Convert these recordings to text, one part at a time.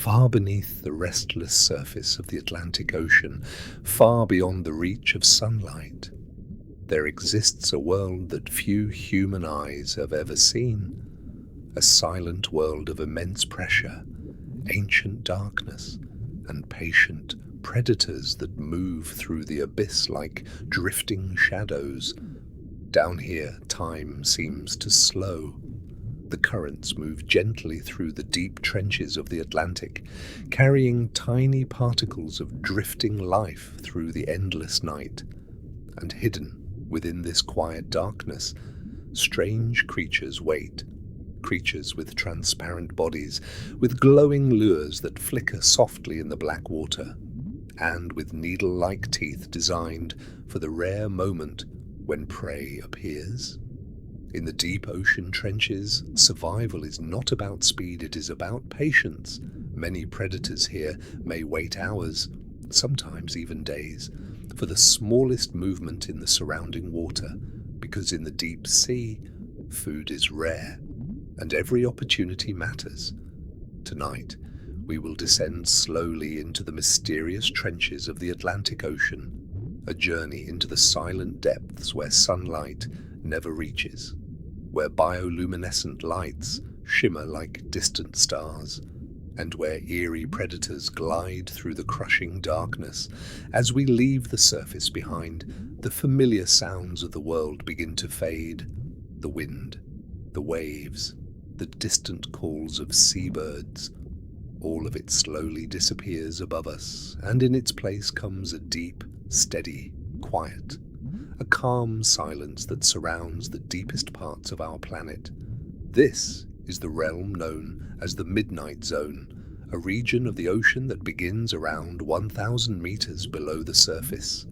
far beneath the restless surface of the Atlantic Ocean, far beyond the reach of sunlight, there exists a world that few human eyes have ever seen, a silent world of immense pressure, ancient darkness, and patient predators that move through the abyss like drifting shadows. Down here, time seems to slow. The currents move gently through the deep trenches of the Atlantic, carrying tiny particles of drifting life through the endless night. And hidden within this quiet darkness, strange creatures wait. Creatures with transparent bodies, with glowing lures that flicker softly in the black water, and with needle-like teeth designed for the rare moment when prey appears. In the deep ocean trenches, survival is not about speed, it is about patience. Many predators here may wait hours, sometimes even days, for the smallest movement in the surrounding water, because in the deep sea, food is rare, and every opportunity matters. Tonight, we will descend slowly into the mysterious trenches of the Atlantic Ocean, a journey into the silent depths where sunlight never reaches, where bioluminescent lights shimmer like distant stars, and where eerie predators glide through the crushing darkness. As we leave the surface behind, the familiar sounds of the world begin to fade. The wind, the waves, the distant calls of seabirds, all of it slowly disappears above us, and in its place comes a deep, steady quiet, a calm silence that surrounds the deepest parts of our planet. This is the realm known as the Midnight Zone, a region of the ocean that begins around 1,000 meters below the surface.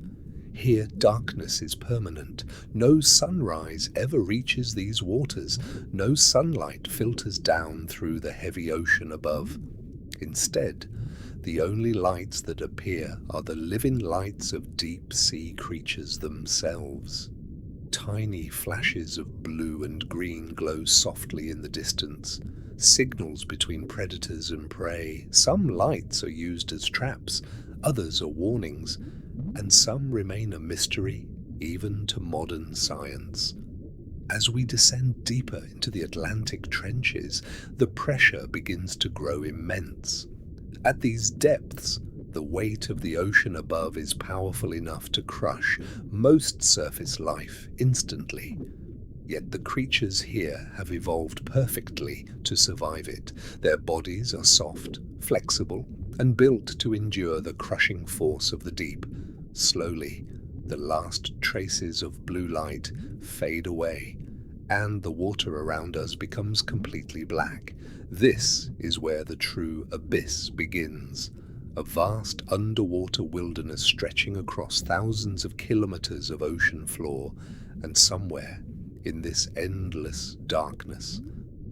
Here, darkness is permanent. No sunrise ever reaches these waters. No sunlight filters down through the heavy ocean above. Instead, the only lights that appear are the living lights of deep-sea creatures themselves. Tiny flashes of blue and green glow softly in the distance, signals between predators and prey. Some lights are used as traps, others are warnings, and some remain a mystery even to modern science. As we descend deeper into the Atlantic trenches, the pressure begins to grow immense. At these depths, the weight of the ocean above is powerful enough to crush most surface life instantly. Yet the creatures here have evolved perfectly to survive it. Their bodies are soft, flexible, and built to endure the crushing force of the deep. Slowly, the last traces of blue light fade away, and the water around us becomes completely black. This is where the true abyss begins, a vast underwater wilderness stretching across thousands of kilometers of ocean floor, and somewhere in this endless darkness,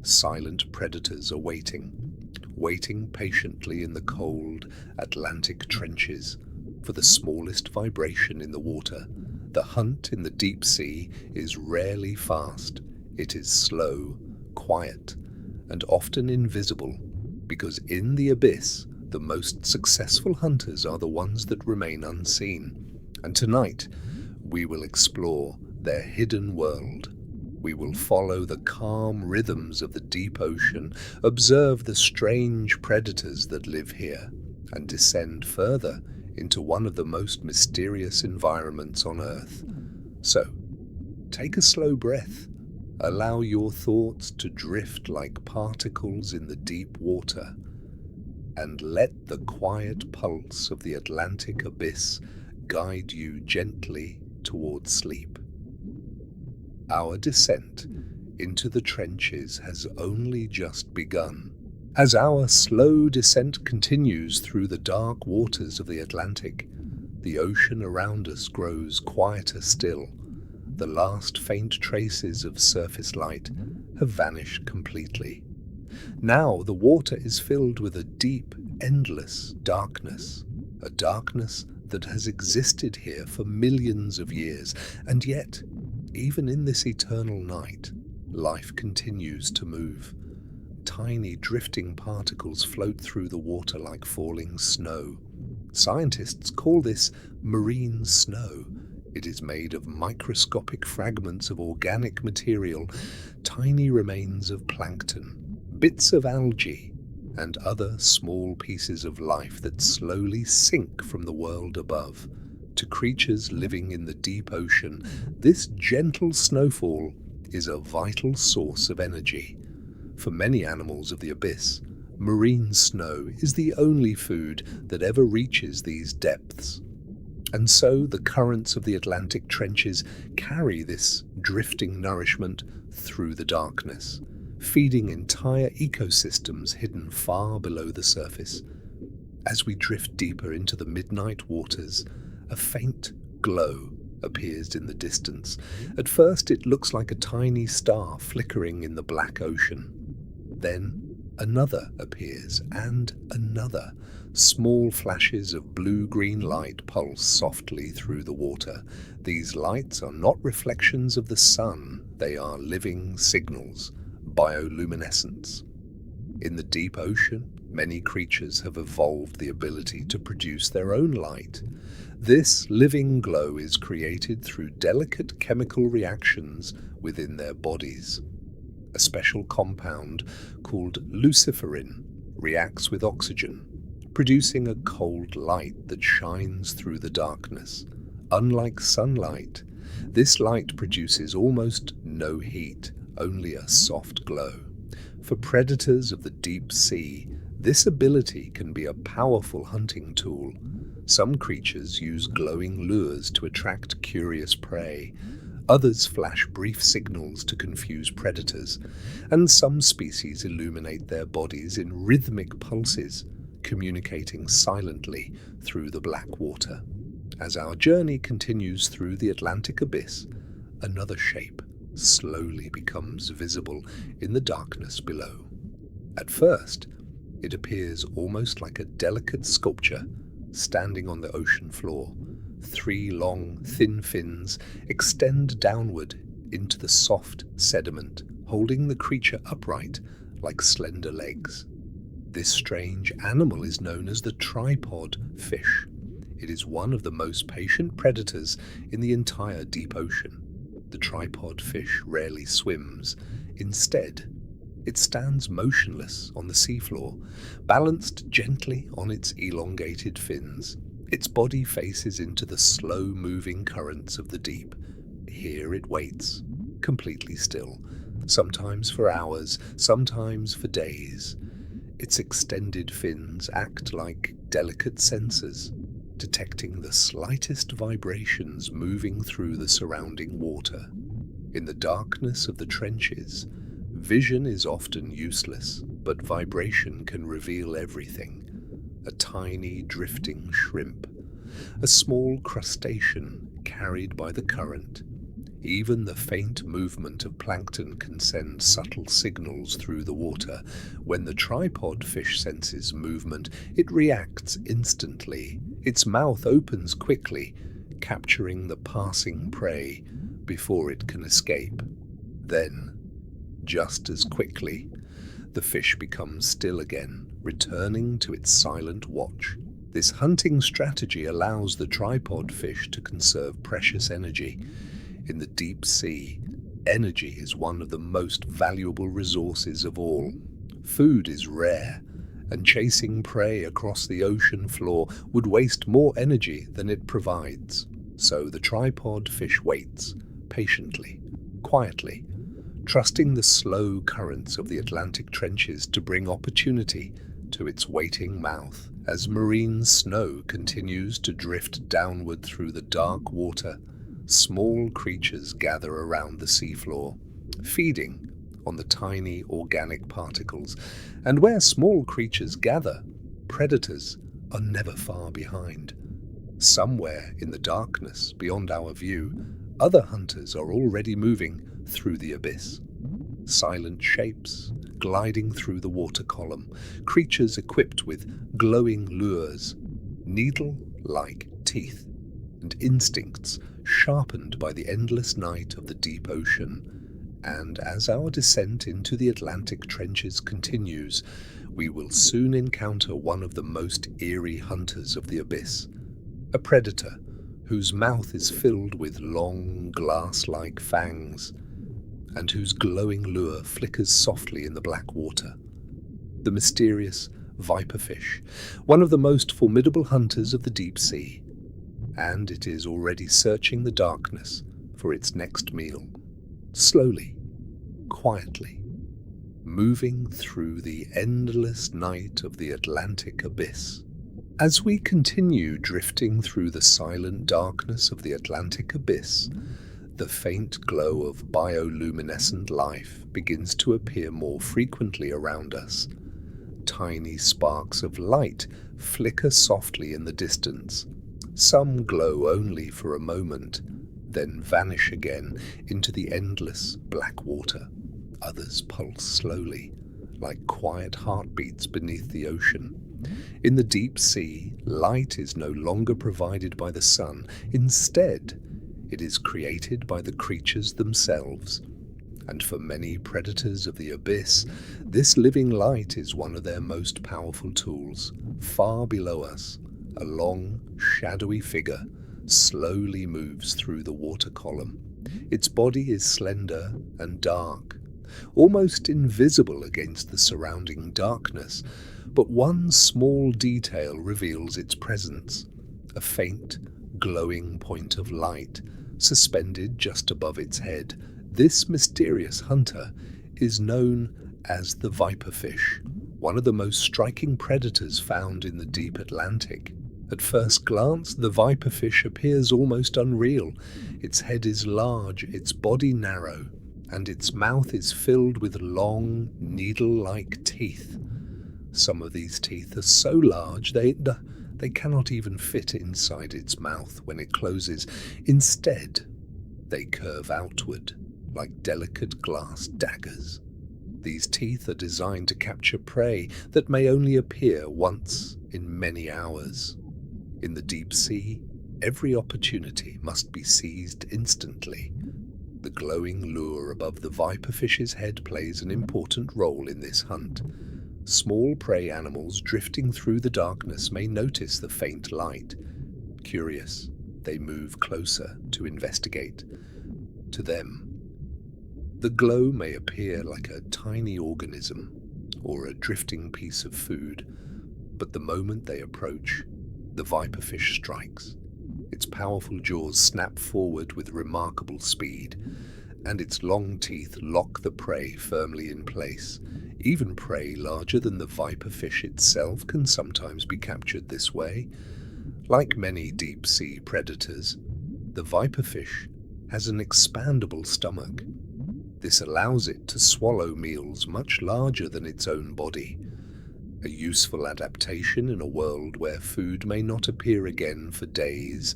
silent predators are waiting patiently in the cold Atlantic trenches for the smallest vibration in the water. The hunt in the deep sea is rarely fast. It is slow, quiet, and often invisible, because in the abyss, the most successful hunters are the ones that remain unseen. And tonight, we will explore their hidden world. We will follow the calm rhythms of the deep ocean, observe the strange predators that live here, and descend further into one of the most mysterious environments on Earth. So, take a slow breath. Allow your thoughts to drift like particles in the deep water, and let the quiet pulse of the Atlantic abyss guide you gently towards sleep. Our descent into the trenches has only just begun. As our slow descent continues through the dark waters of the Atlantic, the ocean around us grows quieter still. The last faint traces of surface light have vanished completely. Now the water is filled with a deep, endless darkness, a darkness that has existed here for millions of years, and yet, even in this eternal night, life continues to move. tiny drifting particles float through the water like falling snow. Scientists call this marine snow. It is made of microscopic fragments of organic material, tiny remains of plankton, bits of algae, and other small pieces of life that slowly sink from the world above. To creatures living in the deep ocean, this gentle snowfall is a vital source of energy. For many animals of the abyss, marine snow is the only food that ever reaches these depths. And so the currents of the Atlantic trenches carry this drifting nourishment through the darkness, feeding entire ecosystems hidden far below the surface. As we drift deeper into the midnight waters, a faint glow appears in the distance. At first it looks like a tiny star flickering in the black ocean. Then another appears, and another. Small flashes of blue-green light pulse softly through the water. These lights are not reflections of the sun, they are living signals, bioluminescence. In the deep ocean, many creatures have evolved the ability to produce their own light. This living glow is created through delicate chemical reactions within their bodies. A special compound called luciferin reacts with oxygen, producing a cold light that shines through the darkness. Unlike sunlight, this light produces almost no heat, only a soft glow. For predators of the deep sea, this ability can be a powerful hunting tool. Some creatures use glowing lures to attract curious prey. Others flash brief signals to confuse predators, and some species illuminate their bodies in rhythmic pulses, communicating silently through the black water. As our journey continues through the Atlantic abyss, another shape slowly becomes visible in the darkness below. At first, it appears almost like a delicate sculpture standing on the ocean floor. 3 long, thin fins extend downward into the soft sediment, holding the creature upright like slender legs. This strange animal is known as the tripod fish. It is one of the most patient predators in the entire deep ocean. The tripod fish rarely swims. Instead, it stands motionless on the seafloor, balanced gently on its elongated fins. Its body faces into the slow-moving currents of the deep. Here it waits, completely still, sometimes for hours, sometimes for days. Its extended fins act like delicate sensors, detecting the slightest vibrations moving through the surrounding water. In the darkness of the trenches, vision is often useless, but vibration can reveal everything. A tiny drifting shrimp, a small crustacean carried by the current. Even the faint movement of plankton can send subtle signals through the water. When the tripod fish senses movement, it reacts instantly. Its mouth opens quickly, capturing the passing prey before it can escape. Then, just as quickly, the fish becomes still again, returning to its silent watch. This hunting strategy allows the tripod fish to conserve precious energy. In the deep sea, energy is one of the most valuable resources of all. Food is rare, and chasing prey across the ocean floor would waste more energy than it provides. So the tripod fish waits, patiently, quietly, trusting the slow currents of the Atlantic trenches to bring opportunity to its waiting mouth. As marine snow continues to drift downward through the dark water, small creatures gather around the seafloor, feeding on the tiny organic particles. And where small creatures gather, predators are never far behind. Somewhere in the darkness beyond our view, other hunters are already moving through the abyss. Silent shapes gliding through the water column, creatures equipped with glowing lures, needle-like teeth, and instincts sharpened by the endless night of the deep ocean. And as our descent into the Atlantic trenches continues, we will soon encounter one of the most eerie hunters of the abyss, a predator whose mouth is filled with long, glass-like fangs, and whose glowing lure flickers softly in the black water. The mysterious viperfish, one of the most formidable hunters of the deep sea, and it is already searching the darkness for its next meal, slowly, quietly, moving through the endless night of the Atlantic abyss. As we continue drifting through the silent darkness of the Atlantic abyss, the faint glow of bioluminescent life begins to appear more frequently around us. Tiny sparks of light flicker softly in the distance. Some glow only for a moment, then vanish again into the endless black water. Others pulse slowly, like quiet heartbeats beneath the ocean. In the deep sea, light is no longer provided by the sun. Instead, it is created by the creatures themselves. And for many predators of the abyss, this living light is one of their most powerful tools. Far below us, a long, shadowy figure slowly moves through the water column. Its body is slender and dark, almost invisible against the surrounding darkness, but one small detail reveals its presence: a faint, glowing point of light suspended just above its head. This mysterious hunter is known as the viperfish, one of the most striking predators found in the deep Atlantic. At first glance, the viperfish appears almost unreal. Its head is large, its body narrow, and its mouth is filled with long, needle-like teeth. Some of these teeth are so large they cannot even fit inside its mouth when it closes. Instead, they curve outward like delicate glass daggers. These teeth are designed to capture prey that may only appear once in many hours. In the deep sea, every opportunity must be seized instantly. The glowing lure above the viperfish's head plays an important role in this hunt. Small prey animals drifting through the darkness may notice the faint light. Curious, they move closer to investigate. To them, the glow may appear like a tiny organism or a drifting piece of food, but the moment they approach, the viperfish strikes. Its powerful jaws snap forward with remarkable speed, and its long teeth lock the prey firmly in place. Even prey larger than the viperfish itself can sometimes be captured this way. Like many deep-sea predators, the viperfish has an expandable stomach. This allows it to swallow meals much larger than its own body, a useful adaptation in a world where food may not appear again for days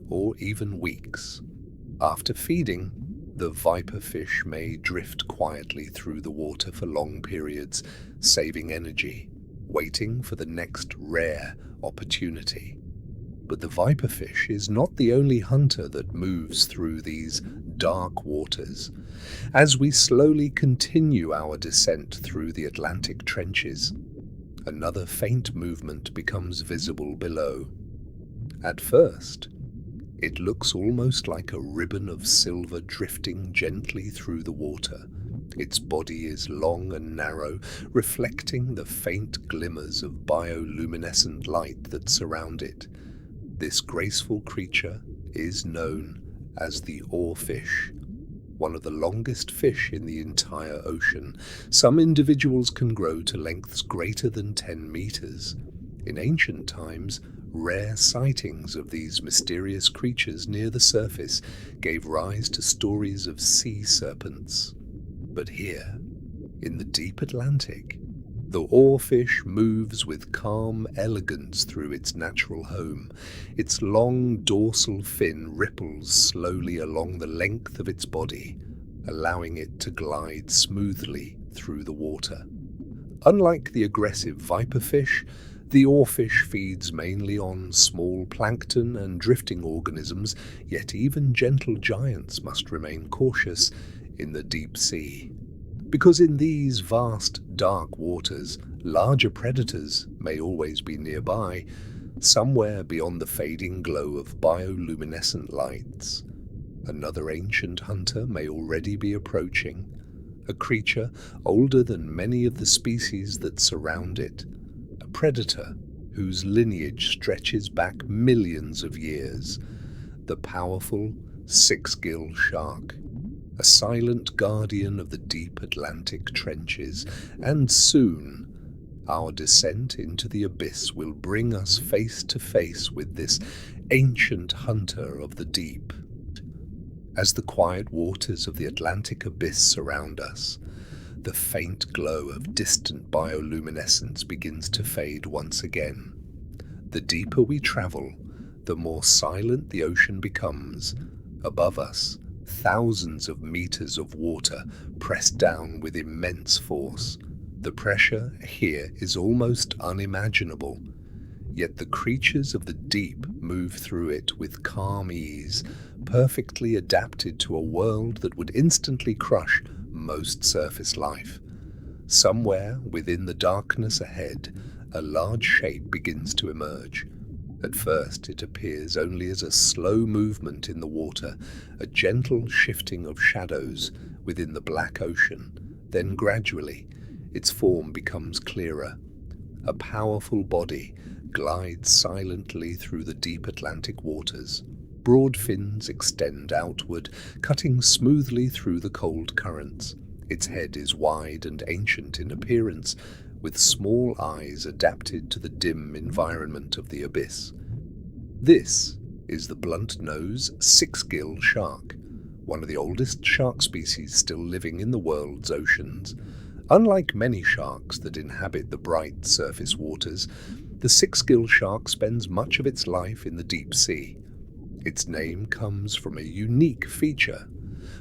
or even weeks. After feeding, the viperfish may drift quietly through the water for long periods, saving energy, waiting for the next rare opportunity. But the viperfish is not the only hunter that moves through these dark waters. As we slowly continue our descent through the Atlantic trenches, another faint movement becomes visible below. At first, it looks almost like a ribbon of silver drifting gently through the water. Its body is long and narrow, reflecting the faint glimmers of bioluminescent light that surround it. This graceful creature is known as the oarfish, one of the longest fish in the entire ocean. Some individuals can grow to lengths greater than 10 meters. In ancient times, rare sightings of these mysterious creatures near the surface gave rise to stories of sea serpents. But here, in the deep Atlantic, the oarfish moves with calm elegance through its natural home. Its long dorsal fin ripples slowly along the length of its body, allowing it to glide smoothly through the water. Unlike the aggressive viperfish, the oarfish feeds mainly on small plankton and drifting organisms, yet even gentle giants must remain cautious. in the deep sea. Because in these vast, dark waters, larger predators may always be nearby, somewhere beyond the fading glow of bioluminescent lights. Another ancient hunter may already be approaching, a creature older than many of the species that surround it, a predator whose lineage stretches back millions of years, the powerful six-gill shark, a silent guardian of the deep Atlantic trenches, and soon our descent into the abyss will bring us face to face with this ancient hunter of the deep. As the quiet waters of the Atlantic abyss surround us, the faint glow of distant bioluminescence begins to fade once again. The deeper we travel, the more silent the ocean becomes. Above us, thousands of meters of water press down with immense force. The pressure here is almost unimaginable, yet the creatures of the deep move through it with calm ease, perfectly adapted to a world that would instantly crush most surface life. Somewhere within the darkness ahead, a large shape begins to emerge. At first, it appears only as a slow movement in the water, a gentle shifting of shadows within the black ocean. Then gradually, its form becomes clearer. A powerful body glides silently through the deep Atlantic waters. Broad fins extend outward, cutting smoothly through the cold currents. Its head is wide and ancient in appearance, with small eyes adapted to the dim environment of the abyss. This is the blunt-nose six-gill shark, one of the oldest shark species still living in the world's oceans. Unlike many sharks that inhabit the bright surface waters, the six-gill shark spends much of its life in the deep sea. Its name comes from a unique feature.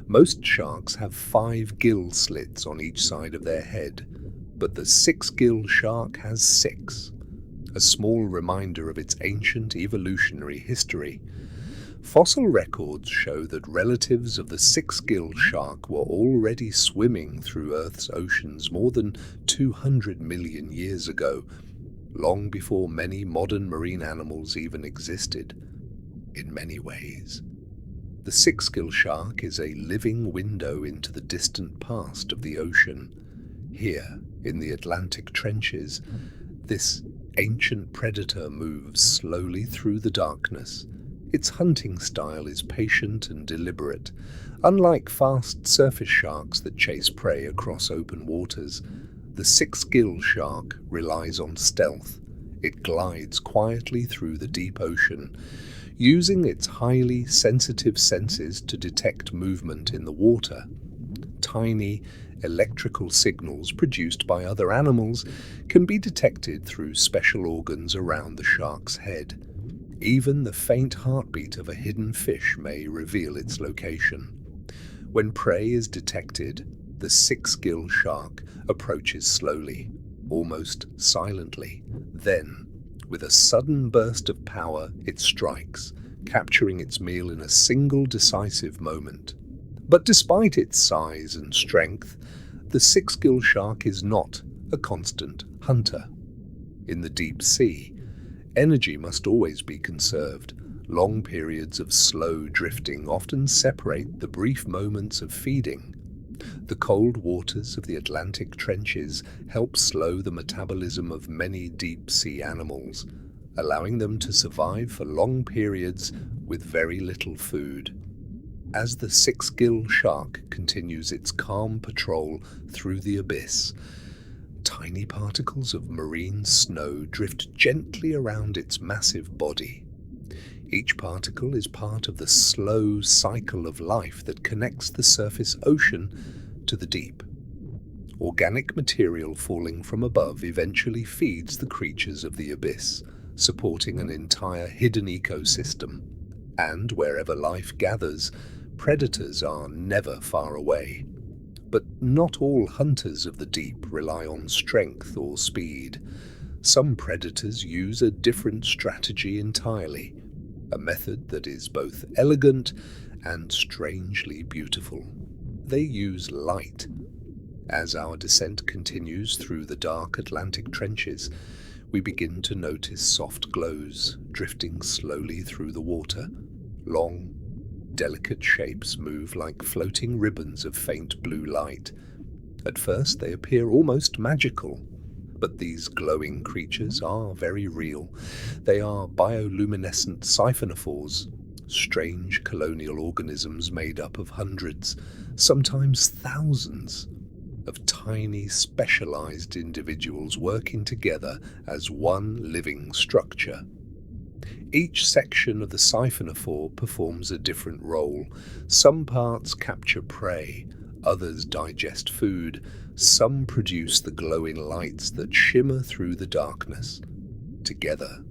Most sharks have 5 gill slits on each side of their head, but the six-gill shark has 6, a small reminder of its ancient evolutionary history. Fossil records show that relatives of the six-gill shark were already swimming through Earth's oceans more than 200 million years ago, long before many modern marine animals even existed. In many ways, the six-gill shark is a living window into the distant past of the ocean. Here, in the Atlantic trenches, this ancient predator moves slowly through the darkness. Its hunting style is patient and deliberate. Unlike fast surface sharks that chase prey across open waters, the six-gill shark relies on stealth. It glides quietly through the deep ocean, using its highly sensitive senses to detect movement in the water. Tiny electrical signals produced by other animals can be detected through special organs around the shark's head. Even the faint heartbeat of a hidden fish may reveal its location. When prey is detected, the six-gill shark approaches slowly, almost silently. Then, with a sudden burst of power, it strikes, capturing its meal in a single decisive moment. But despite its size and strength, the six-gill shark is not a constant hunter. In the deep sea, energy must always be conserved. Long periods of slow drifting often separate the brief moments of feeding. The cold waters of the Atlantic trenches help slow the metabolism of many deep-sea animals, allowing them to survive for long periods with very little food. As the six-gill shark continues its calm patrol through the abyss, tiny particles of marine snow drift gently around its massive body. Each particle is part of the slow cycle of life that connects the surface ocean to the deep. Organic material falling from above eventually feeds the creatures of the abyss, supporting an entire hidden ecosystem. And wherever life gathers, predators are never far away. But not all hunters of the deep rely on strength or speed. Some predators use a different strategy entirely, a method that is both elegant and strangely beautiful. they use light. As our descent continues through the dark Atlantic trenches, we begin to notice soft glows drifting slowly through the water. Long, delicate shapes move like floating ribbons of faint blue light. At first, they appear almost magical, but these glowing creatures are very real. They are bioluminescent siphonophores, strange colonial organisms made up of hundreds, sometimes thousands, of tiny specialized individuals working together as one living structure. Each section of the siphonophore performs a different role. Some parts capture prey, others digest food, some produce the glowing lights that shimmer through the darkness. Together,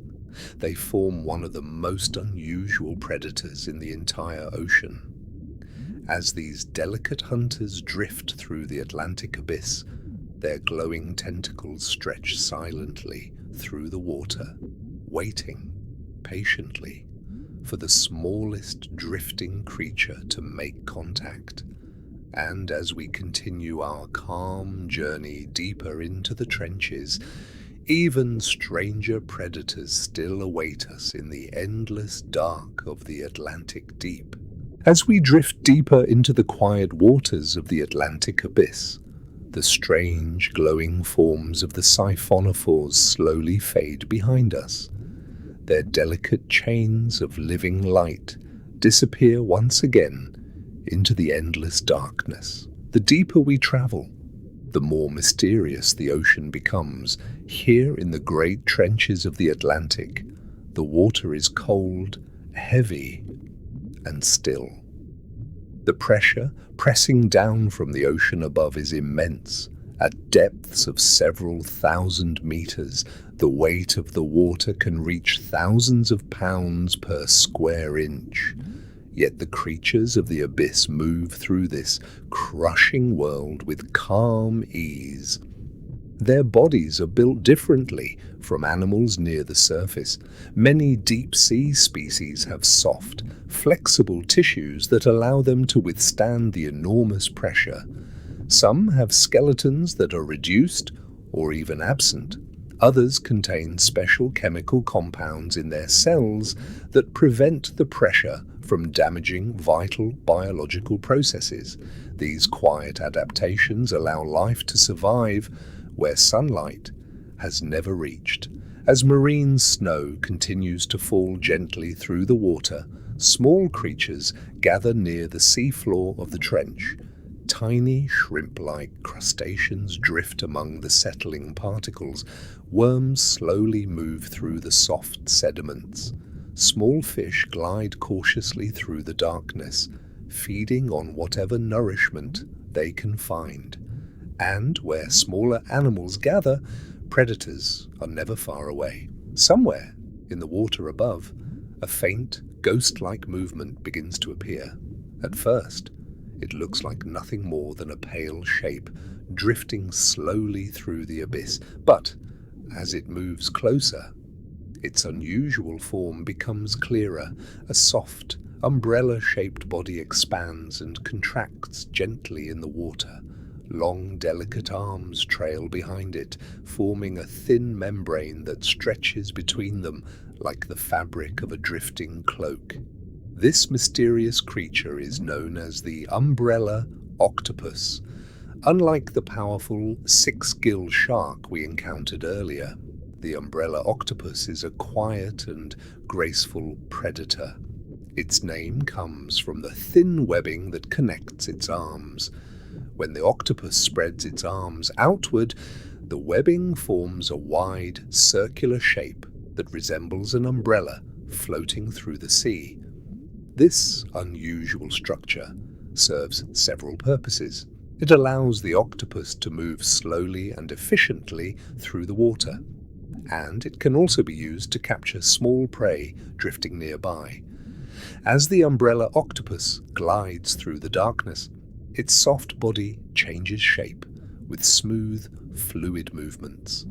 they form one of the most unusual predators in the entire ocean. As these delicate hunters drift through the Atlantic abyss, their glowing tentacles stretch silently through the water, waiting patiently for the smallest drifting creature to make contact. And as we continue our calm journey deeper into the trenches, even stranger predators still await us in the endless dark of the Atlantic deep. As we drift deeper into the quiet waters of the Atlantic abyss, the strange glowing forms of the siphonophores slowly fade behind us. Their delicate chains of living light disappear once again into the endless darkness. The deeper we travel, the more mysterious the ocean becomes. Here in the great trenches of the Atlantic, the water is cold, heavy, and still. The pressure pressing down from the ocean above is immense. At depths of several thousand meters, the weight of the water can reach thousands of pounds per square inch. Yet the creatures of the abyss move through this crushing world with calm ease. Their bodies are built differently from animals near the surface. Many deep-sea species have soft, flexible tissues that allow them to withstand the enormous pressure. Some have skeletons that are reduced or even absent. Others contain special chemical compounds in their cells that prevent the pressure from damaging vital biological processes. These quiet adaptations allow life to survive where sunlight has never reached. As marine snow continues to fall gently through the water, small creatures gather near the seafloor of the trench. Tiny shrimp-like crustaceans drift among the settling particles. Worms slowly move through the soft sediments. Small fish glide cautiously through the darkness, feeding on whatever nourishment they can find. And where smaller animals gather, predators are never far away. Somewhere in the water above, a faint, ghost-like movement begins to appear. At first, it looks like nothing more than a pale shape drifting slowly through the abyss. But as it moves closer, its unusual form becomes clearer. A soft, umbrella-shaped body expands and contracts gently in the water. Long, delicate arms trail behind it, forming a thin membrane that stretches between them like the fabric of a drifting cloak. This mysterious creature is known as the umbrella octopus. Unlike the powerful six-gill shark we encountered earlier, the umbrella octopus is a quiet and graceful predator. Its name comes from the thin webbing that connects its arms. When the octopus spreads its arms outward, the webbing forms a wide, circular shape that resembles an umbrella floating through the sea. This unusual structure serves several purposes. It allows the octopus to move slowly and efficiently through the water, and it can also be used to capture small prey drifting nearby. As the umbrella octopus glides through the darkness, its soft body changes shape with smooth, fluid movements.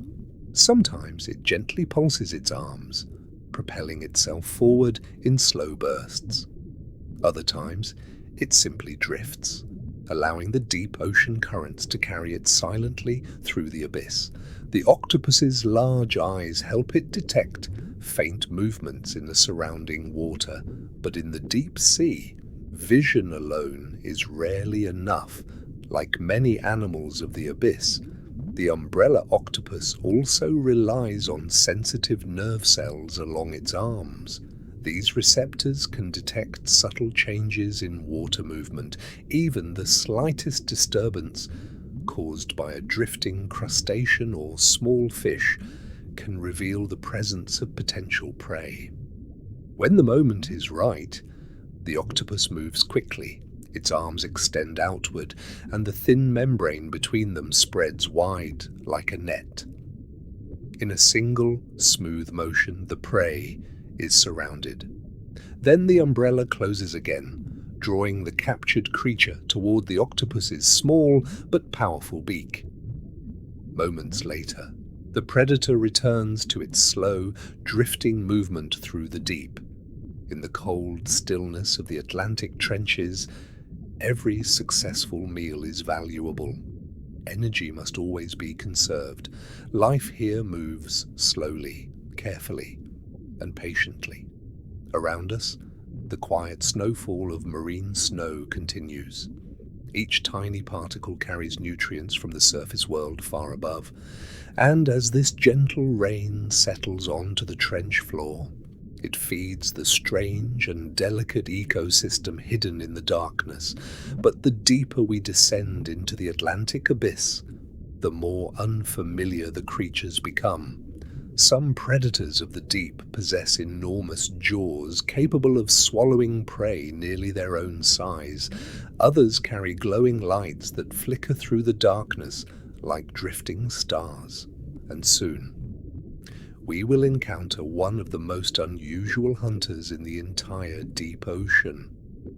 Sometimes it gently pulses its arms, propelling itself forward in slow bursts. Other times, it simply drifts, allowing the deep ocean currents to carry it silently through the abyss. The octopus's large eyes help it detect faint movements in the surrounding water, but in the deep sea, vision alone is rarely enough. Like many animals of the abyss, the umbrella octopus also relies on sensitive nerve cells along its arms. These receptors can detect subtle changes in water movement, even the slightest disturbance caused by a drifting crustacean or small fish can reveal the presence of potential prey. When the moment is right, the octopus moves quickly. Its arms extend outward, and the thin membrane between them spreads wide like a net. In a single, smooth motion, the prey is surrounded. Then the umbrella closes again, drawing the captured creature toward the octopus's small but powerful beak. Moments later, the predator returns to its slow, drifting movement through the deep. In the cold stillness of the Atlantic trenches, every successful meal is valuable. Energy must always be conserved. Life here moves slowly, carefully, and patiently. Around us, the quiet snowfall of marine snow continues. Each tiny particle carries nutrients from the surface world far above, and as this gentle rain settles onto the trench floor, it feeds the strange and delicate ecosystem hidden in the darkness. But the deeper we descend into the Atlantic abyss, the more unfamiliar the creatures become. Some predators of the deep possess enormous jaws capable of swallowing prey nearly their own size. Others carry glowing lights that flicker through the darkness like drifting stars. And soon, we will encounter one of the most unusual hunters in the entire deep ocean.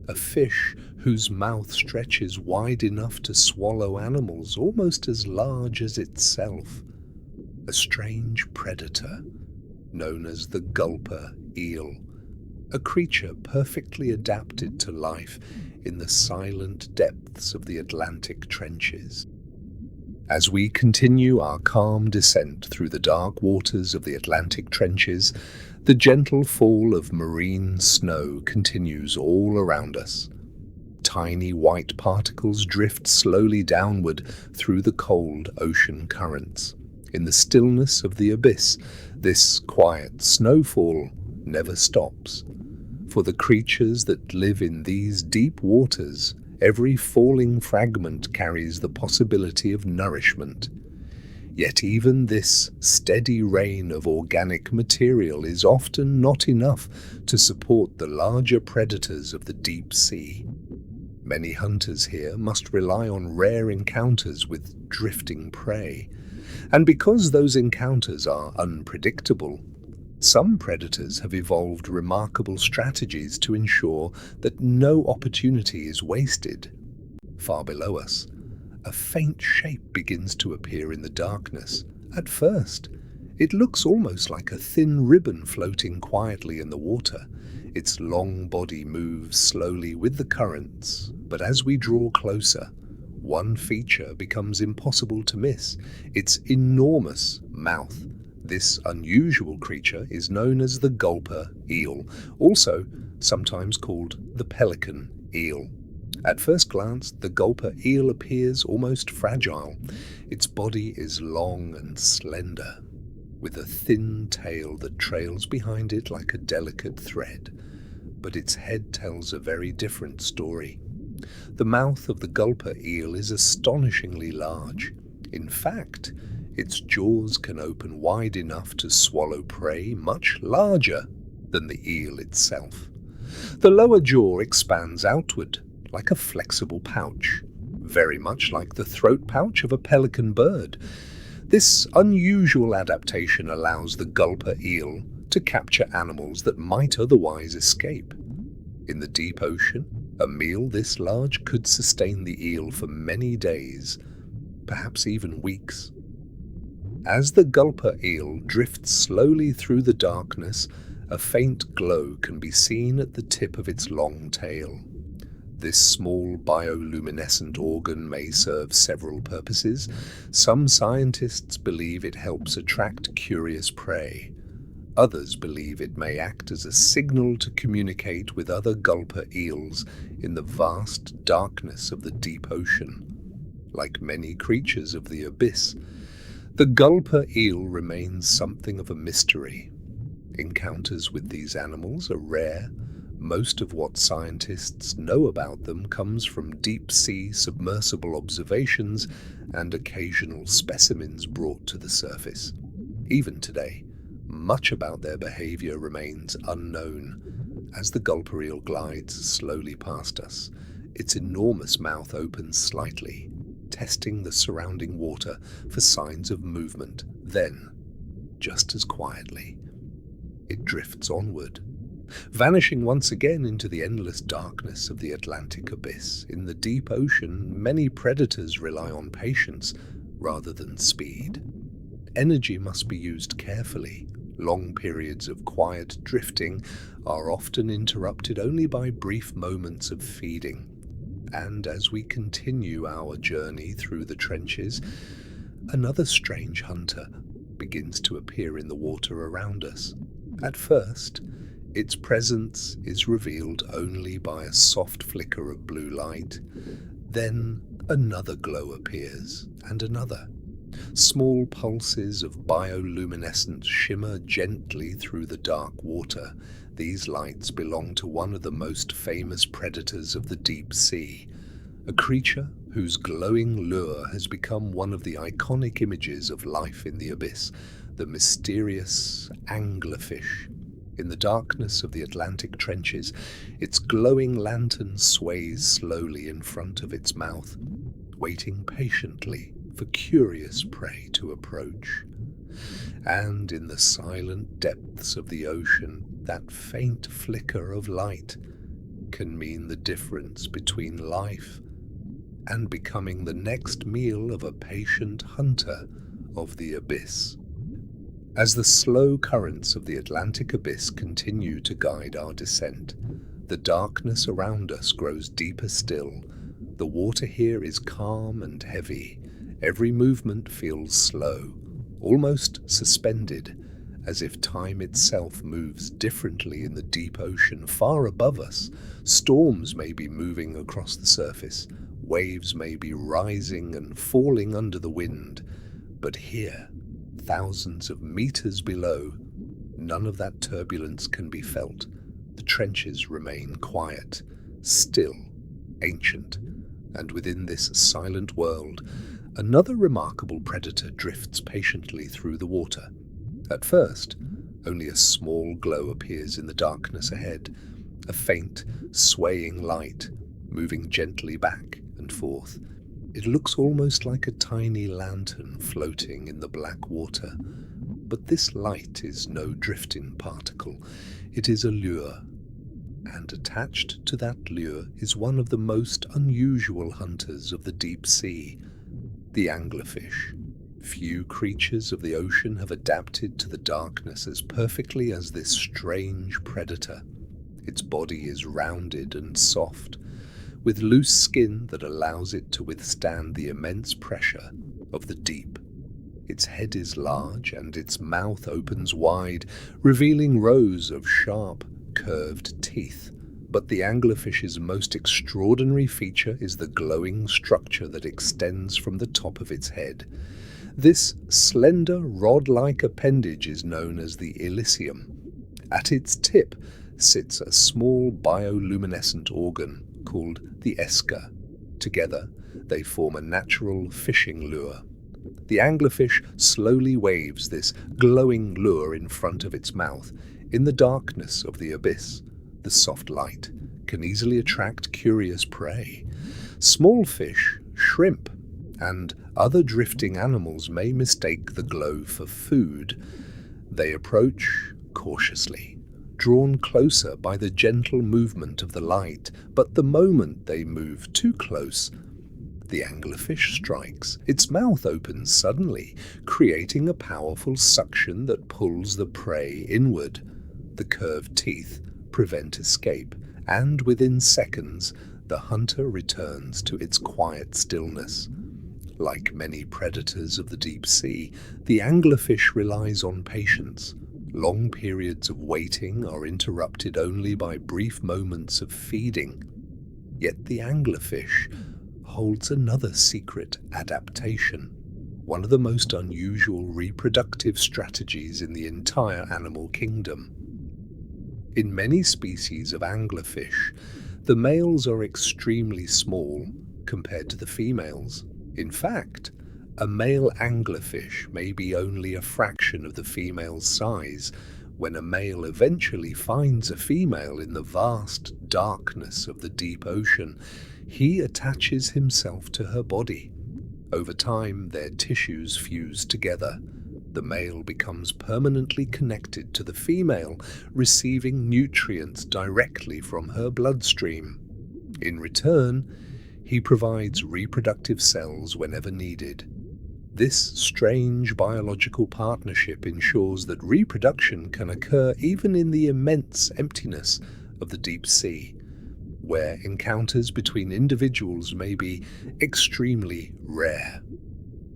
A fish whose mouth stretches wide enough to swallow animals almost as large as itself. A strange predator known as the gulper eel, a creature perfectly adapted to life in the silent depths of the Atlantic trenches. As we continue our calm descent through the dark waters of the Atlantic trenches, the gentle fall of marine snow continues all around us. Tiny white particles drift slowly downward through the cold ocean currents. In the stillness of the abyss, this quiet snowfall never stops. For the creatures that live in these deep waters, every falling fragment carries the possibility of nourishment. Yet even this steady rain of organic material is often not enough to support the larger predators of the deep sea. Many hunters here must rely on rare encounters with drifting prey. And because those encounters are unpredictable, some predators have evolved remarkable strategies to ensure that no opportunity is wasted. Far below us, a faint shape begins to appear in the darkness. At first, it looks almost like a thin ribbon floating quietly in the water. Its long body moves slowly with the currents, but as we draw closer, one feature becomes impossible to miss: its enormous mouth. This unusual creature is known as the gulper eel, also sometimes called the pelican eel. At first glance, the gulper eel appears almost fragile. Its body is long and slender, with a thin tail that trails behind it like a delicate thread. But its head tells a very different story. The mouth of the gulper eel is astonishingly large. In fact, its jaws can open wide enough to swallow prey much larger than the eel itself. The lower jaw expands outward like a flexible pouch, very much like the throat pouch of a pelican bird. This unusual adaptation allows the gulper eel to capture animals that might otherwise escape. In the deep ocean, a meal this large could sustain the eel for many days, perhaps even weeks. As the gulper eel drifts slowly through the darkness, a faint glow can be seen at the tip of its long tail. This small bioluminescent organ may serve several purposes. Some scientists believe it helps attract curious prey. Others believe it may act as a signal to communicate with other gulper eels in the vast darkness of the deep ocean. Like many creatures of the abyss, the gulper eel remains something of a mystery. Encounters with these animals are rare. Most of what scientists know about them comes from deep-sea submersible observations and occasional specimens brought to the surface. Even today, much about their behavior remains unknown. As the gulper eel glides slowly past us, its enormous mouth opens slightly, testing the surrounding water for signs of movement. Then, just as quietly, it drifts onward, vanishing once again into the endless darkness of the Atlantic abyss. In the deep ocean, many predators rely on patience rather than speed. Energy must be used carefully. Long periods of quiet drifting are often interrupted only by brief moments of feeding. And as we continue our journey through the trenches, another strange hunter begins to appear in the water around us. At first, its presence is revealed only by a soft flicker of blue light. Then another glow appears, and another. Small pulses of bioluminescence shimmer gently through the dark water. These lights belong to one of the most famous predators of the deep sea, a creature whose glowing lure has become one of the iconic images of life in the abyss, the mysterious anglerfish. In the darkness of the Atlantic trenches, its glowing lantern sways slowly in front of its mouth, waiting patiently for curious prey to approach. And in the silent depths of the ocean, that faint flicker of light can mean the difference between life and becoming the next meal of a patient hunter of the abyss. As the slow currents of the Atlantic abyss continue to guide our descent, the darkness around us grows deeper still. The water here is calm and heavy. Every movement feels slow, almost suspended, as if time itself moves differently in the deep ocean far above us. Storms may be moving across the surface, waves may be rising and falling under the wind, but here, thousands of meters below, none of that turbulence can be felt. The trenches remain quiet, still, ancient, and within this silent world, another remarkable predator drifts patiently through the water. At first, only a small glow appears in the darkness ahead, a faint, swaying light, moving gently back and forth. It looks almost like a tiny lantern floating in the black water. But this light is no drifting particle. It is a lure. And attached to that lure is one of the most unusual hunters of the deep sea, the anglerfish. Few creatures of the ocean have adapted to the darkness as perfectly as this strange predator. Its body is rounded and soft, with loose skin that allows it to withstand the immense pressure of the deep. Its head is large and its mouth opens wide, revealing rows of sharp, curved teeth. But the anglerfish's most extraordinary feature is the glowing structure that extends from the top of its head. This slender, rod-like appendage is known as the elysium. At its tip sits a small bioluminescent organ called the esker. Together, they form a natural fishing lure. The anglerfish slowly waves this glowing lure in front of its mouth. In the darkness of the abyss, the soft light can easily attract curious prey. Small fish, shrimp, and other drifting animals may mistake the glow for food. They approach cautiously, drawn closer by the gentle movement of the light, but the moment they move too close, the anglerfish strikes. Its mouth opens suddenly, creating a powerful suction that pulls the prey inward. The curved teeth prevent escape, and within seconds, the hunter returns to its quiet stillness. Like many predators of the deep sea, the anglerfish relies on patience. Long periods of waiting are interrupted only by brief moments of feeding. Yet the anglerfish holds another secret adaptation, one of the most unusual reproductive strategies in the entire animal kingdom. In many species of anglerfish, the males are extremely small compared to the females. In fact, a male anglerfish may be only a fraction of the female's size. When a male eventually finds a female in the vast darkness of the deep ocean, he attaches himself to her body. Over time, their tissues fuse together. The male becomes permanently connected to the female, receiving nutrients directly from her bloodstream. In return, he provides reproductive cells whenever needed. This strange biological partnership ensures that reproduction can occur even in the immense emptiness of the deep sea, where encounters between individuals may be extremely rare.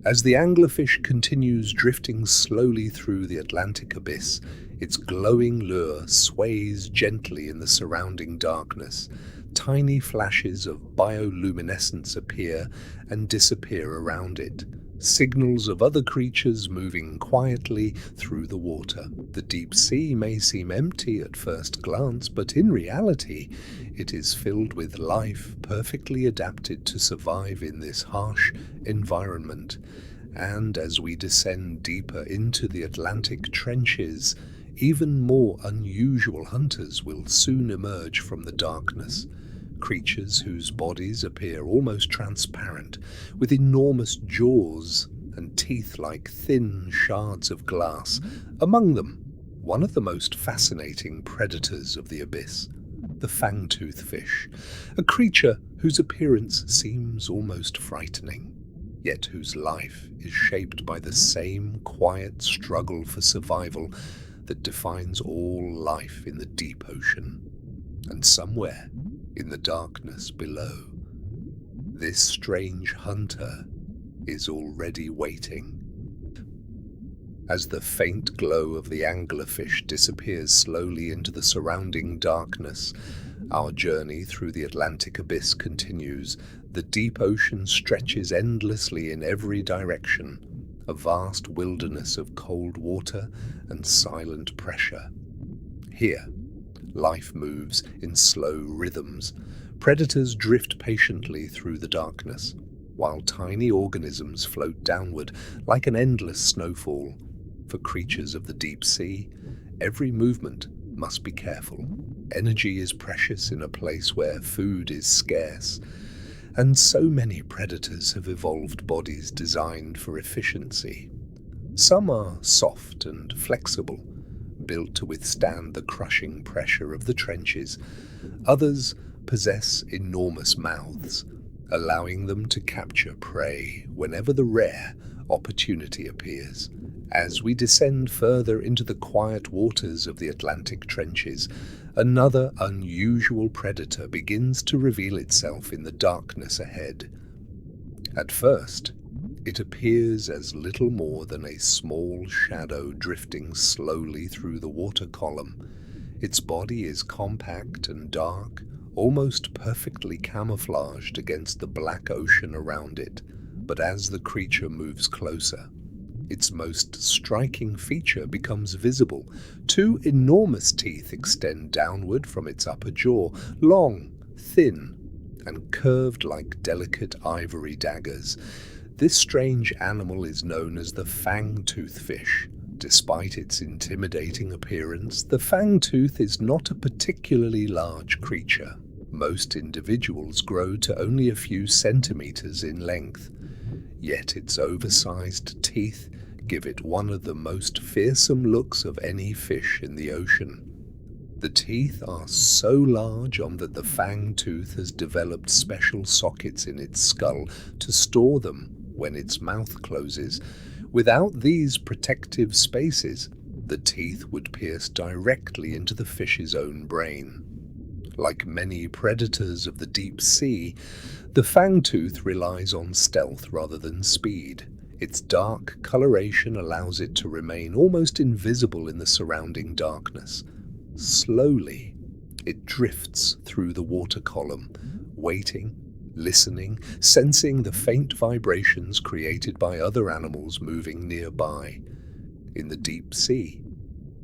As the anglerfish continues drifting slowly through the Atlantic abyss, its glowing lure sways gently in the surrounding darkness. Tiny flashes of bioluminescence appear and disappear around it, signals of other creatures moving quietly through the water. The deep sea may seem empty at first glance, but in reality, it is filled with life perfectly adapted to survive in this harsh environment. And as we descend deeper into the Atlantic trenches, even more unusual hunters will soon emerge from the darkness. Creatures whose bodies appear almost transparent, with enormous jaws and teeth like thin shards of glass. Among them, one of the most fascinating predators of the abyss, the fangtooth fish, a creature whose appearance seems almost frightening, yet whose life is shaped by the same quiet struggle for survival that defines all life in the deep ocean. And somewhere, in the darkness below, this strange hunter is already waiting. As the faint glow of the anglerfish disappears slowly into the surrounding darkness, our journey through the Atlantic abyss continues. The deep ocean stretches endlessly in every direction, a vast wilderness of cold water and silent pressure. Here, life moves in slow rhythms. Predators drift patiently through the darkness, while tiny organisms float downward like an endless snowfall. For creatures of the deep sea, every movement must be careful. Energy is precious in a place where food is scarce, and so many predators have evolved bodies designed for efficiency. Some are soft and flexible, built to withstand the crushing pressure of the trenches. Others possess enormous mouths, allowing them to capture prey whenever the rare opportunity appears. As we descend further into the quiet waters of the Atlantic trenches, another unusual predator begins to reveal itself in the darkness ahead. At first, it appears as little more than a small shadow drifting slowly through the water column. Its body is compact and dark, almost perfectly camouflaged against the black ocean around it. But as the creature moves closer, its most striking feature becomes visible. Two enormous teeth extend downward from its upper jaw, long, thin, and curved like delicate ivory daggers. This strange animal is known as the fangtooth fish. Despite its intimidating appearance, the fangtooth is not a particularly large creature. Most individuals grow to only a few centimeters in length, yet its oversized teeth give it one of the most fearsome looks of any fish in the ocean. The teeth are so large that the fangtooth has developed special sockets in its skull to store them when its mouth closes. Without these protective spaces, the teeth would pierce directly into the fish's own brain. Like many predators of the deep sea, the fangtooth relies on stealth rather than speed. Its dark coloration allows it to remain almost invisible in the surrounding darkness. Slowly, it drifts through the water column, waiting, listening, sensing the faint vibrations created by other animals moving nearby. In the deep sea,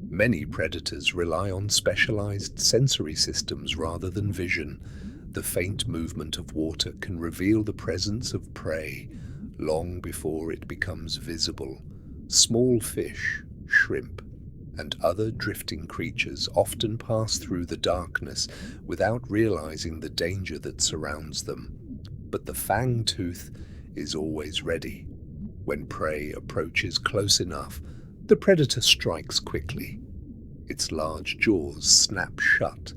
many predators rely on specialized sensory systems rather than vision. The faint movement of water can reveal the presence of prey long before it becomes visible. Small fish, shrimp, and other drifting creatures often pass through the darkness without realizing the danger that surrounds them. But the fangtooth is always ready. When prey approaches close enough, the predator strikes quickly. Its large jaws snap shut,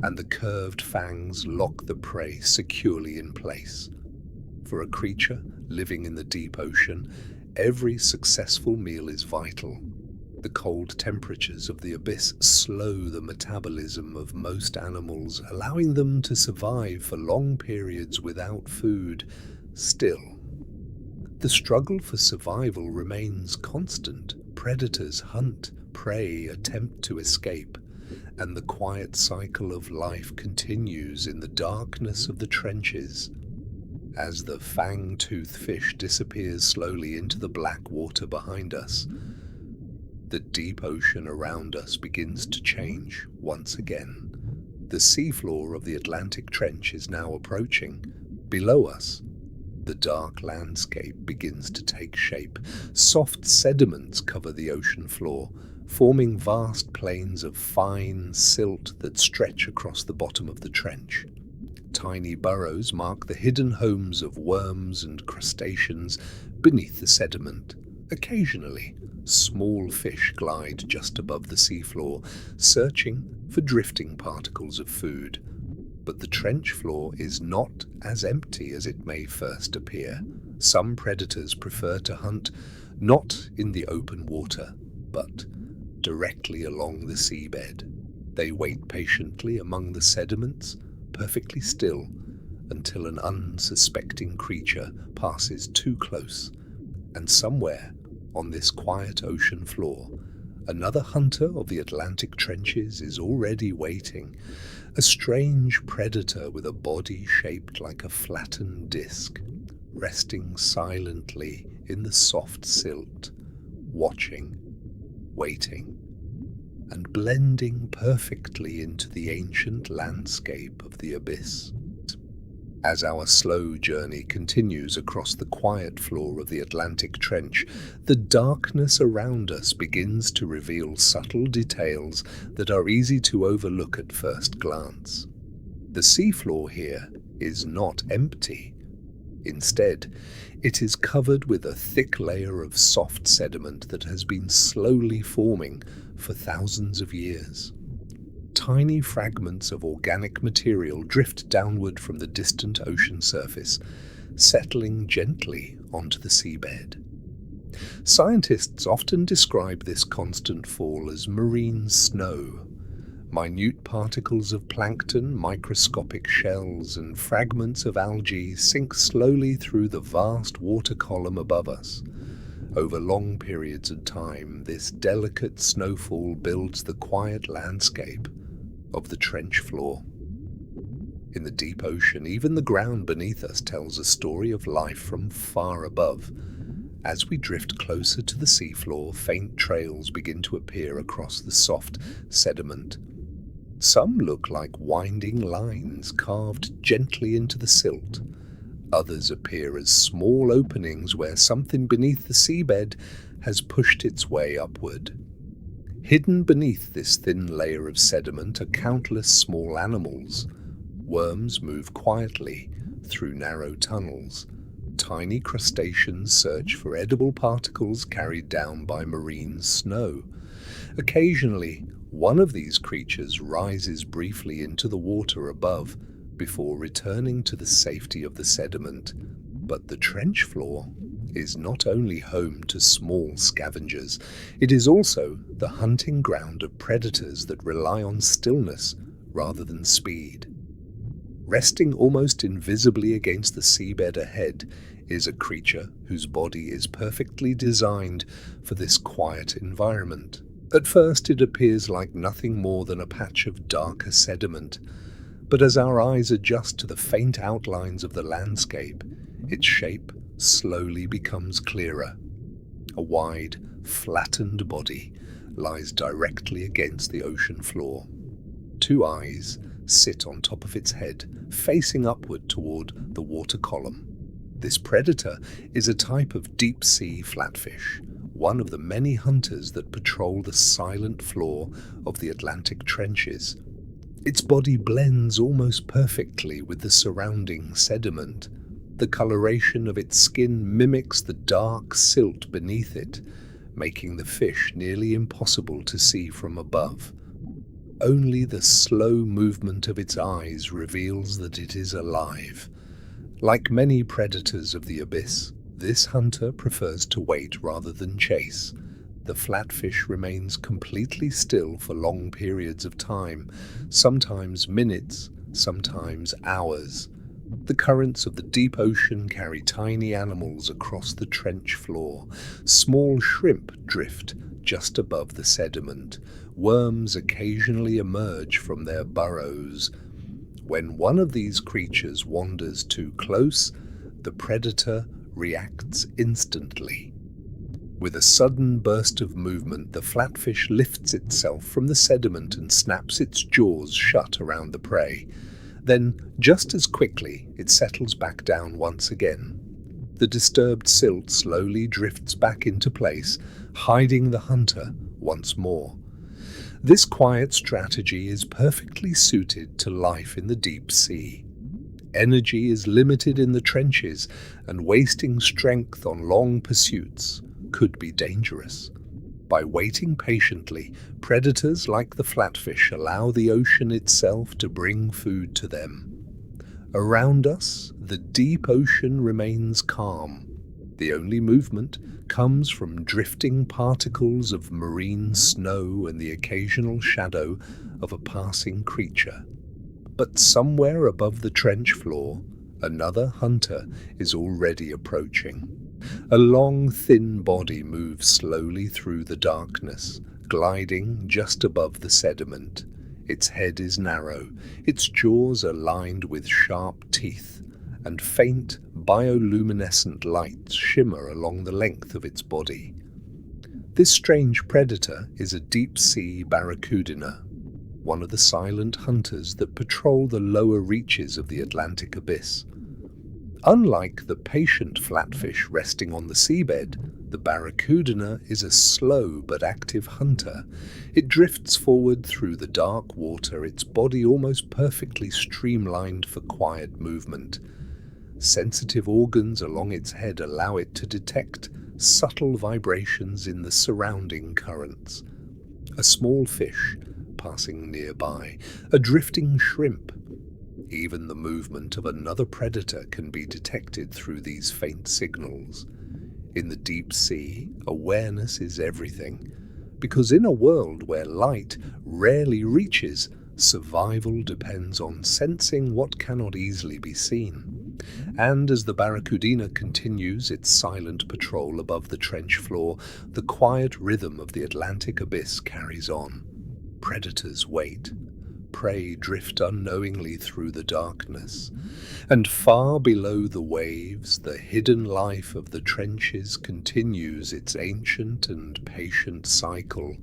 and the curved fangs lock the prey securely in place. For a creature living in the deep ocean, every successful meal is vital. The cold temperatures of the abyss slow the metabolism of most animals, allowing them to survive for long periods without food. Still, the struggle for survival remains constant. Predators hunt, prey attempt to escape, and the quiet cycle of life continues in the darkness of the trenches. As the fang-tooth fish disappears slowly into the black water behind us, the deep ocean around us begins to change once again. The seafloor of the Atlantic Trench is now approaching. Below us, the dark landscape begins to take shape. Soft sediments cover the ocean floor, forming vast plains of fine silt that stretch across the bottom of the trench. Tiny burrows mark the hidden homes of worms and crustaceans beneath the sediment. Occasionally, small fish glide just above the seafloor, searching for drifting particles of food. But the trench floor is not as empty as it may first appear. Some predators prefer to hunt not in the open water, but directly along the seabed. They wait patiently among the sediments, perfectly still, until an unsuspecting creature passes too close. And somewhere on this quiet ocean floor, another hunter of the Atlantic trenches is already waiting. A strange predator with a body shaped like a flattened disc, resting silently in the soft silt, watching, waiting, and blending perfectly into the ancient landscape of the abyss. As our slow journey continues across the quiet floor of the Atlantic Trench, the darkness around us begins to reveal subtle details that are easy to overlook at first glance. The seafloor here is not empty. Instead, it is covered with a thick layer of soft sediment that has been slowly forming for thousands of years. Tiny fragments of organic material drift downward from the distant ocean surface, settling gently onto the seabed. Scientists often describe this constant fall as marine snow. Minute particles of plankton, microscopic shells, and fragments of algae sink slowly through the vast water column above us. Over long periods of time, this delicate snowfall builds the quiet landscape of the trench floor. In the deep ocean, even the ground beneath us tells a story of life from far above. As we drift closer to the seafloor, faint trails begin to appear across the soft sediment. Some look like winding lines carved gently into the silt. Others appear as small openings where something beneath the seabed has pushed its way upward. Hidden beneath this thin layer of sediment are countless small animals. Worms move quietly through narrow tunnels. Tiny crustaceans search for edible particles carried down by marine snow. Occasionally, one of these creatures rises briefly into the water above before returning to the safety of the sediment. But the trench floor is not only home to small scavengers, it is also the hunting ground of predators that rely on stillness rather than speed. Resting almost invisibly against the seabed ahead is a creature whose body is perfectly designed for this quiet environment. At first, it appears like nothing more than a patch of darker sediment, but as our eyes adjust to the faint outlines of the landscape, its shape slowly becomes clearer. A wide, flattened body lies directly against the ocean floor. Two eyes sit on top of its head, facing upward toward the water column. This predator is a type of deep-sea flatfish, one of the many hunters that patrol the silent floor of the Atlantic trenches. Its body blends almost perfectly with the surrounding sediment. The coloration of its skin mimics the dark silt beneath it, making the fish nearly impossible to see from above. Only the slow movement of its eyes reveals that it is alive. Like many predators of the abyss, this hunter prefers to wait rather than chase. The flatfish remains completely still for long periods of time, sometimes minutes, sometimes hours. The currents of the deep ocean carry tiny animals across the trench floor. Small shrimp drift just above the sediment. Worms occasionally emerge from their burrows. When one of these creatures wanders too close, the predator reacts instantly. With a sudden burst of movement, the flatfish lifts itself from the sediment and snaps its jaws shut around the prey. Then, just as quickly, it settles back down once again. The disturbed silt slowly drifts back into place, hiding the hunter once more. This quiet strategy is perfectly suited to life in the deep sea. Energy is limited in the trenches, and wasting strength on long pursuits could be dangerous. By waiting patiently, predators like the flatfish allow the ocean itself to bring food to them. Around us, the deep ocean remains calm. The only movement comes from drifting particles of marine snow and the occasional shadow of a passing creature. But somewhere above the trench floor, another hunter is already approaching. A long, thin body moves slowly through the darkness, gliding just above the sediment. Its head is narrow, its jaws are lined with sharp teeth, and faint, bioluminescent lights shimmer along the length of its body. This strange predator is a deep-sea barracuda, one of the silent hunters that patrol the lower reaches of the Atlantic abyss. Unlike the patient flatfish resting on the seabed, the barracuda is a slow but active hunter. It drifts forward through the dark water, its body almost perfectly streamlined for quiet movement. Sensitive organs along its head allow it to detect subtle vibrations in the surrounding currents. A small fish passing nearby, a drifting shrimp. Even the movement of another predator can be detected through these faint signals. In the deep sea, awareness is everything, because in a world where light rarely reaches, survival depends on sensing what cannot easily be seen. And as the barracuda continues its silent patrol above the trench floor, the quiet rhythm of the Atlantic abyss carries on. Predators wait. Prey drift unknowingly through the darkness, and far below the waves, the hidden life of the trenches continues its ancient and patient cycle.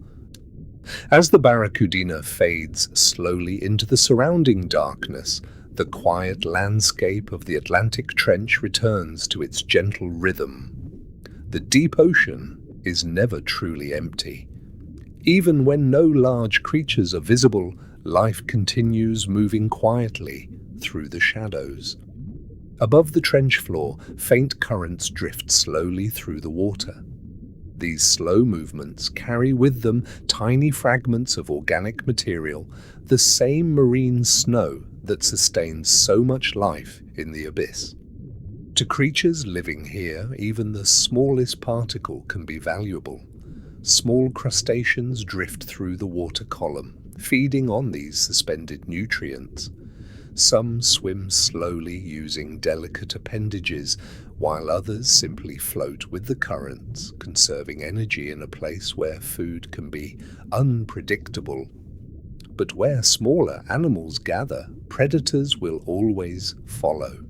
As the barracuda fades slowly into the surrounding darkness, the quiet landscape of the Atlantic trench returns to its gentle rhythm. The deep ocean is never truly empty. Even when no large creatures are visible, life continues moving quietly through the shadows. Above the trench floor, faint currents drift slowly through the water. These slow movements carry with them tiny fragments of organic material, the same marine snow that sustains so much life in the abyss. To creatures living here, even the smallest particle can be valuable. Small crustaceans drift through the water column. feeding on these suspended nutrients. Some swim slowly using delicate appendages, while others simply float with the currents, conserving energy in a place where food can be unpredictable. But where smaller animals gather, predators will always follow.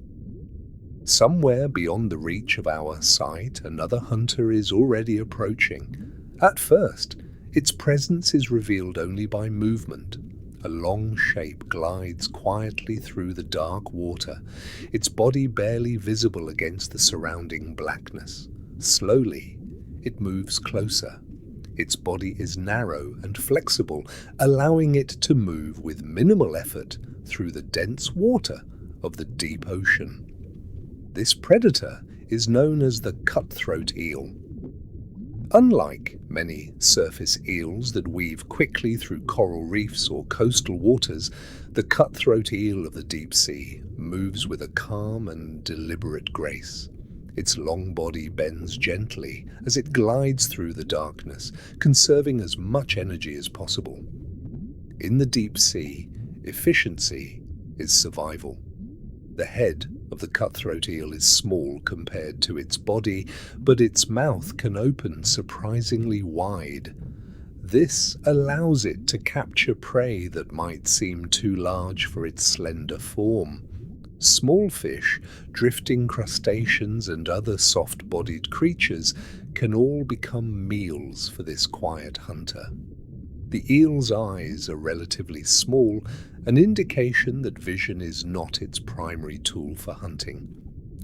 Somewhere beyond the reach of our sight, another hunter is already approaching. At first, its presence is revealed only by movement. A long shape glides quietly through the dark water, its body barely visible against the surrounding blackness. Slowly, it moves closer. Its body is narrow and flexible, allowing it to move with minimal effort through the dense water of the deep ocean. This predator is known as the cutthroat eel. Unlike many surface eels that weave quickly through coral reefs or coastal waters, the cutthroat eel of the deep sea moves with a calm and deliberate grace. Its long body bends gently as it glides through the darkness, conserving as much energy as possible. In the deep sea, efficiency is survival. The head of the cutthroat eel is small compared to its body, but its mouth can open surprisingly wide. This allows it to capture prey that might seem too large for its slender form. Small fish, drifting crustaceans, and other soft-bodied creatures can all become meals for this quiet hunter. The eel's eyes are relatively small, an indication that vision is not its primary tool for hunting.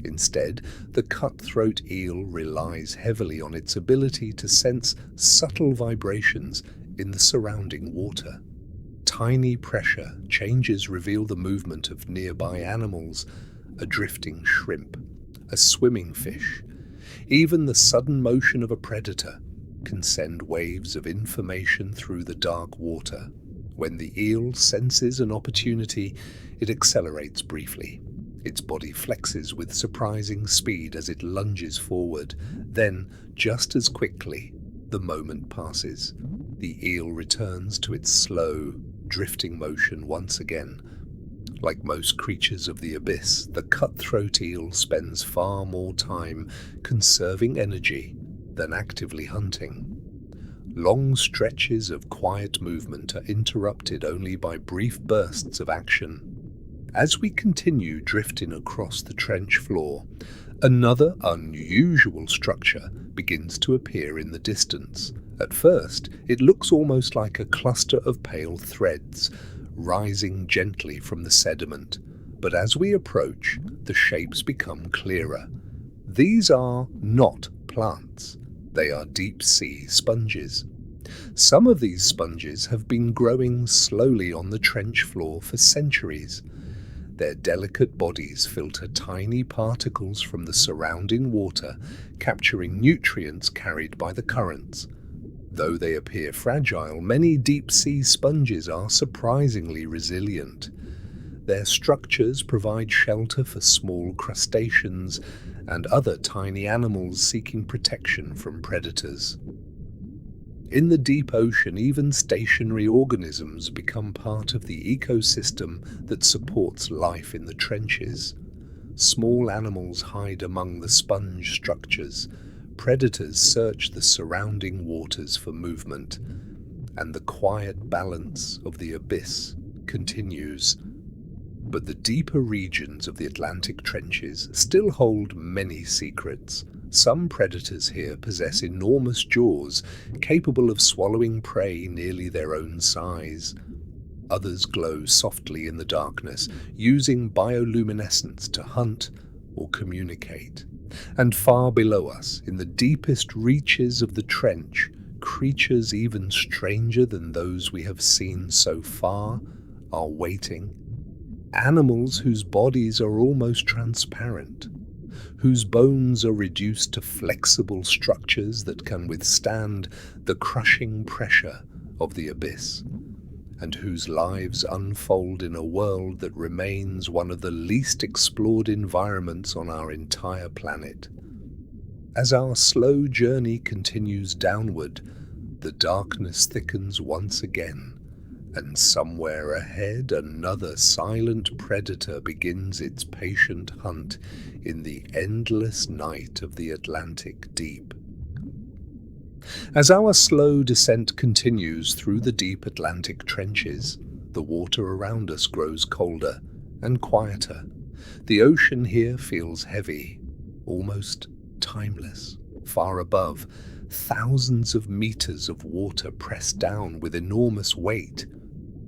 Instead, the cutthroat eel relies heavily on its ability to sense subtle vibrations in the surrounding water. Tiny pressure changes reveal the movement of nearby animals, a drifting shrimp, a swimming fish. Even the sudden motion of a predator can send waves of information through the dark water. When the eel senses an opportunity, it accelerates briefly. Its body flexes with surprising speed as it lunges forward. Then, just as quickly, the moment passes. The eel returns to its slow, drifting motion once again. Like most creatures of the abyss, the cutthroat eel spends far more time conserving energy than actively hunting. Long stretches of quiet movement are interrupted only by brief bursts of action. As we continue drifting across the trench floor, another unusual structure begins to appear in the distance. At first, it looks almost like a cluster of pale threads, rising gently from the sediment. But as we approach, the shapes become clearer. These are not plants. They are deep-sea sponges. Some of these sponges have been growing slowly on the trench floor for centuries. Their delicate bodies filter tiny particles from the surrounding water, capturing nutrients carried by the currents. Though they appear fragile, many deep-sea sponges are surprisingly resilient. Their structures provide shelter for small crustaceans and other tiny animals seeking protection from predators. In the deep ocean, even stationary organisms become part of the ecosystem that supports life in the trenches. Small animals hide among the sponge structures. Predators search the surrounding waters for movement, and the quiet balance of the abyss continues. But the deeper regions of the Atlantic trenches still hold many secrets. Some predators here possess enormous jaws, capable of swallowing prey nearly their own size. Others glow softly in the darkness, using bioluminescence to hunt or communicate. And far below us, in the deepest reaches of the trench, creatures even stranger than those we have seen so far are waiting. Animals whose bodies are almost transparent, whose bones are reduced to flexible structures that can withstand the crushing pressure of the abyss, and whose lives unfold in a world that remains one of the least explored environments on our entire planet. As our slow journey continues downward, the darkness thickens once again, And somewhere ahead, another silent predator begins its patient hunt in the endless night of the Atlantic deep. As our slow descent continues through the deep Atlantic trenches, the water around us grows colder and quieter. The ocean here feels heavy, almost timeless, far above, thousands of meters of water pressed down with enormous weight.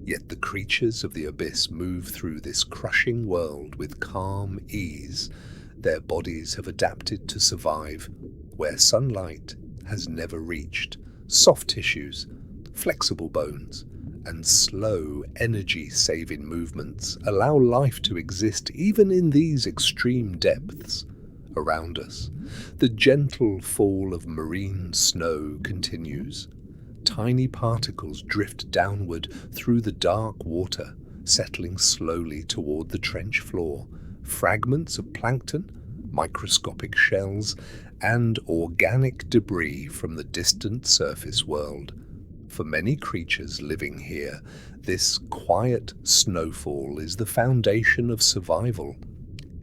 Yet the creatures of the abyss move through this crushing world with calm ease. Their bodies have adapted to survive where sunlight has never reached. Soft tissues, flexible bones, and slow, energy-saving movements allow life to exist even in these extreme depths. Around us, the gentle fall of marine snow continues. Tiny particles drift downward through the dark water, settling slowly toward the trench floor. Fragments of plankton, microscopic shells, and organic debris from the distant surface world. For many creatures living here, this quiet snowfall is the foundation of survival.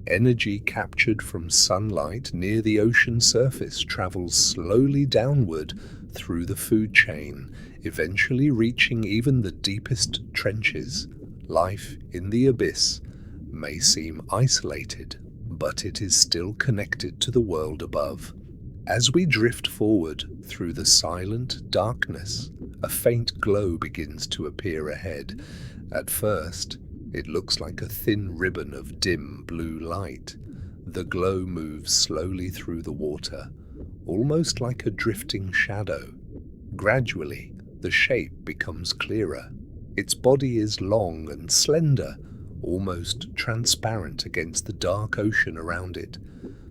Energy captured from sunlight near the ocean surface travels slowly downward through the food chain, eventually reaching even the deepest trenches. Life in the abyss may seem isolated, but it is still connected to the world above. As we drift forward through the silent darkness, a faint glow begins to appear ahead. At first, it looks like a thin ribbon of dim blue light. The glow moves slowly through the water, almost like a drifting shadow. Gradually, the shape becomes clearer. Its body is long and slender, almost transparent against the dark ocean around it.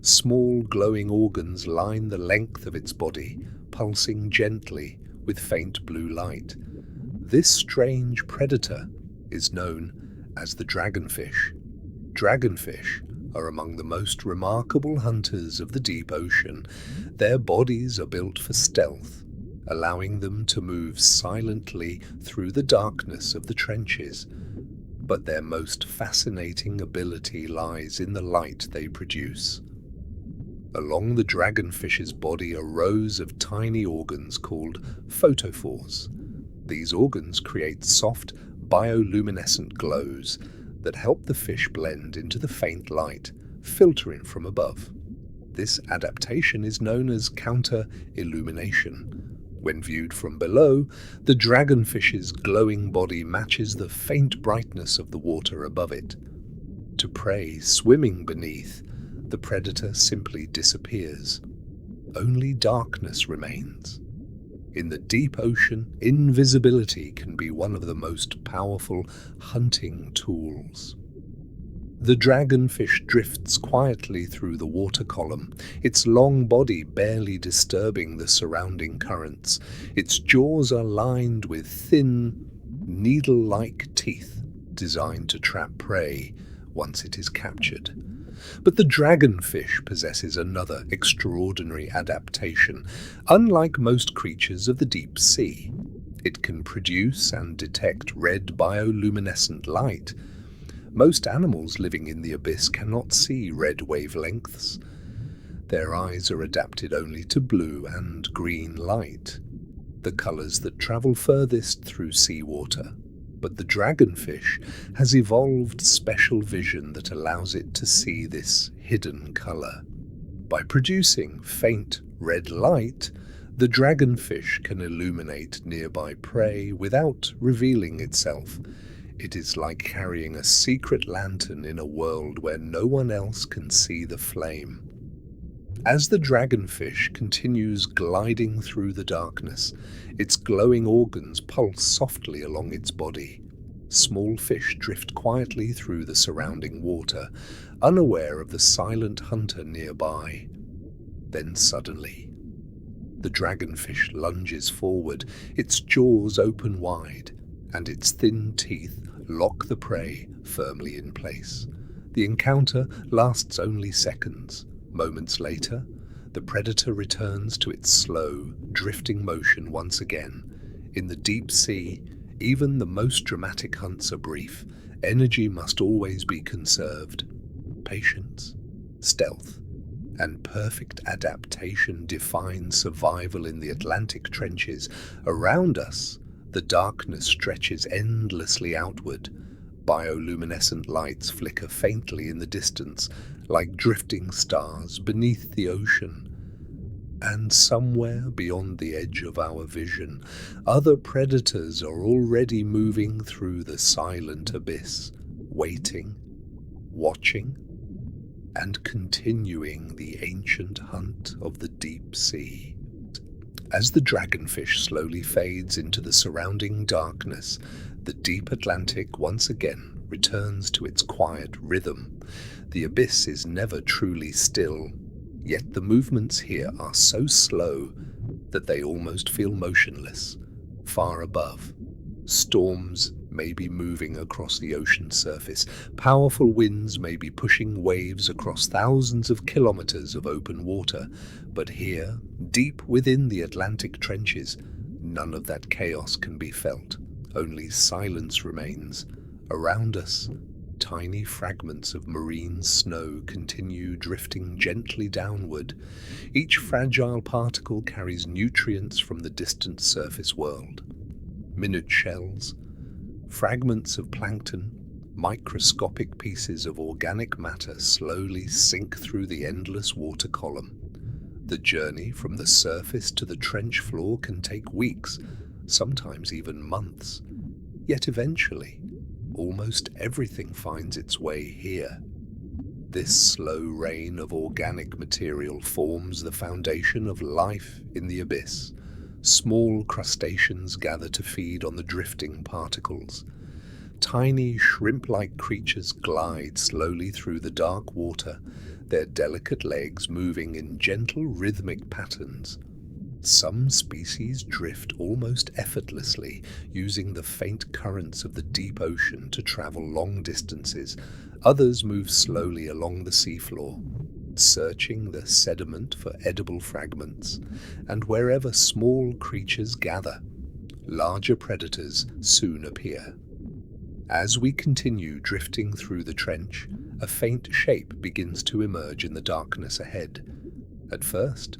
Small glowing organs line the length of its body, pulsing gently with faint blue light. This strange predator is known as the dragonfish. Dragonfish are among the most remarkable hunters of the deep ocean. Their bodies are built for stealth, allowing them to move silently through the darkness of the trenches. But their most fascinating ability lies in the light they produce. Along the dragonfish's body are rows of tiny organs called photophores. These organs create soft, bioluminescent glows that help the fish blend into the faint light, filtering from above. This adaptation is known as counter-illumination. When viewed from below, the dragonfish's glowing body matches the faint brightness of the water above it. To prey swimming beneath, the predator simply disappears. Only darkness remains. In the deep ocean, invisibility can be one of the most powerful hunting tools. The dragonfish drifts quietly through the water column, its long body barely disturbing the surrounding currents. Its jaws are lined with thin, needle-like teeth designed to trap prey once it is captured. But the dragonfish possesses another extraordinary adaptation. Unlike most creatures of the deep sea, it can produce and detect red bioluminescent light. Most animals living in the abyss cannot see red wavelengths. Their eyes are adapted only to blue and green light, the colors that travel furthest through seawater. But the dragonfish has evolved special vision that allows it to see this hidden color. By producing faint red light, the dragonfish can illuminate nearby prey without revealing itself. It is like carrying a secret lantern in a world where no one else can see the flame. As the dragonfish continues gliding through the darkness, its glowing organs pulse softly along its body. Small fish drift quietly through the surrounding water, unaware of the silent hunter nearby. Then suddenly, the dragonfish lunges forward, its jaws open wide, and its thin teeth lock the prey firmly in place. The encounter lasts only seconds. Moments later, the predator returns to its slow, drifting motion once again. In the deep sea, Even the most dramatic hunts are brief. Energy must always be conserved. Patience, stealth, and perfect adaptation define survival in the Atlantic trenches. Around us, the darkness stretches endlessly outward. Bioluminescent lights flicker faintly in the distance, like drifting stars beneath the ocean. And somewhere beyond the edge of our vision, other predators are already moving through the silent abyss, waiting, watching, and continuing the ancient hunt of the deep sea. As the dragonfish slowly fades into the surrounding darkness, the deep Atlantic once again returns to its quiet rhythm. The abyss is never truly still, yet the movements here are so slow that they almost feel motionless. Far above, storms may be moving across the ocean surface. Powerful winds may be pushing waves across thousands of kilometers of open water. But here, deep within the Atlantic trenches, none of that chaos can be felt. Only silence remains. Around us, tiny fragments of marine snow continue drifting gently downward. Each fragile particle carries nutrients from the distant surface world. Minute shells, fragments of plankton, microscopic pieces of organic matter slowly sink through the endless water column. The journey from the surface to the trench floor can take weeks, sometimes even months. Yet eventually, almost everything finds its way here. This slow rain of organic material forms the foundation of life in the abyss. Small crustaceans gather to feed on the drifting particles. Tiny shrimp-like creatures glide slowly through the dark water, their delicate legs moving in gentle rhythmic patterns. Some species drift almost effortlessly, using the faint currents of the deep ocean to travel long distances. Others move slowly along the seafloor, searching the sediment for edible fragments. And wherever small creatures gather, larger predators soon appear. As we continue drifting through the trench, a faint shape begins to emerge in the darkness ahead. At first,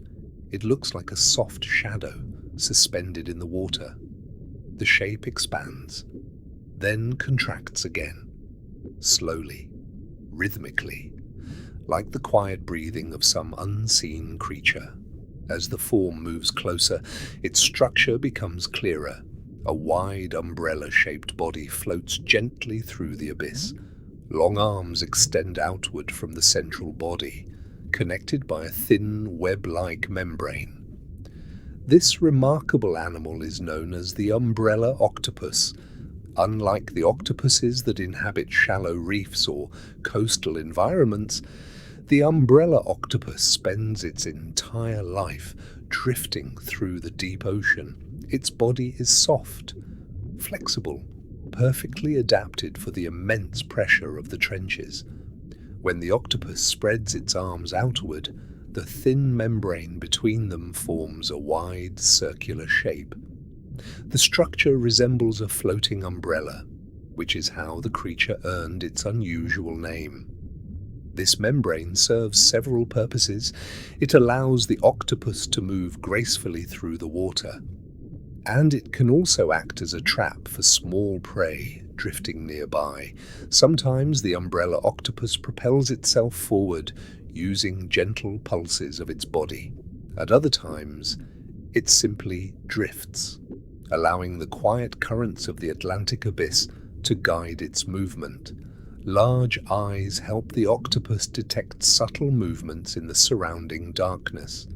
it looks like a soft shadow suspended in the water. The shape expands, then contracts again, slowly, rhythmically, like the quiet breathing of some unseen creature. As the form moves closer, its structure becomes clearer. A wide umbrella-shaped body floats gently through the abyss. Long arms extend outward from the central body, connected by a thin web-like membrane. This remarkable animal is known as the umbrella octopus. Unlike the octopuses that inhabit shallow reefs or coastal environments, the umbrella octopus spends its entire life drifting through the deep ocean. Its body is soft, flexible, perfectly adapted for the immense pressure of the trenches. When the octopus spreads its arms outward, the thin membrane between them forms a wide circular shape. The structure resembles a floating umbrella, which is how the creature earned its unusual name. This membrane serves several purposes. It allows the octopus to move gracefully through the water, and it can also act as a trap for small prey drifting nearby. Sometimes the umbrella octopus propels itself forward using gentle pulses of its body. At other times, it simply drifts, allowing the quiet currents of the Atlantic abyss to guide its movement. Large eyes help the octopus detect subtle movements in the surrounding darkness.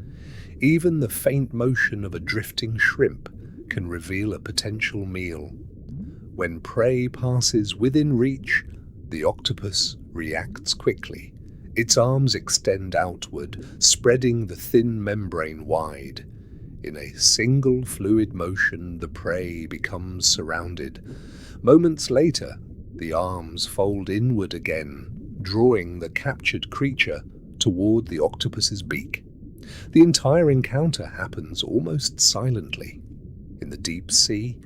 Even the faint motion of a drifting shrimp can reveal a potential meal. When prey passes within reach, the octopus reacts quickly. Its arms extend outward, spreading the thin membrane wide. In a single fluid motion, the prey becomes surrounded. Moments later, the arms fold inward again, drawing the captured creature toward the octopus's beak. The entire encounter happens almost silently. In the deep sea,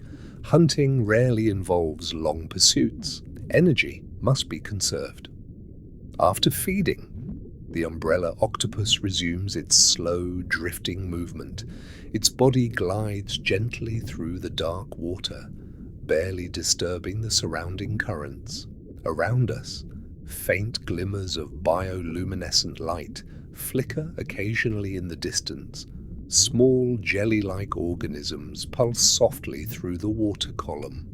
Hunting rarely involves long pursuits. Energy must be conserved. After feeding, the umbrella octopus resumes its slow, drifting movement. Its body glides gently through the dark water, barely disturbing the surrounding currents. Around us, faint glimmers of bioluminescent light flicker occasionally in the distance. Small jelly-like organisms pulse softly through the water column.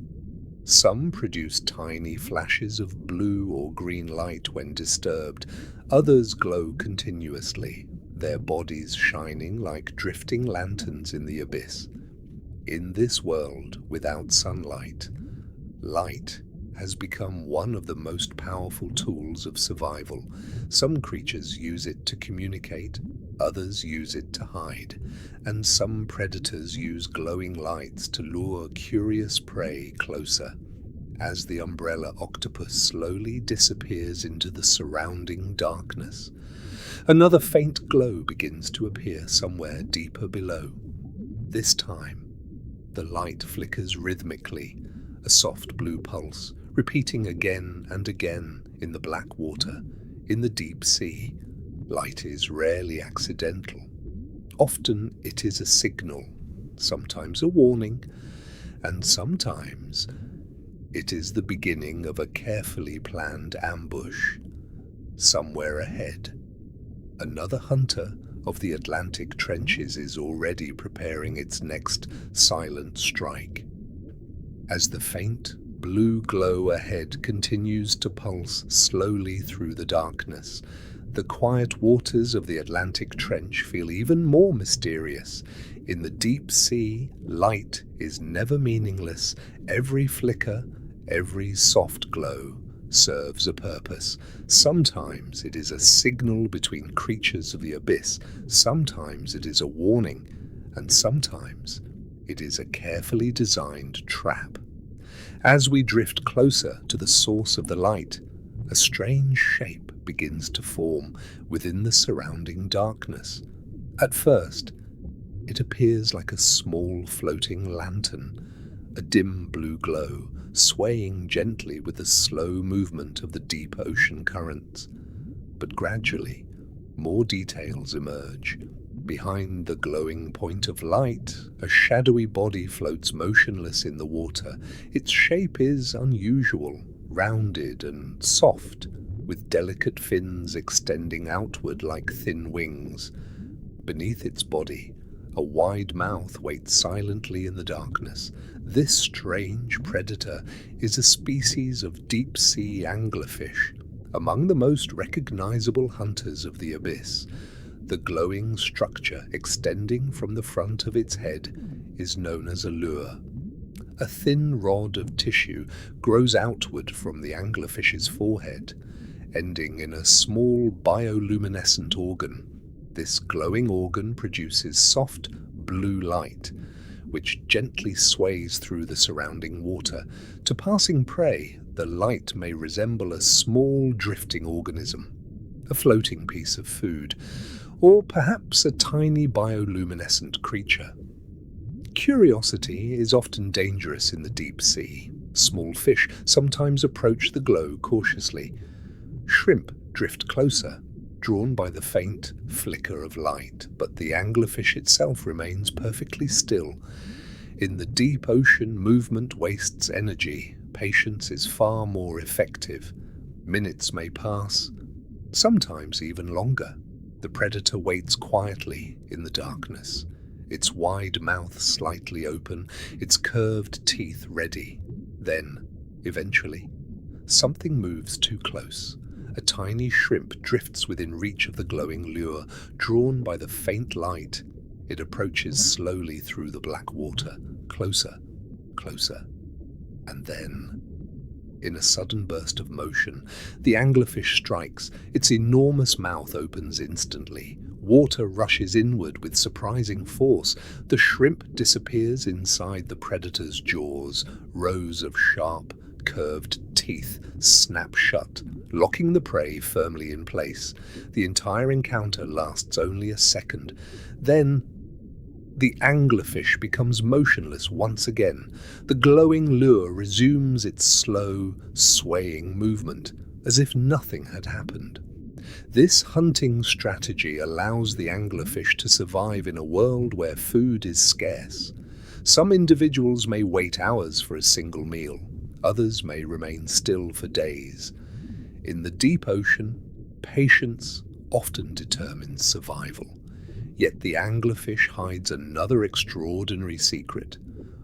Some produce tiny flashes of blue or green light when disturbed. Others glow continuously, their bodies shining like drifting lanterns in the abyss. In this world without sunlight, light has become one of the most powerful tools of survival. Some creatures use it to communicate, others use it to hide, and some predators use glowing lights to lure curious prey closer. As the umbrella octopus slowly disappears into the surrounding darkness, another faint glow begins to appear somewhere deeper below. This time, the light flickers rhythmically, a soft blue pulse, repeating again and again in the black water, in the deep sea. Light is rarely accidental. Often it is a signal, sometimes a warning, and sometimes it is the beginning of a carefully planned ambush. Somewhere ahead, another hunter of the Atlantic trenches is already preparing its next silent strike. As the faint blue glow ahead continues to pulse slowly through the darkness, the quiet waters of the Atlantic Trench feel even more mysterious. In the deep sea, light is never meaningless. Every flicker, every soft glow serves a purpose. Sometimes it is a signal between creatures of the abyss, sometimes it is a warning, and sometimes it is a carefully designed trap. As we drift closer to the source of the light, a strange shape begins to form within the surrounding darkness. At first, it appears like a small floating lantern, a dim blue glow, swaying gently with the slow movement of the deep ocean currents. But gradually, more details emerge. Behind the glowing point of light, a shadowy body floats motionless in the water. Its shape is unusual, rounded and soft, with delicate fins extending outward like thin wings. Beneath its body, a wide mouth waits silently in the darkness. This strange predator is a species of deep-sea anglerfish, among the most recognizable hunters of the abyss. The glowing structure extending from the front of its head is known as a lure. A thin rod of tissue grows outward from the anglerfish's forehead, ending in a small bioluminescent organ. This glowing organ produces soft blue light, which gently sways through the surrounding water. To passing prey, the light may resemble a small drifting organism, a floating piece of food, or perhaps a tiny bioluminescent creature. Curiosity is often dangerous in the deep sea. Small fish sometimes approach the glow cautiously. Shrimp drift closer, drawn by the faint flicker of light, but the anglerfish itself remains perfectly still. In the deep ocean, movement wastes energy. Patience is far more effective. Minutes may pass, sometimes even longer. The predator waits quietly in the darkness, its wide mouth slightly open, its curved teeth ready. Then, eventually, something moves too close. A tiny shrimp drifts within reach of the glowing lure. Drawn by the faint light, it approaches slowly through the black water, closer, closer. And then, in a sudden burst of motion, the anglerfish strikes. Its enormous mouth opens instantly. Water rushes inward with surprising force. The shrimp disappears inside the predator's jaws. Rows of sharp, curved teeth snap shut, locking the prey firmly in place. The entire encounter lasts only a second. Then, The anglerfish becomes motionless once again. The glowing lure resumes its slow, swaying movement, as if nothing had happened. This hunting strategy allows the anglerfish to survive in a world where food is scarce. Some individuals may wait hours for a single meal. Others may remain still for days. In the deep ocean, patience often determines survival. Yet the anglerfish hides another extraordinary secret,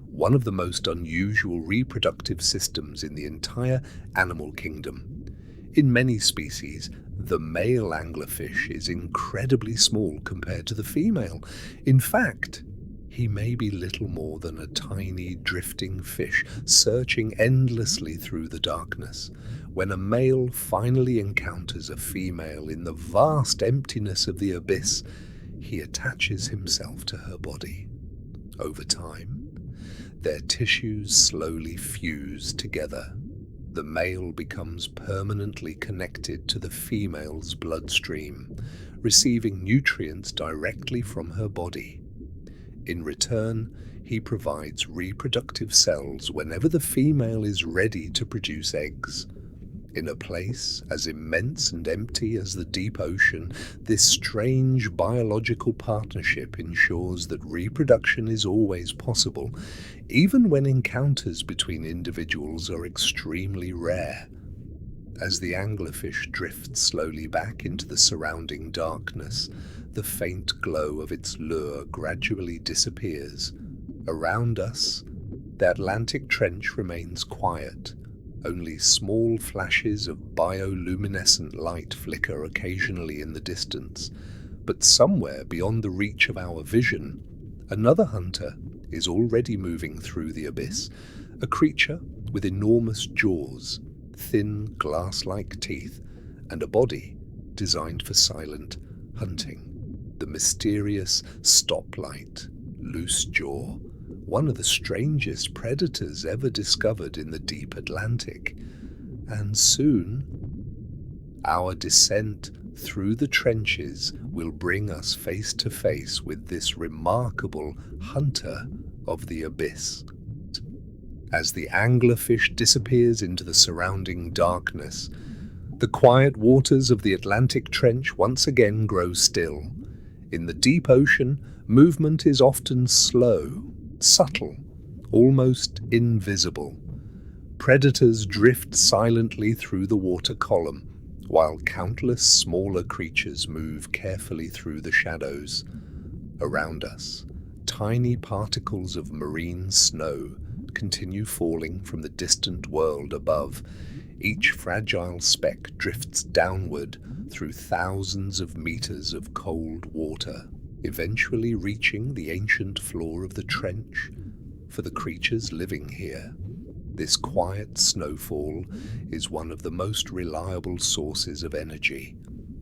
one of the most unusual reproductive systems in the entire animal kingdom. In many species, the male anglerfish is incredibly small compared to the female. In fact, he may be little more than a tiny drifting fish searching endlessly through the darkness. When a male finally encounters a female in the vast emptiness of the abyss, he attaches himself to her body. Over time, their tissues slowly fuse together. The male becomes permanently connected to the female's bloodstream, receiving nutrients directly from her body. In return, he provides reproductive cells whenever the female is ready to produce eggs. In a place as immense and empty as the deep ocean, this strange biological partnership ensures that reproduction is always possible, even when encounters between individuals are extremely rare. As the anglerfish drifts slowly back into the surrounding darkness, the faint glow of its lure gradually disappears. Around us, the Atlantic trench remains quiet. Only small flashes of bioluminescent light flicker occasionally in the distance, but somewhere beyond the reach of our vision, another hunter is already moving through the abyss, a creature with enormous jaws, thin glass-like teeth, and a body designed for silent hunting. The mysterious stoplight, loose jaw, one of the strangest predators ever discovered in the deep Atlantic. And soon, our descent through the trenches will bring us face to face with this remarkable hunter of the abyss. As the anglerfish disappears into the surrounding darkness, the quiet waters of the Atlantic trench once again grow still. In the deep ocean, movement is often slow, subtle, almost invisible. Predators drift silently through the water column, while countless smaller creatures move carefully through the shadows. Around us, tiny particles of marine snow continue falling from the distant world above. Each fragile speck drifts downward through thousands of meters of cold water, eventually reaching the ancient floor of the trench. For the creatures living here, this quiet snowfall is one of the most reliable sources of energy.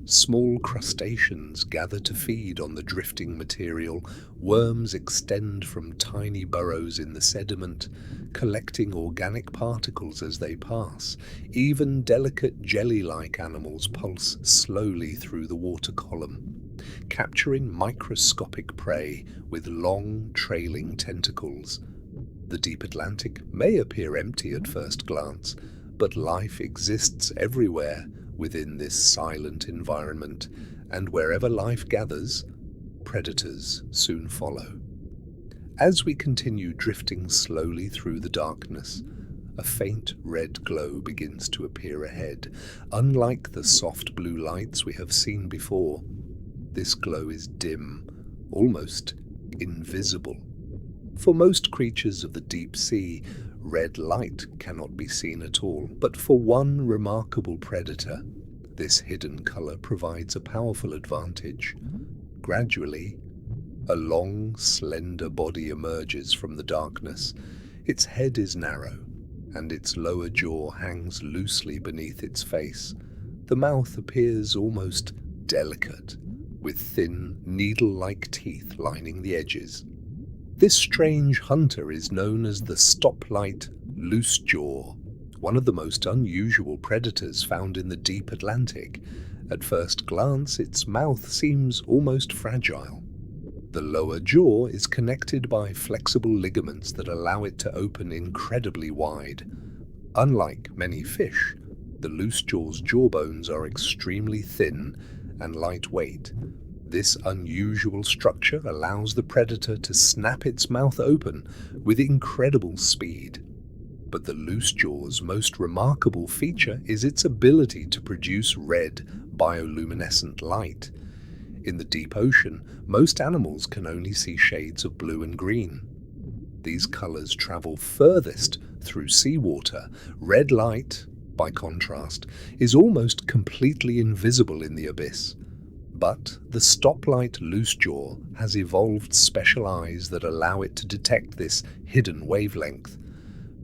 Small crustaceans gather to feed on the drifting material. Worms extend from tiny burrows in the sediment, collecting organic particles as they pass. Even delicate jelly-like animals pulse slowly through the water column, capturing microscopic prey with long, trailing tentacles. The deep Atlantic may appear empty at first glance, but life exists everywhere within this silent environment, and wherever life gathers, predators soon follow. As we continue drifting slowly through the darkness, a faint red glow begins to appear ahead. Unlike the soft blue lights we have seen before, this glow is dim, almost invisible. For most creatures of the deep sea, red light cannot be seen at all, but for one remarkable predator, this hidden color provides a powerful advantage. Gradually, a long, slender body emerges from the darkness. Its head is narrow, and its lower jaw hangs loosely beneath its face. The mouth appears almost delicate, with thin, needle-like teeth lining the edges. This strange hunter is known as the stoplight loose jaw, one of the most unusual predators found in the deep Atlantic. At first glance, its mouth seems almost fragile. The lower jaw is connected by flexible ligaments that allow it to open incredibly wide. Unlike many fish, the loose jaw's jawbones are extremely thin and lightweight. This unusual structure allows the predator to snap its mouth open with incredible speed. But the loose jaw's most remarkable feature is its ability to produce red, bioluminescent light. In the deep ocean, most animals can only see shades of blue and green. These colors travel furthest through seawater. Red light, by contrast, is almost completely invisible in the abyss. But the stoplight loosejaw has evolved special eyes that allow it to detect this hidden wavelength.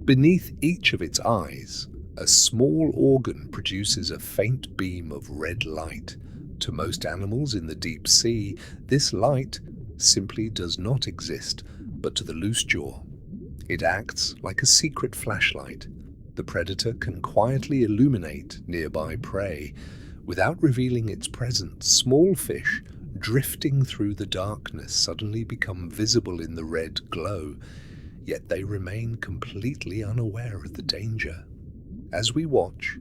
Beneath each of its eyes, a small organ produces a faint beam of red light. To most animals in the deep sea, this light simply does not exist, but to the loosejaw, it acts like a secret flashlight. The predator can quietly illuminate nearby prey. Without revealing its presence, small fish drifting through the darkness suddenly become visible in the red glow, yet they remain completely unaware of the danger. As we watch,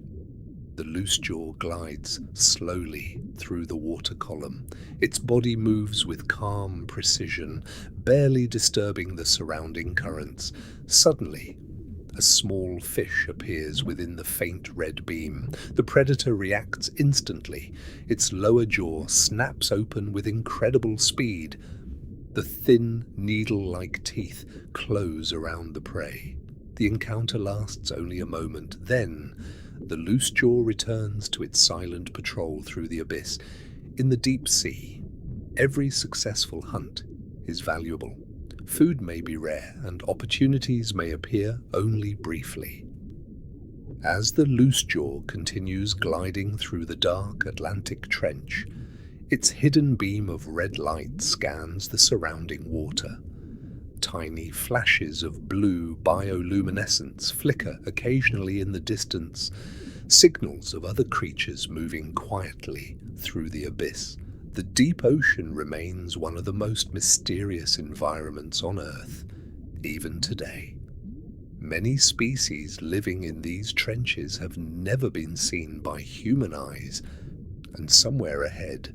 the loosejaw glides slowly through the water column. Its body moves with calm precision, barely disturbing the surrounding currents. Suddenly, a small fish appears within the faint red beam. The predator reacts instantly. Its lower jaw snaps open with incredible speed. The thin, needle-like teeth close around the prey. The encounter lasts only a moment. Then, the loosejaw returns to its silent patrol through the abyss. In the deep sea, every successful hunt is valuable. Food may be rare, and opportunities may appear only briefly. As the loosejaw continues gliding through the dark Atlantic trench, its hidden beam of red light scans the surrounding water. Tiny flashes of blue bioluminescence flicker occasionally in the distance, signals of other creatures moving quietly through the abyss. The deep ocean remains one of the most mysterious environments on Earth, even today. Many species living in these trenches have never been seen by human eyes, and somewhere ahead,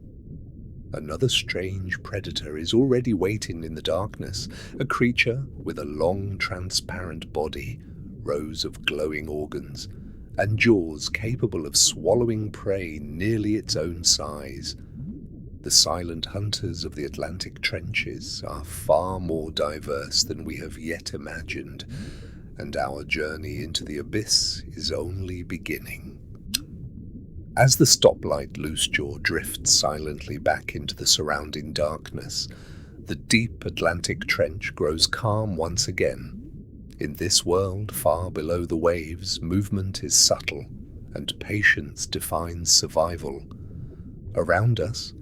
another strange predator is already waiting in the darkness, a creature with a long, transparent body, rows of glowing organs, and jaws capable of swallowing prey nearly its own size. The silent hunters of the Atlantic trenches are far more diverse than we have yet imagined, and our journey into the abyss is only beginning. As the stoplight loosejaw drifts silently back into the surrounding darkness, the deep Atlantic trench grows calm once again. In this world, far below the waves, movement is subtle, and patience defines survival. Around us,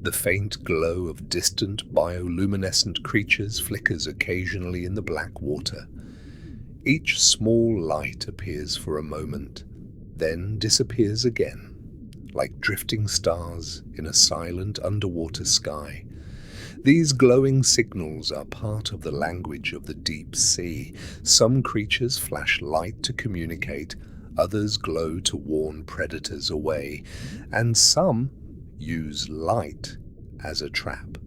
the faint glow of distant bioluminescent creatures flickers occasionally in the black water. Each small light appears for a moment, then disappears again, like drifting stars in a silent underwater sky. These glowing signals are part of the language of the deep sea. Some creatures flash light to communicate, others glow to warn predators away, and some use light as a trap.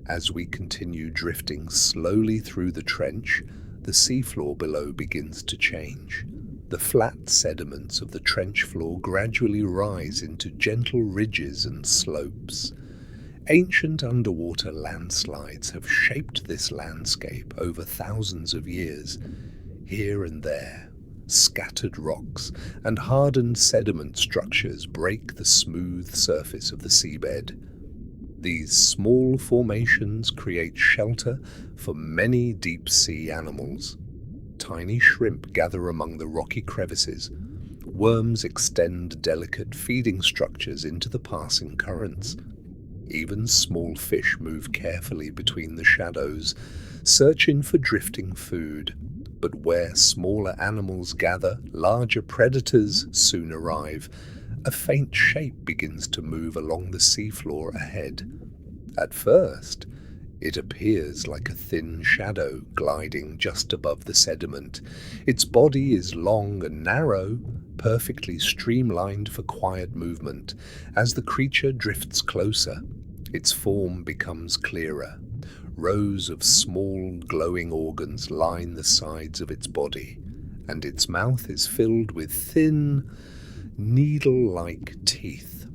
As we continue drifting slowly through the trench, the seafloor below begins to change. The flat sediments of the trench floor gradually rise into gentle ridges and slopes. Ancient underwater landslides have shaped this landscape over thousands of years. Here and there, scattered rocks and hardened sediment structures break the smooth surface of the seabed. These small formations create shelter for many deep-sea animals. Tiny shrimp gather among the rocky crevices. Worms extend delicate feeding structures into the passing currents. Even small fish move carefully between the shadows, searching for drifting food. But where smaller animals gather, larger predators soon arrive. A faint shape begins to move along the seafloor ahead. At first, It appears like a thin shadow gliding just above the sediment. Its body is long and narrow, perfectly streamlined for quiet movement. As the creature drifts closer, its form becomes clearer. Rows of small, glowing organs line the sides of its body, and its mouth is filled with thin, needle-like teeth.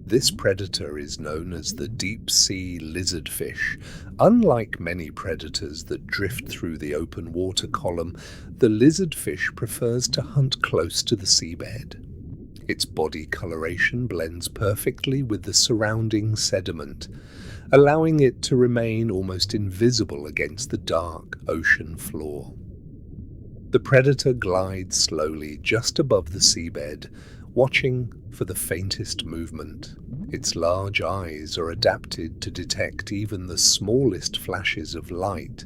This predator is known as the deep-sea lizardfish. Unlike many predators that drift through the open water column, the lizardfish prefers to hunt close to the seabed. Its body coloration blends perfectly with the surrounding sediment, allowing it to remain almost invisible against the dark ocean floor. The predator glides slowly just above the seabed, watching for the faintest movement. Its large eyes are adapted to detect even the smallest flashes of light,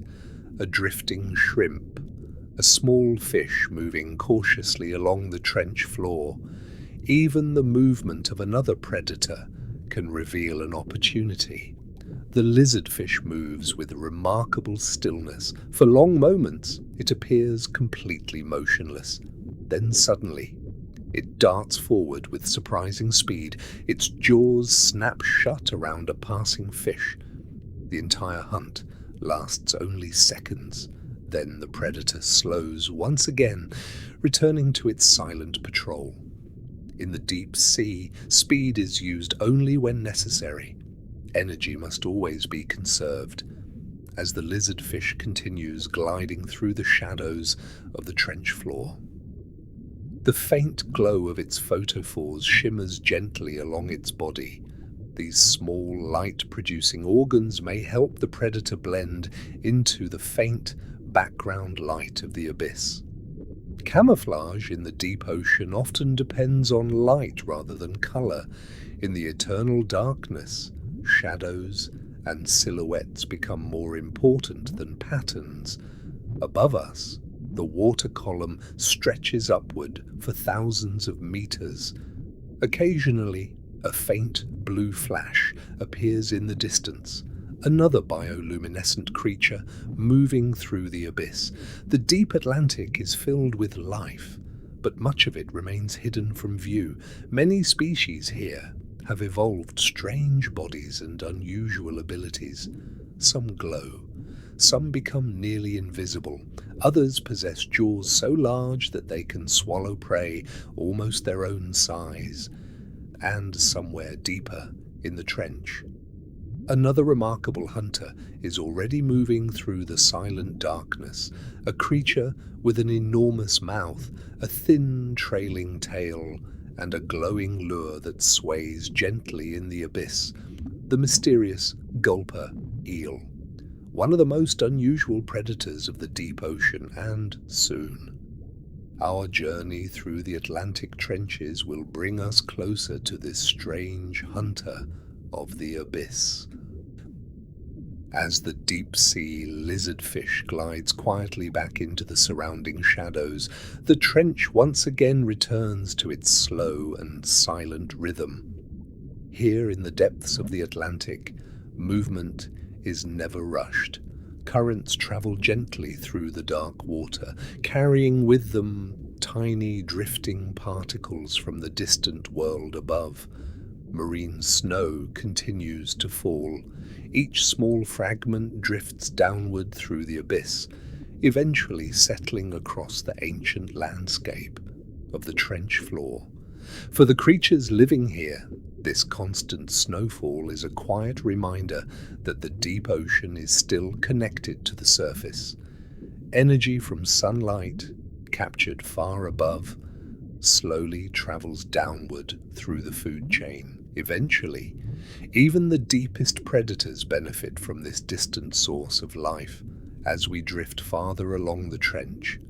a drifting shrimp, a small fish moving cautiously along the trench floor. Even the movement of another predator can reveal an opportunity. The lizardfish moves with remarkable stillness. For long moments, it appears completely motionless. Then suddenly, it darts forward with surprising speed. Its jaws snap shut around a passing fish. The entire hunt lasts only seconds. Then the predator slows once again, returning to its silent patrol. In the deep sea, speed is used only when necessary. Energy must always be conserved. As the lizardfish continues gliding through the shadows of the trench floor, the faint glow of its photophores shimmers gently along its body. These small, light-producing organs may help the predator blend into the faint background light of the abyss. Camouflage in the deep ocean often depends on light rather than color. In the eternal darkness, shadows and silhouettes become more important than patterns. Above us, the water column stretches upward for thousands of meters. Occasionally, a faint blue flash appears in the distance, another bioluminescent creature moving through the abyss. The deep Atlantic is filled with life, but much of it remains hidden from view. Many species here have evolved strange bodies and unusual abilities. Some glow, some become nearly invisible, others possess jaws so large that they can swallow prey almost their own size. And somewhere deeper in the trench, another remarkable hunter is already moving through the silent darkness, a creature with an enormous mouth, a thin trailing tail, and a glowing lure that sways gently in the abyss, the mysterious gulper eel, one of the most unusual predators of the deep ocean. And soon, our journey through the Atlantic trenches will bring us closer to this strange hunter of the abyss. As the deep-sea lizardfish glides quietly back into the surrounding shadows, the trench once again returns to its slow and silent rhythm. Here in the depths of the Atlantic, movement is never rushed. Currents travel gently through the dark water, carrying with them tiny drifting particles from the distant world above. Marine snow continues to fall. Each small fragment drifts downward through the abyss, eventually settling across the ancient landscape of the trench floor. For the creatures living here, this constant snowfall is a quiet reminder that the deep ocean is still connected to the surface. Energy from sunlight, captured far above, slowly travels downward through the food chain. Eventually, even the deepest predators benefit from this distant source of life. As we drift farther along the trench,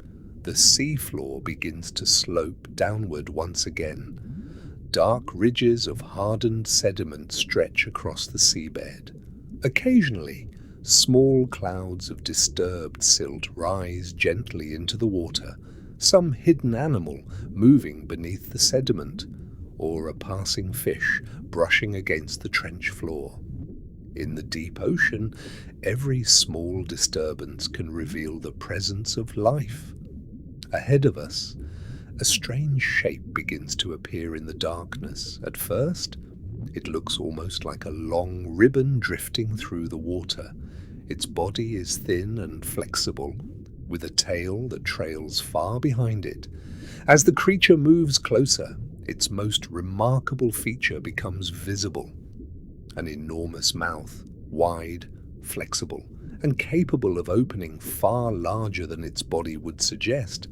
the seafloor begins to slope downward once again. Dark ridges of hardened sediment stretch across the seabed. Occasionally, small clouds of disturbed silt rise gently into the water, some hidden animal moving beneath the sediment, or a passing fish brushing against the trench floor. In the deep ocean, every small disturbance can reveal the presence of life. Ahead of us, a strange shape begins to appear in the darkness. At first, it looks almost like a long ribbon drifting through the water. Its body is thin and flexible, with a tail that trails far behind it. As the creature moves closer, its most remarkable feature becomes visible. An enormous mouth, wide, flexible, and capable of opening far larger than its body would suggest.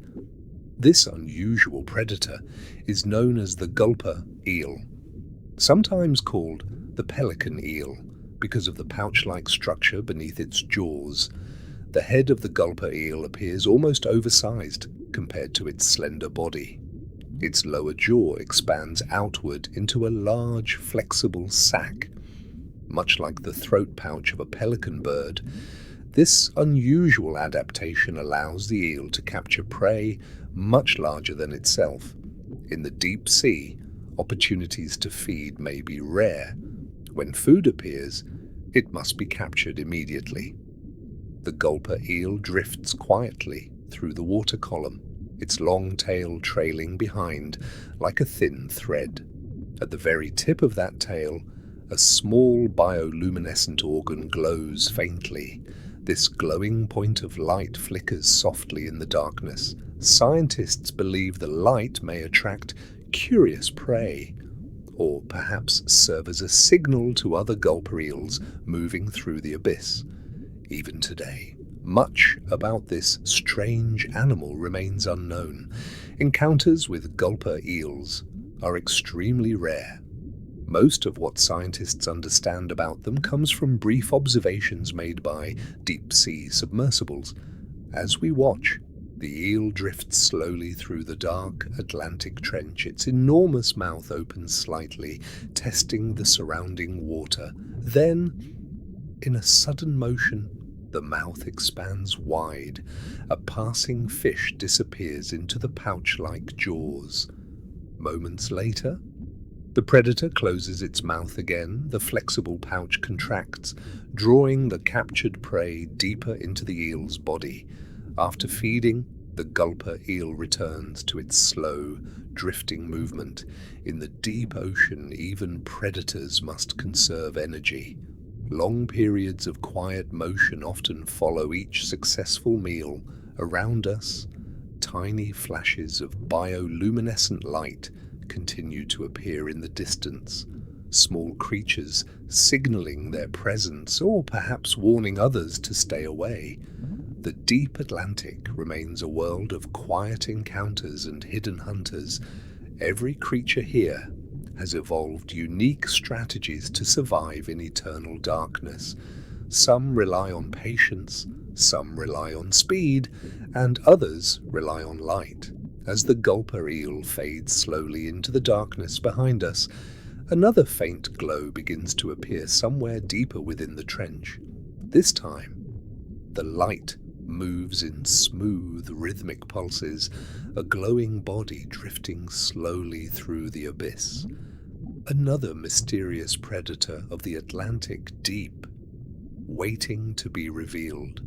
This unusual predator is known as the gulper eel, sometimes called the pelican eel because of the pouch-like structure beneath its jaws. The head of the gulper eel appears almost oversized compared to its slender body. Its lower jaw expands outward into a large, flexible sac, much like the throat pouch of a pelican bird. This unusual adaptation allows the eel to capture prey much larger than itself. In the deep sea, opportunities to feed may be rare. When food appears, it must be captured immediately. The gulper eel drifts quietly through the water column, its long tail trailing behind like a thin thread. At the very tip of that tail, a small bioluminescent organ glows faintly. This glowing point of light flickers softly in the darkness. Scientists believe the light may attract curious prey, or perhaps serve as a signal to other gulper eels moving through the abyss. Even today, much about this strange animal remains unknown. Encounters with gulper eels are extremely rare. Most of what scientists understand about them comes from brief observations made by deep-sea submersibles. As we watch, the eel drifts slowly through the dark Atlantic trench. Its enormous mouth opens slightly, testing the surrounding water. Then, in a sudden motion, the mouth expands wide. A passing fish disappears into the pouch-like jaws. Moments later, the predator closes its mouth again. The flexible pouch contracts, drawing the captured prey deeper into the eel's body. After feeding, the gulper eel returns to its slow, drifting movement. In the deep ocean, even predators must conserve energy. Long periods of quiet motion often follow each successful meal. Around us, tiny flashes of bioluminescent light continue to appear in the distance, small creatures signaling their presence or perhaps warning others to stay away. The deep Atlantic remains a world of quiet encounters and hidden hunters. Every creature here has evolved unique strategies to survive in eternal darkness. Some rely on patience, some rely on speed, and others rely on light. As the gulper eel fades slowly into the darkness behind us, another faint glow begins to appear somewhere deeper within the trench. This time, the light moves in smooth, rhythmic pulses, a glowing body drifting slowly through the abyss. Another mysterious predator of the Atlantic deep, waiting to be revealed.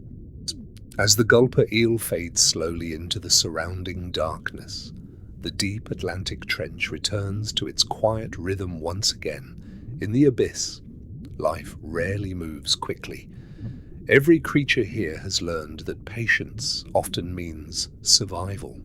As the gulper eel fades slowly into the surrounding darkness, the deep Atlantic trench returns to its quiet rhythm once again. In the abyss, life rarely moves quickly. Every creature here has learned that patience often means survival.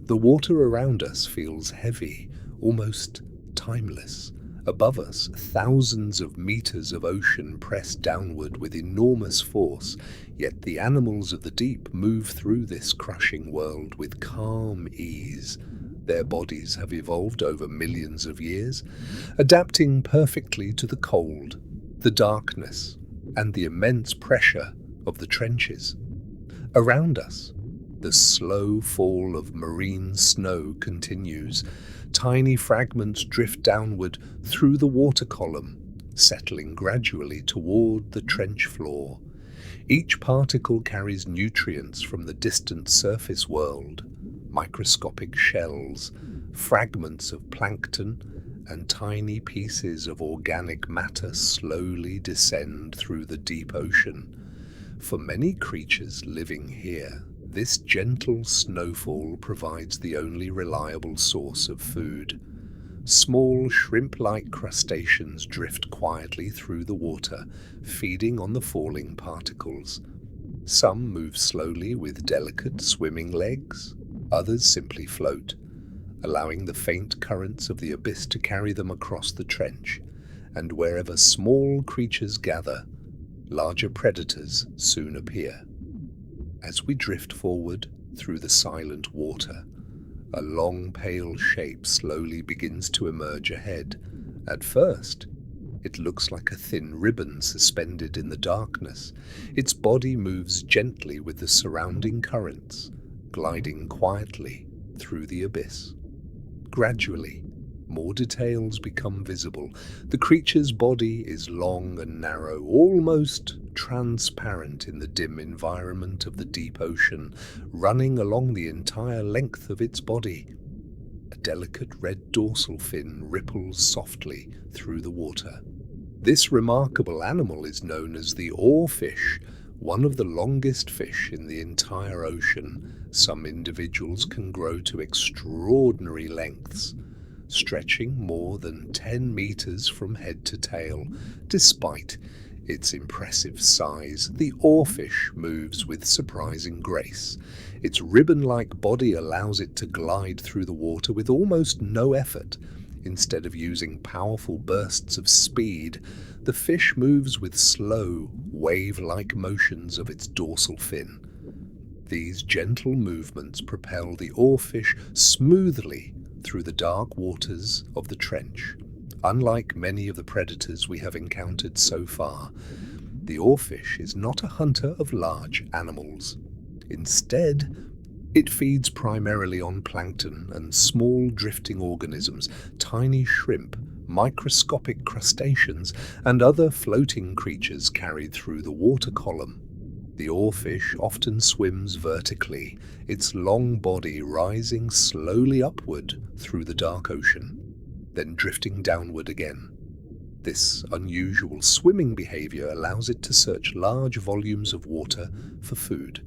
The water around us feels heavy, almost timeless. Above us, thousands of meters of ocean press downward with enormous force, yet the animals of the deep move through this crushing world with calm ease. Their bodies have evolved over millions of years, adapting perfectly to the cold, the darkness, and the immense pressure of the trenches. Around us, the slow fall of marine snow continues. Tiny fragments drift downward through the water column, settling gradually toward the trench floor. Each particle carries nutrients from the distant surface world, microscopic shells, fragments of plankton, and tiny pieces of organic matter slowly descend through the deep ocean. For many creatures living here, this gentle snowfall provides the only reliable source of food. Small shrimp-like crustaceans drift quietly through the water, feeding on the falling particles. Some move slowly with delicate swimming legs, others simply float, allowing the faint currents of the abyss to carry them across the trench. And wherever small creatures gather, larger predators soon appear. As we drift forward through the silent water, a long pale shape slowly begins to emerge ahead. At first, it looks like a thin ribbon suspended in the darkness. Its body moves gently with the surrounding currents, gliding quietly through the abyss. Gradually, more details become visible. The creature's body is long and narrow, almost transparent in the dim environment of the deep ocean, running along the entire length of its body. A delicate red dorsal fin ripples softly through the water. This remarkable animal is known as the oarfish, one of the longest fish in the entire ocean. Some individuals can grow to extraordinary lengths, stretching more than 10 meters from head to tail. Despite its impressive size, the oarfish moves with surprising grace. Its ribbon-like body allows it to glide through the water with almost no effort. Instead of using powerful bursts of speed, the fish moves with slow, wave-like motions of its dorsal fin. These gentle movements propel the oarfish smoothly through the dark waters of the trench. Unlike many of the predators we have encountered so far, the oarfish is not a hunter of large animals. Instead, it feeds primarily on plankton and small drifting organisms, tiny shrimp, microscopic crustaceans, and other floating creatures carried through the water column. The oarfish often swims vertically, its long body rising slowly upward through the dark ocean, then drifting downward again. This unusual swimming behavior allows it to search large volumes of water for food.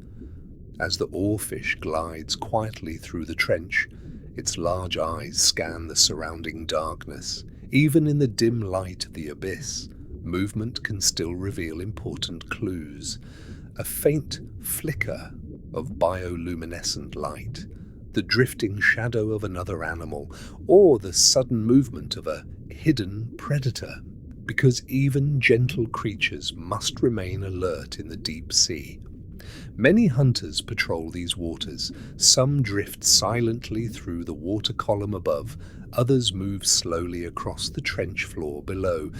As the oarfish glides quietly through the trench, its large eyes scan the surrounding darkness. Even in the dim light of the abyss, movement can still reveal important clues. A faint flicker of bioluminescent light, the drifting shadow of another animal, or the sudden movement of a hidden predator. Because even gentle creatures must remain alert in the deep sea. Many hunters patrol these waters. Some drift silently through the water column above, others move slowly across the trench floor below.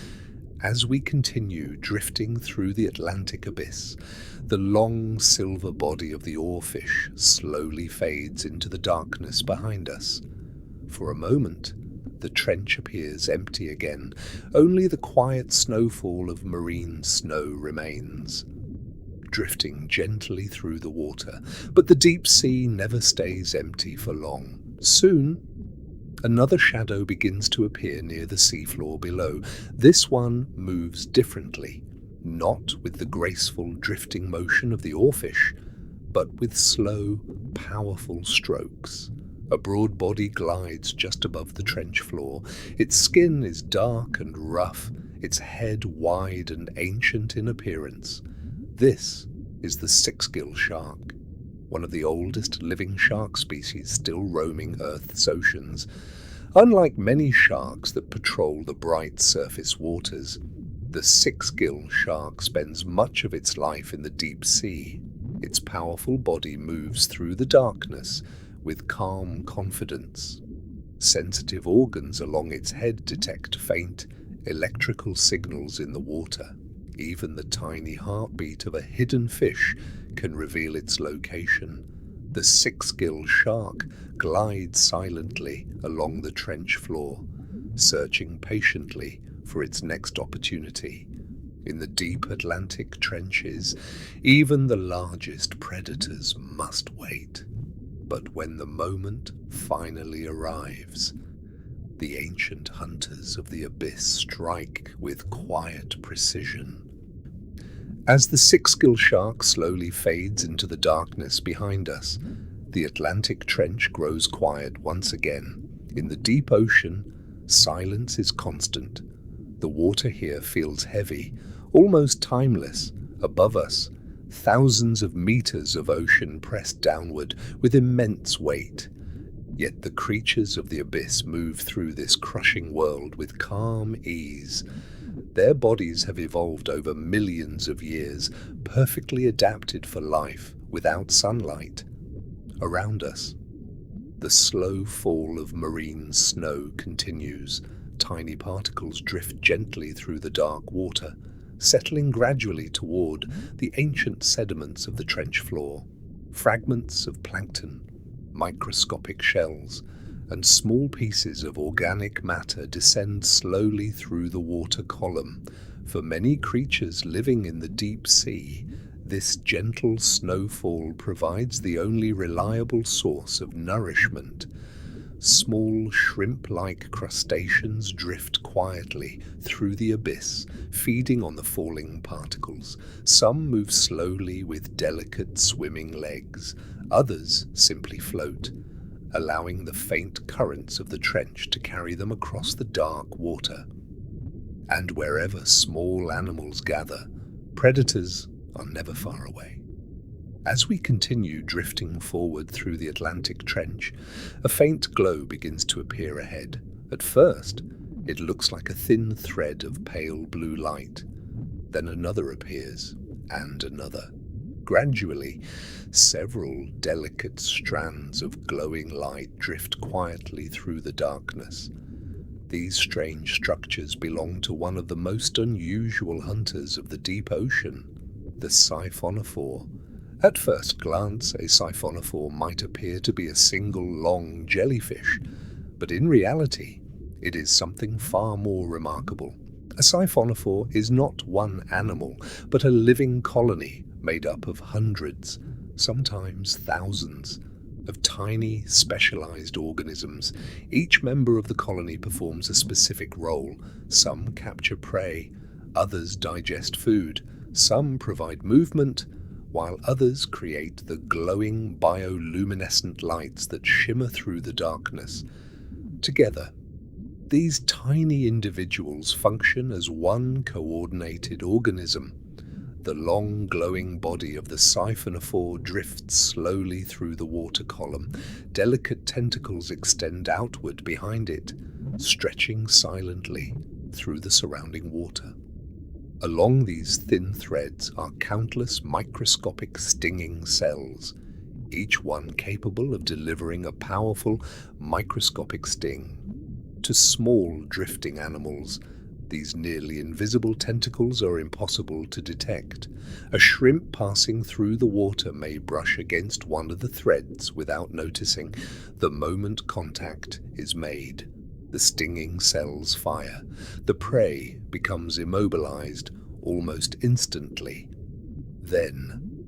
As we continue drifting through the Atlantic abyss, the long silver body of the oarfish slowly fades into the darkness behind us. For a moment, the trench appears empty again. Only the quiet snowfall of marine snow remains, drifting gently through the water. But the deep sea never stays empty for long. Soon, another shadow begins to appear near the seafloor below. This one moves differently, not with the graceful drifting motion of the oarfish, but with slow, powerful strokes. A broad body glides just above the trench floor. Its skin is dark and rough, its head wide and ancient in appearance. This is the six-gill shark, one of the oldest living shark species still roaming Earth's oceans. Unlike many sharks that patrol the bright surface waters, the six-gill shark spends much of its life in the deep sea. Its powerful body moves through the darkness with calm confidence. Sensitive organs along its head detect faint electrical signals in the water. Even the tiny heartbeat of a hidden fish can reveal its location. The six-gill shark glides silently along the trench floor, searching patiently for its next opportunity. In the deep Atlantic trenches, even the largest predators must wait. But when the moment finally arrives, The ancient hunters of the abyss strike with quiet precision. As the six-gill shark slowly fades into the darkness behind us, the Atlantic trench grows quiet once again. In the deep ocean, silence is constant. The water here feels heavy, almost timeless. Above us, thousands of meters of ocean press downward with immense weight. Yet the creatures of the abyss move through this crushing world with calm ease. Their bodies have evolved over millions of years, perfectly adapted for life without sunlight. Around us, the slow fall of marine snow continues. Tiny particles drift gently through the dark water, settling gradually toward the ancient sediments of the trench floor. Fragments of plankton, microscopic shells, and small pieces of organic matter descend slowly through the water column. For many creatures living in the deep sea, this gentle snowfall provides the only reliable source of nourishment. Small shrimp-like crustaceans drift quietly through the abyss, feeding on the falling particles. Some move slowly with delicate swimming legs, others simply float, allowing the faint currents of the trench to carry them across the dark water. And wherever small animals gather, predators are never far away. As we continue drifting forward through the Atlantic trench, a faint glow begins to appear ahead. At first, it looks like a thin thread of pale blue light. Then another appears, and another. Gradually, several delicate strands of glowing light drift quietly through the darkness. These strange structures belong to one of the most unusual hunters of the deep ocean, the siphonophore. At first glance, a siphonophore might appear to be a single long jellyfish, but in reality, it is something far more remarkable. A siphonophore is not one animal, but a living colony made up of hundreds, sometimes thousands, of tiny, specialized organisms. Each member of the colony performs a specific role. Some capture prey, others digest food, some provide movement, while others create the glowing bioluminescent lights that shimmer through the darkness. Together, these tiny individuals function as one coordinated organism. The long glowing body of the siphonophore drifts slowly through the water column. Delicate tentacles extend outward behind it, stretching silently through the surrounding water. Along these thin threads are countless microscopic stinging cells, each one capable of delivering a powerful microscopic sting. To small drifting animals, these nearly invisible tentacles are impossible to detect. A shrimp passing through the water may brush against one of the threads without noticing. The moment contact is made, the stinging cells fire. The prey becomes immobilized almost instantly. Then,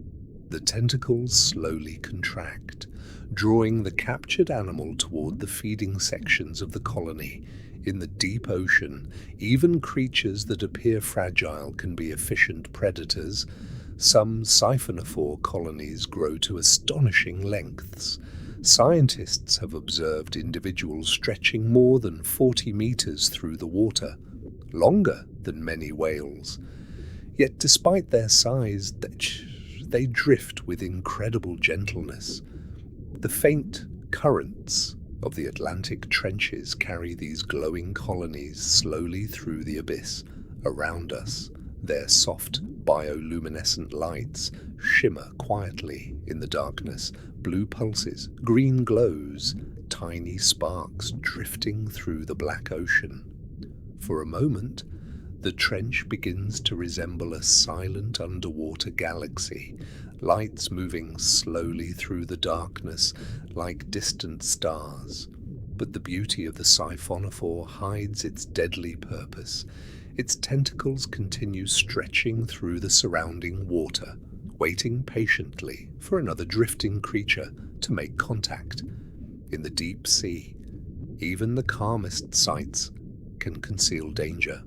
the tentacles slowly contract, drawing the captured animal toward the feeding sections of the colony. In the deep ocean, even creatures that appear fragile can be efficient predators. Some siphonophore colonies grow to astonishing lengths. Scientists have observed individuals stretching more than 40 meters through the water, longer than many whales. Yet despite their size, they drift with incredible gentleness. The faint currents of the Atlantic trenches carry these glowing colonies slowly through the abyss. Around us, their soft bioluminescent lights shimmer quietly in the darkness. Blue pulses, green glows, tiny sparks drifting through the black ocean. For a moment, the trench begins to resemble a silent underwater galaxy, lights moving slowly through the darkness like distant stars. But the beauty of the siphonophore hides its deadly purpose. Its tentacles continue stretching through the surrounding water, waiting patiently for another drifting creature to make contact. In the deep sea, Even the calmest sights can conceal danger.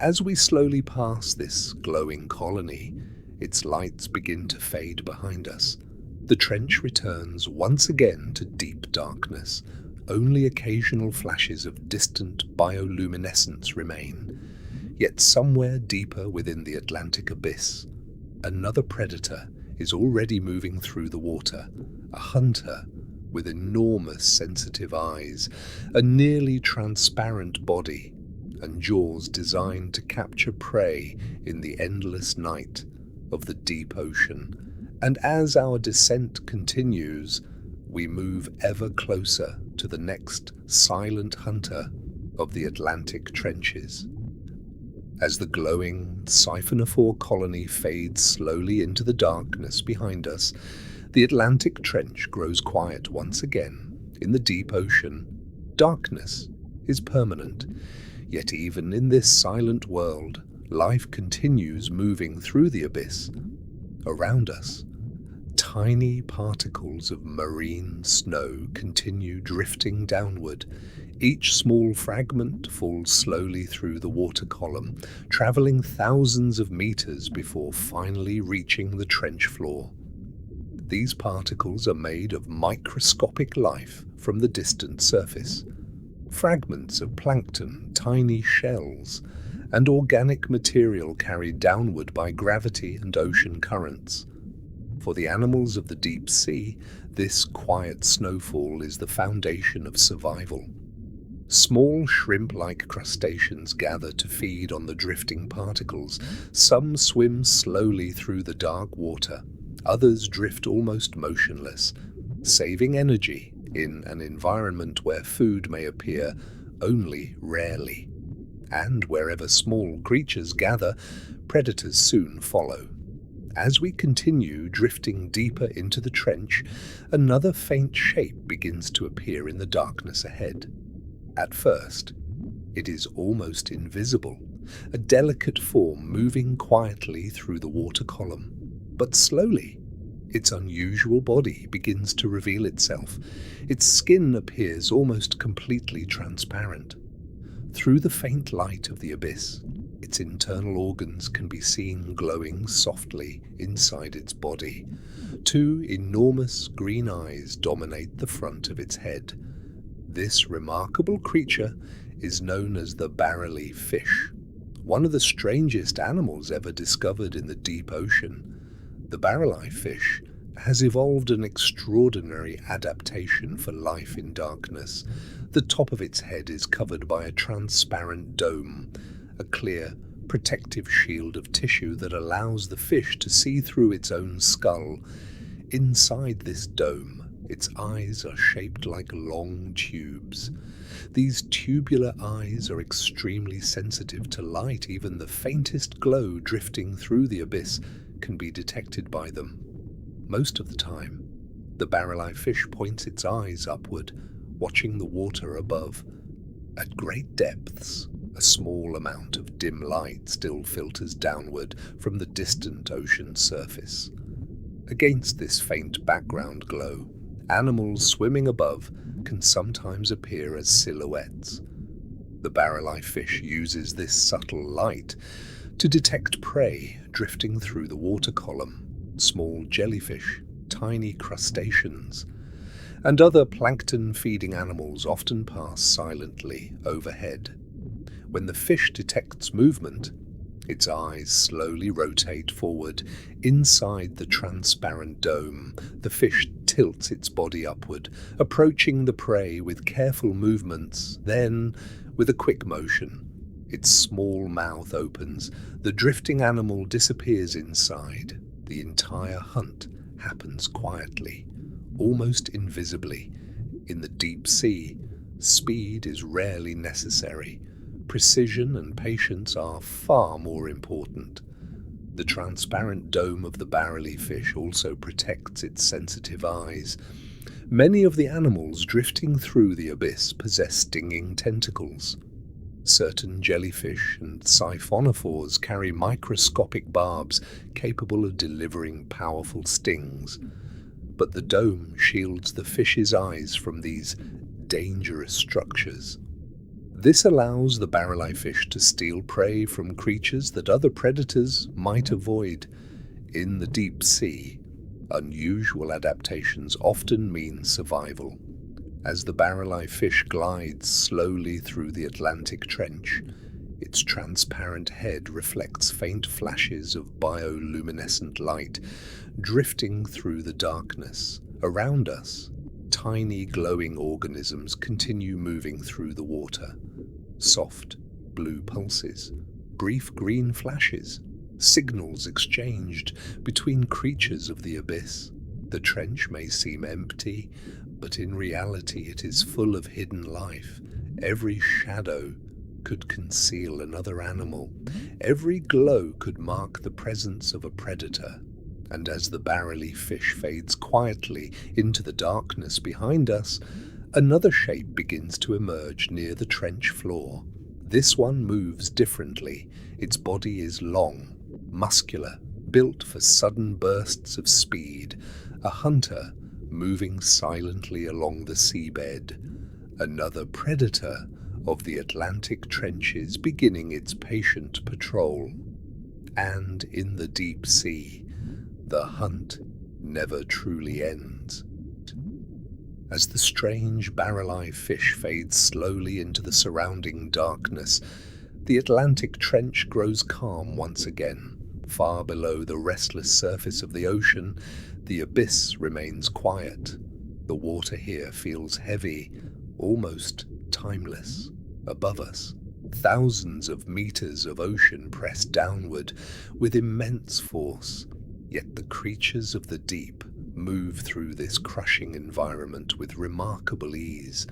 As we slowly pass this glowing colony, its lights begin to fade behind us. The trench returns once again to deep darkness. Only occasional flashes of distant bioluminescence remain. Yet somewhere deeper within the Atlantic abyss, another predator is already moving through the water, a hunter with enormous sensitive eyes, a nearly transparent body, and jaws designed to capture prey in the endless night of the deep ocean. And as our descent continues, we move ever closer to the next silent hunter of the Atlantic trenches. As the glowing siphonophore colony fades slowly into the darkness behind us, the Atlantic trench grows quiet once again. In the deep ocean, darkness is permanent. Yet even in this silent world, life continues moving through the abyss. Around us, tiny particles of marine snow continue drifting downward. Each small fragment falls slowly through the water column, traveling thousands of meters before finally reaching the trench floor. These particles are made of microscopic life from the distant surface. Fragments of plankton, tiny shells, and organic material carried downward by gravity and ocean currents. For the animals of the deep sea, this quiet snowfall is the foundation of survival. Small shrimp-like crustaceans gather to feed on the drifting particles. Some swim slowly through the dark water. Others drift almost motionless, saving energy in an environment where food may appear only rarely. And wherever small creatures gather, predators soon follow. As we continue drifting deeper into the trench, another faint shape begins to appear in the darkness ahead. At first, it is almost invisible, a delicate form moving quietly through the water column. But slowly, its unusual body begins to reveal itself. Its skin appears almost completely transparent. Through the faint light of the abyss, its internal organs can be seen glowing softly inside its body. Two enormous green eyes dominate the front of its head. This remarkable creature is known as the barrel-eye fish, one of the strangest animals ever discovered in the deep ocean. The barrel-eye fish has evolved an extraordinary adaptation for life in darkness. The top of its head is covered by a transparent dome, a clear, protective shield of tissue that allows the fish to see through its own skull. Inside this dome, its eyes are shaped like long tubes. These tubular eyes are extremely sensitive to light. Even the faintest glow drifting through the abyss can be detected by them. Most of the time, the barrel-eye fish points its eyes upward, watching the water above. At great depths, a small amount of dim light still filters downward from the distant ocean surface. Against this faint background glow, animals swimming above can sometimes appear as silhouettes. The barrel-eye fish uses this subtle light to detect prey drifting through the water column. Small jellyfish, tiny crustaceans, and other plankton-feeding animals often pass silently overhead. When the fish detects movement, its eyes slowly rotate forward. Inside the transparent dome, the fish tilts its body upward, approaching the prey with careful movements. Then, with a quick motion, its small mouth opens. The drifting animal disappears inside. The entire hunt happens quietly, almost invisibly. In the deep sea, speed is rarely necessary. Precision and patience are far more important. The transparent dome of the barrel-eye fish also protects its sensitive eyes. Many of the animals drifting through the abyss possess stinging tentacles. Certain jellyfish and siphonophores carry microscopic barbs capable of delivering powerful stings. But the dome shields the fish's eyes from these dangerous structures. This allows the barrel-eye fish to steal prey from creatures that other predators might avoid. In the deep sea, unusual adaptations often mean survival. As the barrel-eye fish glides slowly through the Atlantic trench, its transparent head reflects faint flashes of bioluminescent light drifting through the darkness. Around us, tiny glowing organisms continue moving through the water. Soft blue pulses, brief green flashes, signals exchanged between creatures of the abyss. The trench may seem empty, but in reality it is full of hidden life. Every shadow could conceal another animal. Every glow could mark the presence of a predator. And as the barrel-eye fish fades quietly into the darkness behind us, another shape begins to emerge near the trench floor. This one moves differently. Its body is long, muscular, built for sudden bursts of speed. A hunter moving silently along the seabed. Another predator of the Atlantic trenches beginning its patient patrol. And in the deep sea, the hunt never truly ends. As the strange barrel-eye fish fades slowly into the surrounding darkness, the Atlantic trench grows calm once again. Far below the restless surface of the ocean, the abyss remains quiet. The water here feels heavy, almost timeless. Above us, thousands of meters of ocean press downward with immense force. Yet the creatures of the deep move through this crushing environment with remarkable ease.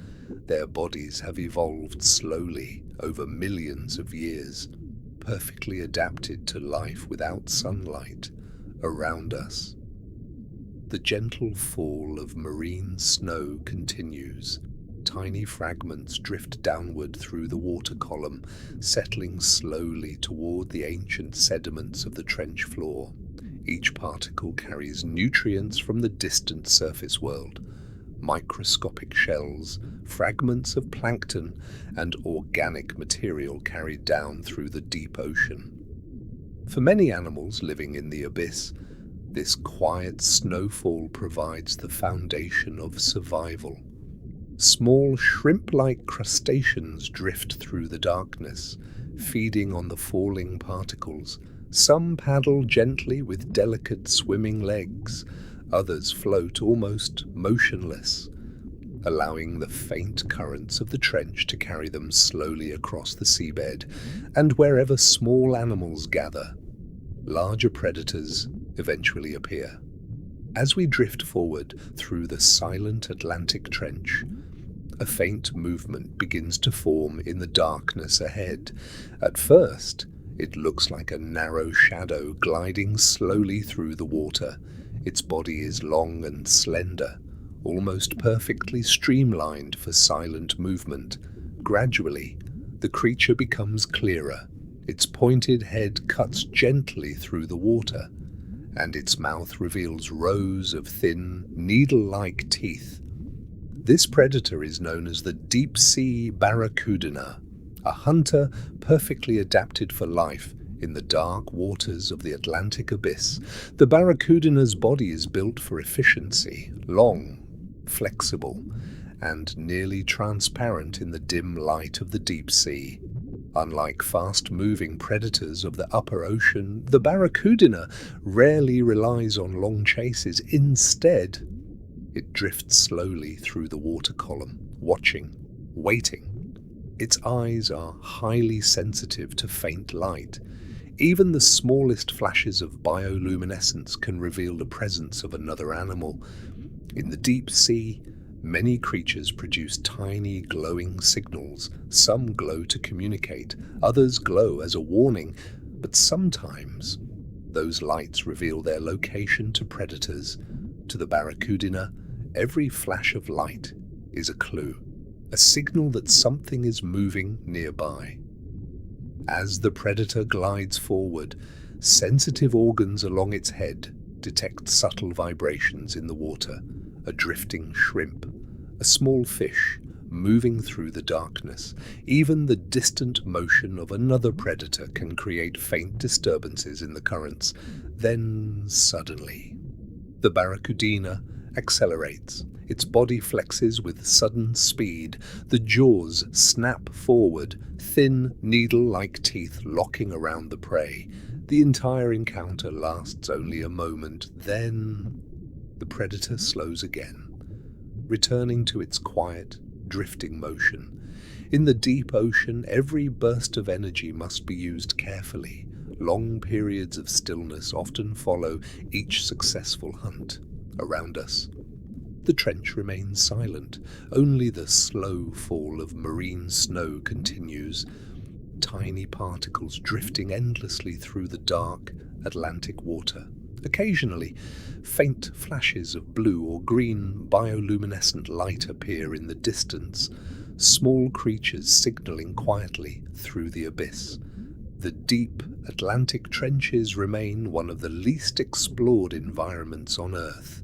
Their bodies have evolved slowly over millions of years, perfectly adapted to life without sunlight around us. The gentle fall of marine snow continues. Tiny fragments drift downward through the water column, settling slowly toward the ancient sediments of the trench floor. Each particle carries nutrients from the distant surface world. Microscopic shells, fragments of plankton, and organic material carried down through the deep ocean. For many animals living in the abyss, this quiet snowfall provides the foundation of survival. Small shrimp-like crustaceans drift through the darkness, feeding on the falling particles. Some paddle gently with delicate swimming legs. Others float almost motionless, allowing the faint currents of the trench to carry them slowly across the seabed. And wherever small animals gather, larger predators eventually appear. As we drift forward through the silent Atlantic trench, a faint movement begins to form in the darkness ahead. At first, it looks like a narrow shadow gliding slowly through the water. Its body is long and slender, almost perfectly streamlined for silent movement. Gradually, the creature becomes clearer. Its pointed head cuts gently through the water, and its mouth reveals rows of thin, needle-like teeth. This predator is known as the deep-sea barracuda, a hunter perfectly adapted for life in the dark waters of the Atlantic abyss. The barracuda's body is built for efficiency, long, flexible, and nearly transparent in the dim light of the deep sea. Unlike fast-moving predators of the upper ocean, the barracuda rarely relies on long chases. Instead, it drifts slowly through the water column, watching, waiting. Its eyes are highly sensitive to faint light. Even the smallest flashes of bioluminescence can reveal the presence of another animal. In the deep sea, many creatures produce tiny glowing signals. Some glow to communicate, others glow as a warning, but sometimes those lights reveal their location to predators. To the barracuda, every flash of light is a clue, a signal that something is moving nearby. As the predator glides forward, sensitive organs along its head detect subtle vibrations in the water. A drifting shrimp, a small fish moving through the darkness. Even the distant motion of another predator can create faint disturbances in the currents. Then, suddenly, the barracuda accelerates. Its body flexes with sudden speed. The jaws snap forward, thin, needle-like teeth locking around the prey. The entire encounter lasts only a moment. Then the predator slows again, returning to its quiet, drifting motion. In the deep ocean, every burst of energy must be used carefully. Long periods of stillness often follow each successful hunt. Around us, the trench remains silent. Only the slow fall of marine snow continues, tiny particles drifting endlessly through the dark Atlantic water. Occasionally, faint flashes of blue or green bioluminescent light appear in the distance, small creatures signaling quietly through the abyss. The deep Atlantic trenches remain one of the least explored environments on Earth.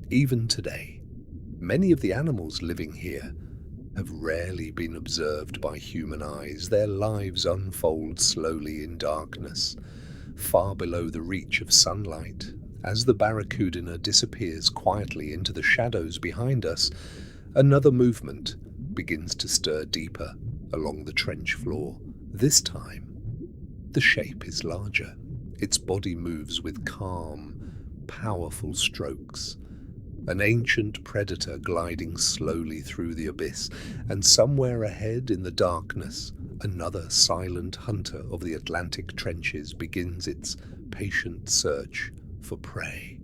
Even today, many of the animals living here have rarely been observed by human eyes. Their lives unfold slowly in darkness, far below the reach of sunlight. As the barracuda disappears quietly into the shadows behind us, another movement begins to stir deeper along the trench floor. This time, the shape is larger. Its body moves with calm, powerful strokes. An ancient predator gliding slowly through the abyss, and somewhere ahead in the darkness, another silent hunter of the Atlantic trenches begins its patient search for prey.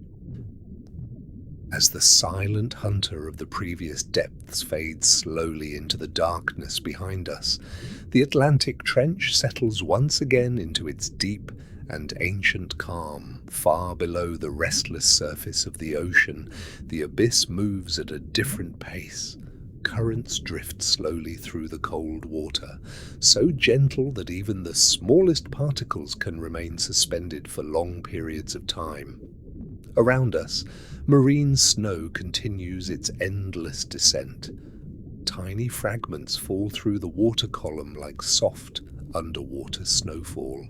As the silent hunter of the previous depths fades slowly into the darkness behind us, the Atlantic trench settles once again into its deep and ancient calm. Far below the restless surface of the ocean, the abyss moves at a different pace. Currents drift slowly through the cold water, so gentle that even the smallest particles can remain suspended for long periods of time. Around us, marine snow continues its endless descent. Tiny fragments fall through the water column like soft, underwater snowfall.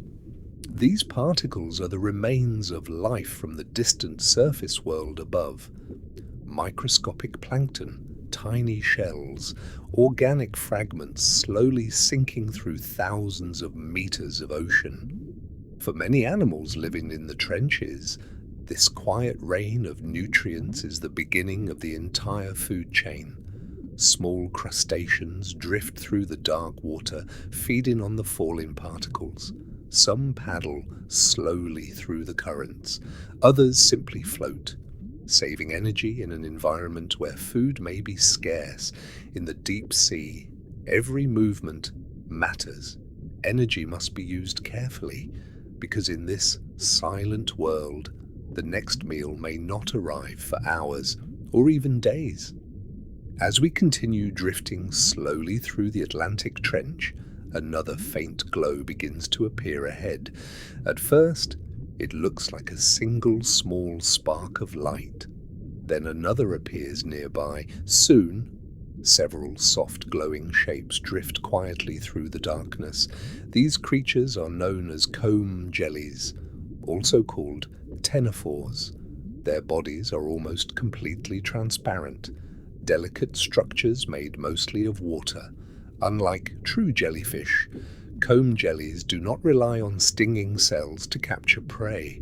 These particles are the remains of life from the distant surface world above. Microscopic plankton, tiny shells, organic fragments slowly sinking through thousands of meters of ocean. For many animals living in the trenches, this quiet rain of nutrients is the beginning of the entire food chain. Small crustaceans drift through the dark water, feeding on the falling particles. Some paddle slowly through the currents, others simply float, saving energy in an environment where food may be scarce. In the deep sea, every movement matters. Energy must be used carefully, because in this silent world, the next meal may not arrive for hours or even days. As we continue drifting slowly through the Atlantic trench, another faint glow begins to appear ahead. At first, it looks like a single small spark of light. Then another appears nearby. Soon, several soft glowing shapes drift quietly through the darkness. These creatures are known as comb jellies, also called ctenophores. Their bodies are almost completely transparent, delicate structures made mostly of water. Unlike true jellyfish, comb jellies do not rely on stinging cells to capture prey.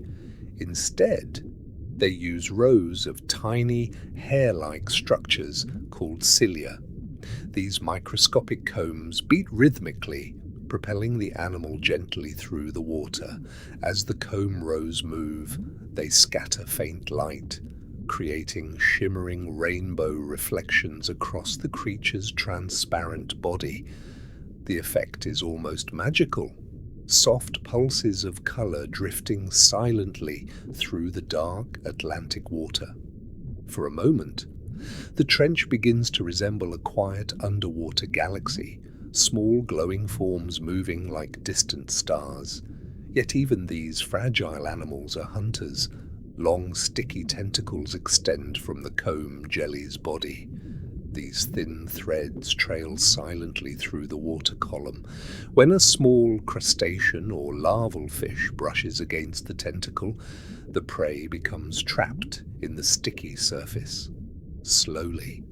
Instead, they use rows of tiny, hair-like structures called cilia. These microscopic combs beat rhythmically, propelling the animal gently through the water. As the comb rows move, they scatter faint light, creating shimmering rainbow reflections across the creature's transparent body. The effect is almost magical. Soft pulses of color drifting silently through the dark Atlantic water. For a moment, the trench begins to resemble a quiet underwater galaxy, small glowing forms moving like distant stars. Yet even these fragile animals are hunters. Long, sticky tentacles extend from the comb jelly's body. These thin threads trail silently through the water column. When a small crustacean or larval fish brushes against the tentacle, the prey becomes trapped in the sticky surface. Slowly,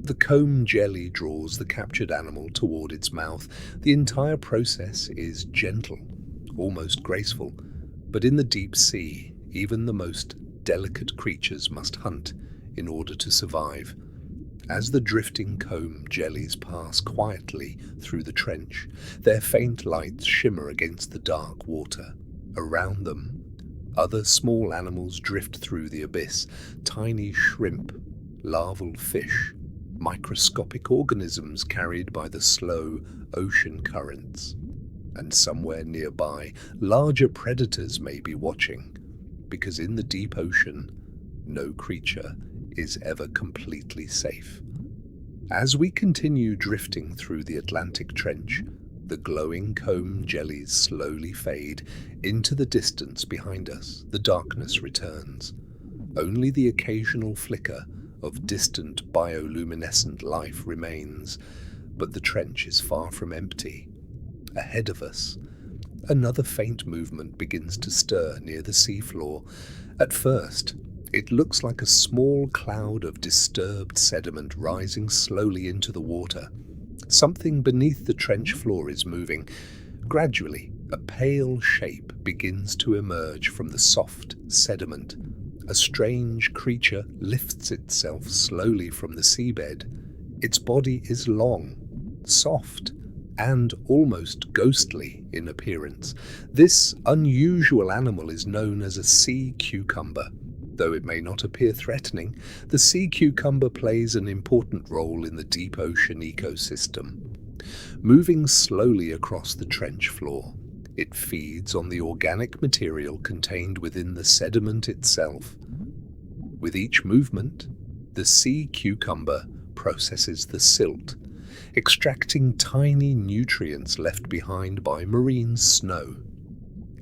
the comb jelly draws the captured animal toward its mouth. The entire process is gentle, almost graceful, but in the deep sea, even the most delicate creatures must hunt in order to survive. As the drifting comb jellies pass quietly through the trench, their faint lights shimmer against the dark water. Around them, other small animals drift through the abyss: tiny shrimp, larval fish, microscopic organisms carried by the slow ocean currents. And somewhere nearby, larger predators may be watching, because in the deep ocean, no creature is ever completely safe. As we continue drifting through the Atlantic Trench, the glowing comb jellies slowly fade. Into the distance behind us, the darkness returns. Only the occasional flicker of distant bioluminescent life remains, but the trench is far from empty. Ahead of us, another faint movement begins to stir near the seafloor. At first, it looks like a small cloud of disturbed sediment rising slowly into the water. Something beneath the trench floor is moving. Gradually, a pale shape begins to emerge from the soft sediment. A strange creature lifts itself slowly from the seabed. Its body is long, soft, and almost ghostly in appearance. This unusual animal is known as a sea cucumber. Though it may not appear threatening, the sea cucumber plays an important role in the deep ocean ecosystem. Moving slowly across the trench floor, it feeds on the organic material contained within the sediment itself. With each movement, the sea cucumber processes the silt, extracting tiny nutrients left behind by marine snow.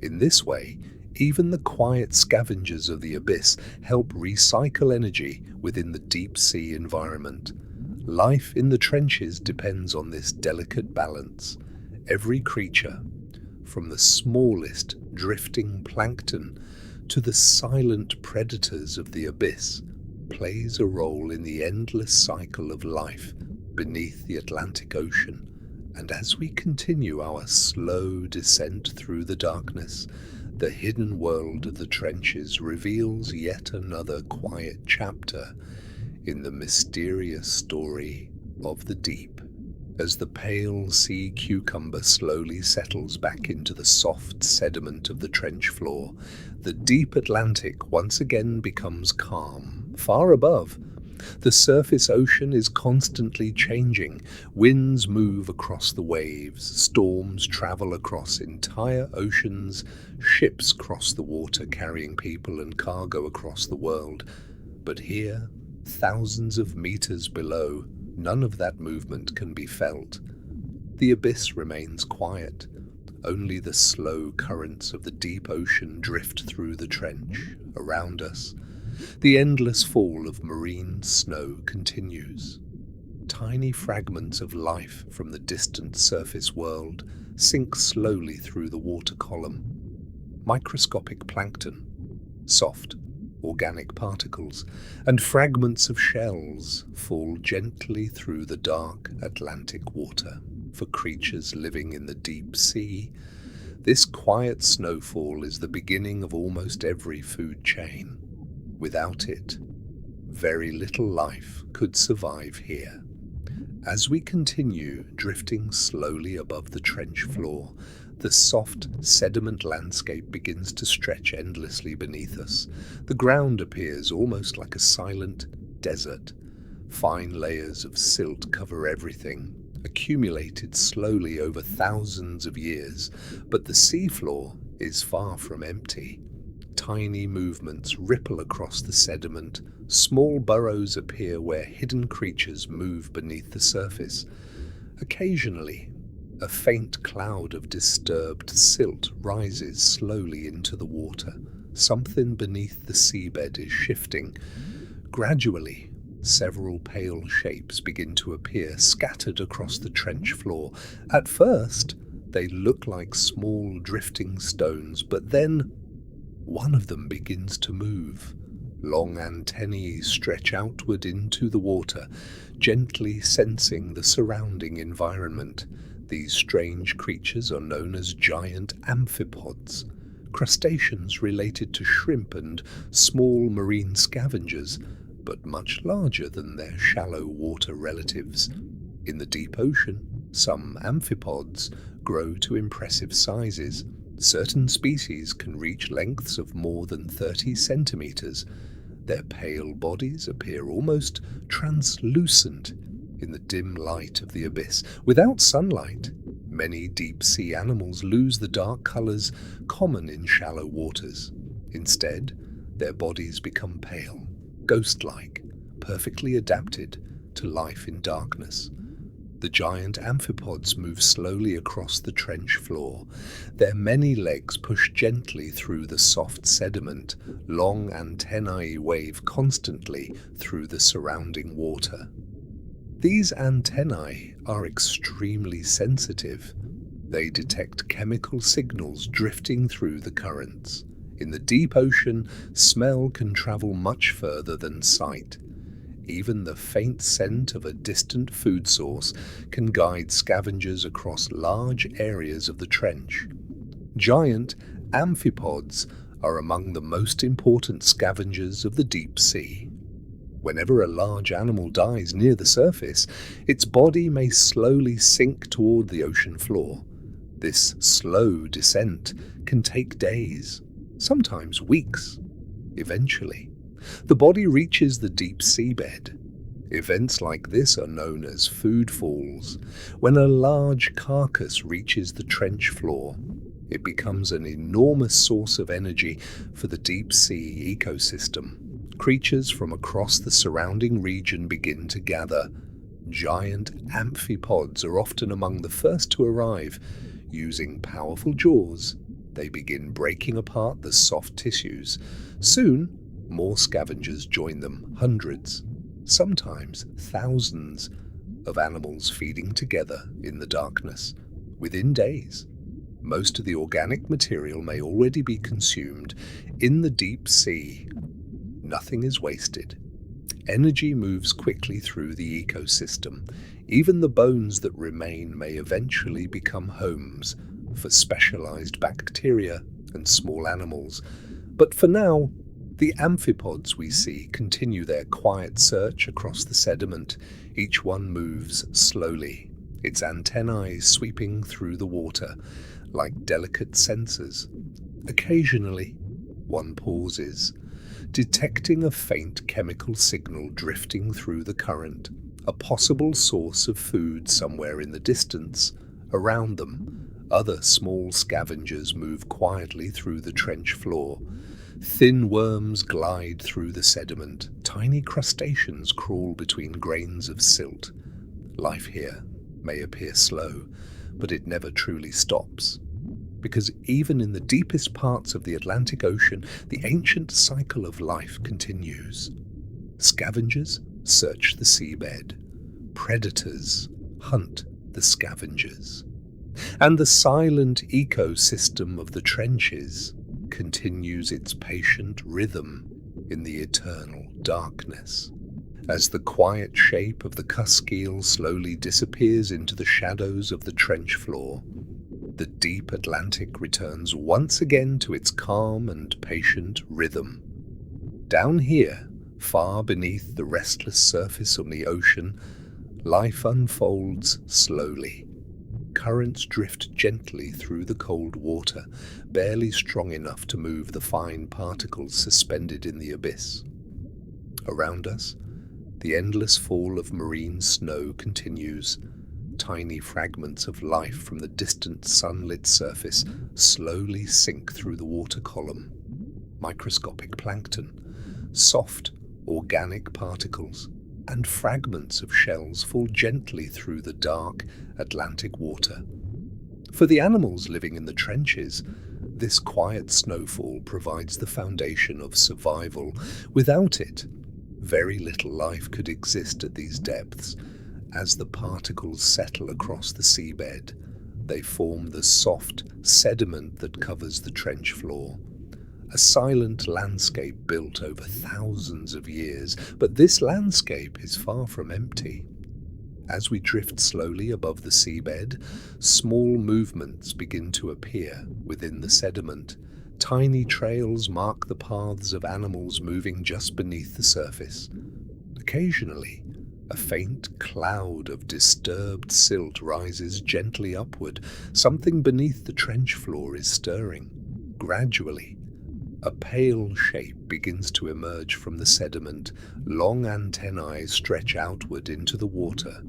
In this way, even the quiet scavengers of the abyss help recycle energy within the deep sea environment. Life in the trenches depends on this delicate balance. Every creature, from the smallest drifting plankton to the silent predators of the abyss, plays a role in the endless cycle of life beneath the Atlantic Ocean. And as we continue our slow descent through the darkness, the hidden world of the trenches reveals yet another quiet chapter in the mysterious story of the deep. As the pale sea cucumber slowly settles back into the soft sediment of the trench floor, the deep Atlantic once again becomes calm. Far above, the surface ocean is constantly changing. Winds move across the waves, storms travel across entire oceans, ships cross the water carrying people and cargo across the world. But here, thousands of meters below, none of that movement can be felt. The abyss remains quiet. Only the slow currents of the deep ocean drift through the trench. Around us, the endless fall of marine snow continues. Tiny fragments of life from the distant surface world sink slowly through the water column. Microscopic plankton, soft, organic particles, and fragments of shells fall gently through the dark Atlantic water. For creatures living in the deep sea, this quiet snowfall is the beginning of almost every food chain. Without it, very little life could survive here. As we continue drifting slowly above the trench floor, the soft sediment landscape begins to stretch endlessly beneath us. The ground appears almost like a silent desert. Fine layers of silt cover everything, accumulated slowly over thousands of years, but the seafloor is far from empty. Tiny movements ripple across the sediment. Small burrows appear where hidden creatures move beneath the surface. Occasionally, a faint cloud of disturbed silt rises slowly into the water. Something beneath the seabed is shifting. Gradually, Several pale shapes begin to appear scattered across the trench floor. At first, they look like small drifting stones, but then one of them begins to move. Long antennae stretch outward into the water, gently sensing the surrounding environment. These strange creatures are known as giant amphipods, crustaceans related to shrimp and small marine scavengers, but much larger than their shallow water relatives. In the deep ocean, some amphipods grow to impressive sizes. Certain species can reach lengths of more than 30 centimeters. Their pale bodies appear almost translucent in the dim light of the abyss. Without sunlight, many deep-sea animals lose the dark colors common in shallow waters. Instead, their bodies become pale, ghost-like, perfectly adapted to life in darkness. The giant amphipods move slowly across the trench floor. Their many legs push gently through the soft sediment. Long antennae wave constantly through the surrounding water. These antennae are extremely sensitive. They detect chemical signals drifting through the currents. In the deep ocean, smell can travel much further than sight. Even the faint scent of a distant food source can guide scavengers across large areas of the trench. Giant amphipods are among the most important scavengers of the deep sea. Whenever a large animal dies near the surface, its body may slowly sink toward the ocean floor. This slow descent can take days, sometimes weeks. Eventually, the body reaches the deep seabed. Events like this are known as food falls. When a large carcass reaches the trench floor, it becomes an enormous source of energy for the deep sea ecosystem. Creatures from across the surrounding region begin to gather. Giant amphipods are often among the first to arrive. Using powerful jaws, they begin breaking apart the soft tissues. Soon, more scavengers join them, hundreds, sometimes thousands, of animals feeding together in the darkness. Within days, most of the organic material may already be consumed. In the deep sea, nothing is wasted. Energy moves quickly through the ecosystem. Even the bones that remain may eventually become homes for specialized bacteria and small animals. But for now, the amphipods we see continue their quiet search across the sediment. Each one moves slowly, its antennae sweeping through the water like delicate sensors. Occasionally, one pauses, detecting a faint chemical signal drifting through the current, a possible source of food somewhere in the distance. Around them, other small scavengers move quietly through the trench floor. Thin worms glide through the sediment. Tiny crustaceans crawl between grains of silt. Life here may appear slow, but it never truly stops. Because even in the deepest parts of the Atlantic Ocean, the ancient cycle of life continues. Scavengers search the seabed. Predators hunt the scavengers. And the silent ecosystem of the trenches continues its patient rhythm in the eternal darkness. As the quiet shape of the cusk eel slowly disappears into the shadows of the trench floor, the deep Atlantic returns once again to its calm and patient rhythm. Down here, far beneath the restless surface of the ocean, life unfolds slowly. Currents drift gently through the cold water, barely strong enough to move the fine particles suspended in the abyss. Around us, the endless fall of marine snow continues. Tiny fragments of life from the distant sunlit surface slowly sink through the water column. Microscopic plankton, soft, organic particles, and fragments of shells fall gently through the dark Atlantic water. For the animals living in the trenches, this quiet snowfall provides the foundation of survival. Without it, Very little life could exist at these depths. As the particles settle across the seabed, they form the soft sediment that covers the trench floor. A silent landscape built over thousands of years, but this landscape is far from empty. As we drift slowly above the seabed, small movements begin to appear within the sediment. Tiny trails mark the paths of animals moving just beneath the surface. Occasionally, a faint cloud of disturbed silt rises gently upward. Something beneath the trench floor is stirring. Gradually, a pale shape begins to emerge from the sediment. Long antennae stretch outward into the water,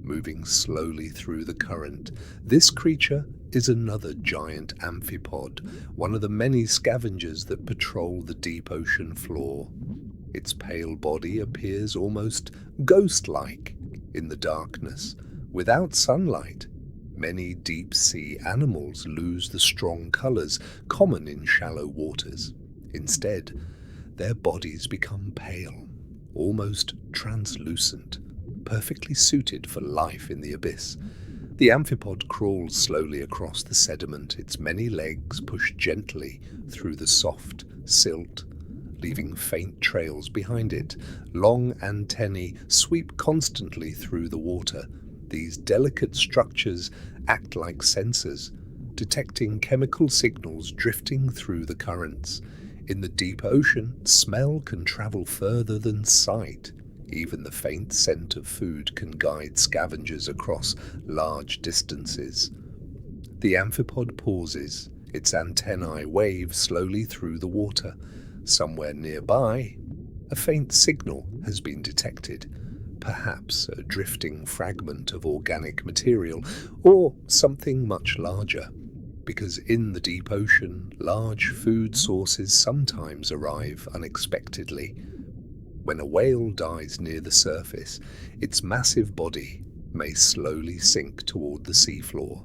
moving slowly through the current. This creature is another giant amphipod, one of the many scavengers that patrol the deep ocean floor. Its pale body appears almost ghost-like in the darkness. Without sunlight, many deep-sea animals lose the strong colors common in shallow waters. Instead, their bodies become pale, almost translucent, perfectly suited for life in the abyss. The amphipod crawls slowly across the sediment, its many legs push gently through the soft silt, leaving faint trails behind it. Long antennae sweep constantly through the water. These delicate structures act like sensors, detecting chemical signals drifting through the currents. In the deep ocean, smell can travel further than sight. Even the faint scent of food can guide scavengers across large distances. The amphipod pauses. Its antennae wave slowly through the water. Somewhere nearby, a faint signal has been detected. Perhaps a drifting fragment of organic material, or something much larger. Because in the deep ocean, large food sources sometimes arrive unexpectedly. When a whale dies near the surface, its massive body may slowly sink toward the seafloor.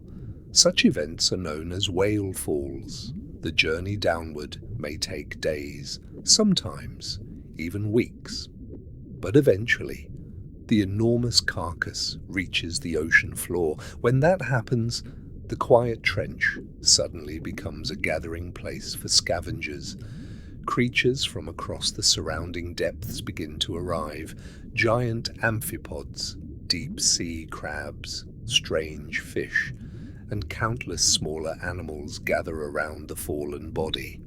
Such events are known as whale falls. The journey downward may take days, sometimes even weeks. But eventually, the enormous carcass reaches the ocean floor. When that happens, the quiet trench suddenly becomes a gathering place for scavengers. Creatures from across the surrounding depths begin to arrive. Giant amphipods, deep-sea crabs, strange fish, and countless smaller animals gather around the fallen body.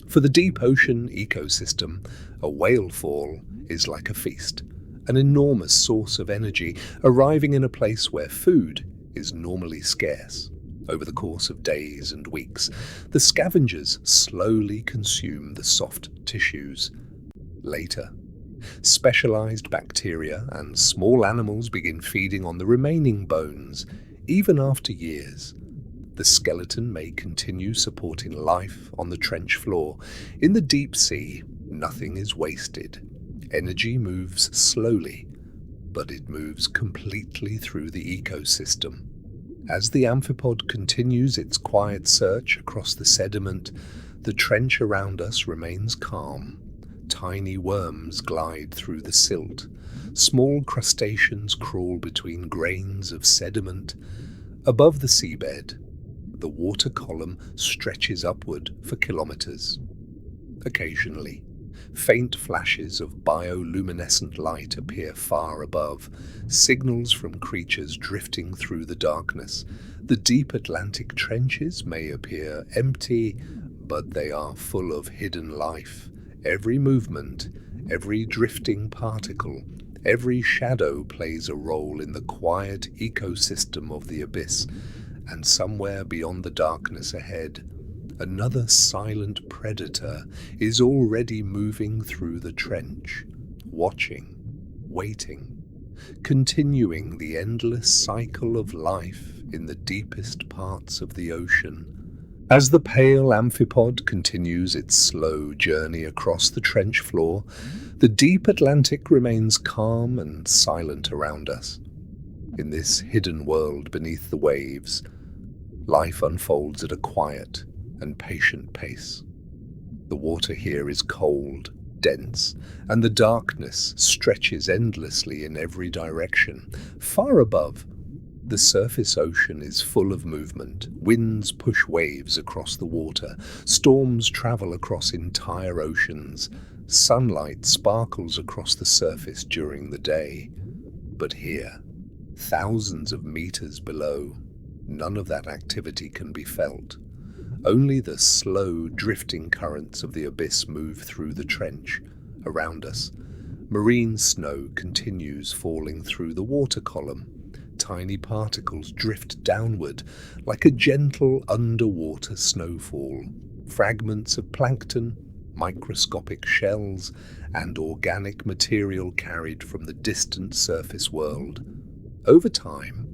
For the deep ocean ecosystem, a whale fall is like a feast, an enormous source of energy, arriving in a place where food is normally scarce. Over the course of days and weeks, the scavengers slowly consume the soft tissues. Later, specialized bacteria and small animals begin feeding on the remaining bones. Even after years, the skeleton may continue supporting life on the trench floor. In the deep sea, nothing is wasted. Energy moves slowly, but it moves completely through the ecosystem. As the amphipod continues its quiet search across the sediment, the trench around us remains calm. Tiny worms glide through the silt. Small crustaceans crawl between grains of sediment. Above the seabed, the water column stretches upward for kilometers. Occasionally, faint flashes of bioluminescent light appear far above, signals from creatures drifting through the darkness. The deep Atlantic trenches may appear empty, but they are full of hidden life. Every movement, every drifting particle, every shadow plays a role in the quiet ecosystem of the abyss, and somewhere beyond the darkness ahead, another silent predator is already moving through the trench, watching, waiting, continuing the endless cycle of life in the deepest parts of the ocean. As the pale amphipod continues its slow journey across the trench floor, the deep Atlantic remains calm and silent around us. In this hidden world beneath the waves, life unfolds at a quiet and patient pace. The water here is cold dense, and the darkness stretches endlessly in every direction. Far above, the surface ocean is full of movement. Winds push waves across the water. Storms travel across entire oceans. Sunlight sparkles across the surface during the day. But here, thousands of meters below, none of that activity can be felt. Only the slow, drifting currents of the abyss move through the trench. Around us, marine snow continues falling through the water column. Tiny particles drift downward like a gentle underwater snowfall. Fragments of plankton, microscopic shells, and organic material carried from the distant surface world. Over time,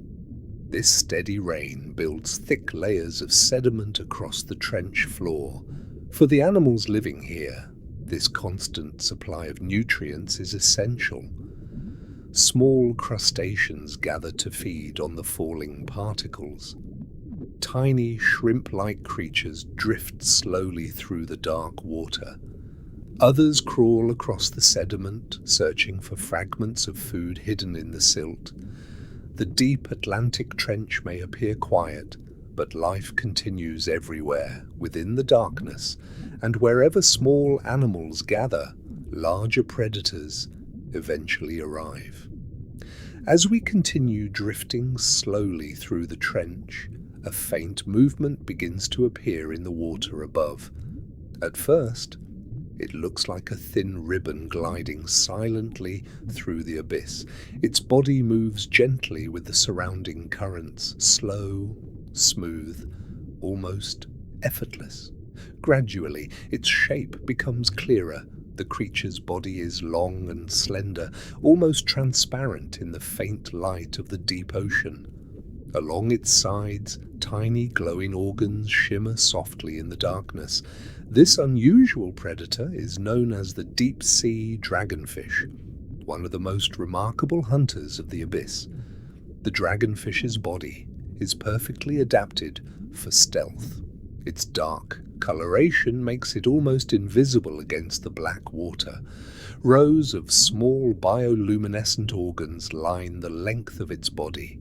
this steady rain builds thick layers of sediment across the trench floor. For the animals living here, this constant supply of nutrients is essential. Small crustaceans gather to feed on the falling particles. Tiny shrimp-like creatures drift slowly through the dark water. Others crawl across the sediment, searching for fragments of food hidden in the silt. The deep Atlantic trench may appear quiet, but life continues everywhere, within the darkness, and wherever small animals gather, larger predators eventually arrive. As we continue drifting slowly through the trench, a faint movement begins to appear in the water above. At first, it looks like a thin ribbon gliding silently through the abyss. Its body moves gently with the surrounding currents, slow, smooth, almost effortless. Gradually, its shape becomes clearer. The creature's body is long and slender, almost transparent in the faint light of the deep ocean. Along its sides, tiny glowing organs shimmer softly in the darkness. This unusual predator is known as the deep-sea dragonfish, one of the most remarkable hunters of the abyss. The dragonfish's body is perfectly adapted for stealth. Its dark coloration makes it almost invisible against the black water. Rows of small bioluminescent organs line the length of its body.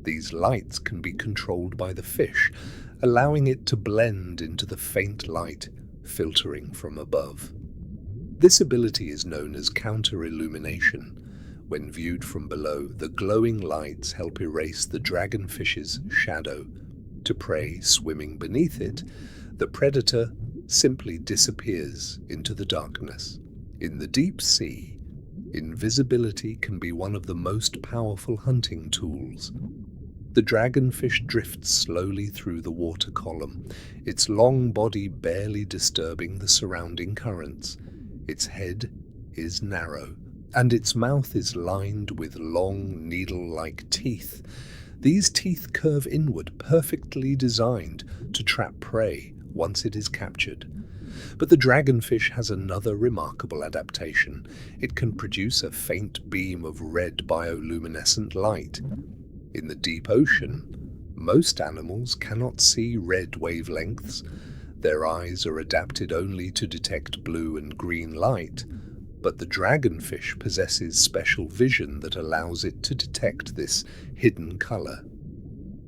These lights can be controlled by the fish, allowing it to blend into the faint light filtering from above. This ability is known as counter-illumination. When viewed from below, the glowing lights help erase the dragonfish's shadow. To prey swimming beneath it, the predator simply disappears into the darkness. In the deep sea, invisibility can be one of the most powerful hunting tools. The dragonfish drifts slowly through the water column, its long body barely disturbing the surrounding currents. Its head is narrow, and its mouth is lined with long, needle-like teeth. These teeth curve inward, perfectly designed to trap prey once it is captured. But the dragonfish has another remarkable adaptation. It can produce a faint beam of red bioluminescent light. In the deep ocean, most animals cannot see red wavelengths. Their eyes are adapted only to detect blue and green light, but the dragonfish possesses special vision that allows it to detect this hidden color.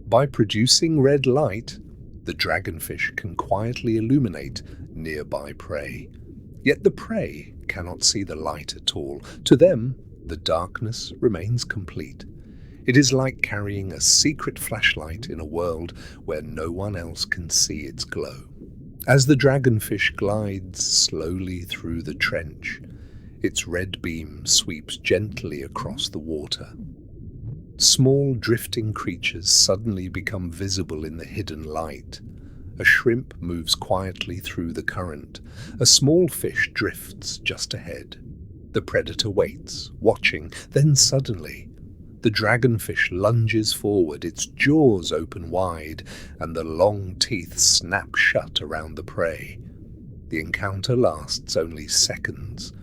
By producing red light, the dragonfish can quietly illuminate nearby prey. Yet the prey cannot see the light at all. To them, the darkness remains complete. It is like carrying a secret flashlight in a world where no one else can see its glow. As the dragonfish glides slowly through the trench, its red beam sweeps gently across the water. Small drifting creatures suddenly become visible in the hidden light. A shrimp moves quietly through the current. A small fish drifts just ahead. The predator waits, watching. Then suddenly, the dragonfish lunges forward, its jaws open wide, and the long teeth snap shut around the prey. The encounter lasts only seconds.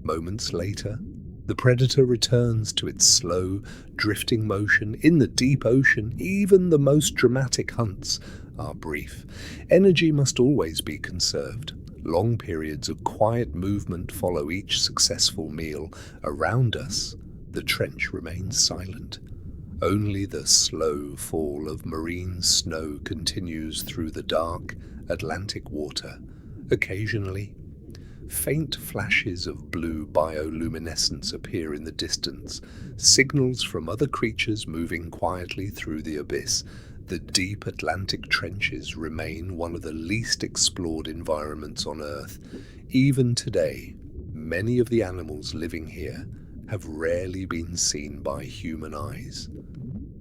Moments later, the predator returns to its slow, drifting motion. In the deep ocean, even the most dramatic hunts are brief. Energy must always be conserved. Long periods of quiet movement follow each successful meal. Around us, the trench remains silent. Only the slow fall of marine snow continues through the dark Atlantic water. Occasionally, faint flashes of blue bioluminescence appear in the distance, signals from other creatures moving quietly through the abyss. The deep Atlantic trenches remain one of the least explored environments on Earth. Even today, many of the animals living here have rarely been seen by human eyes.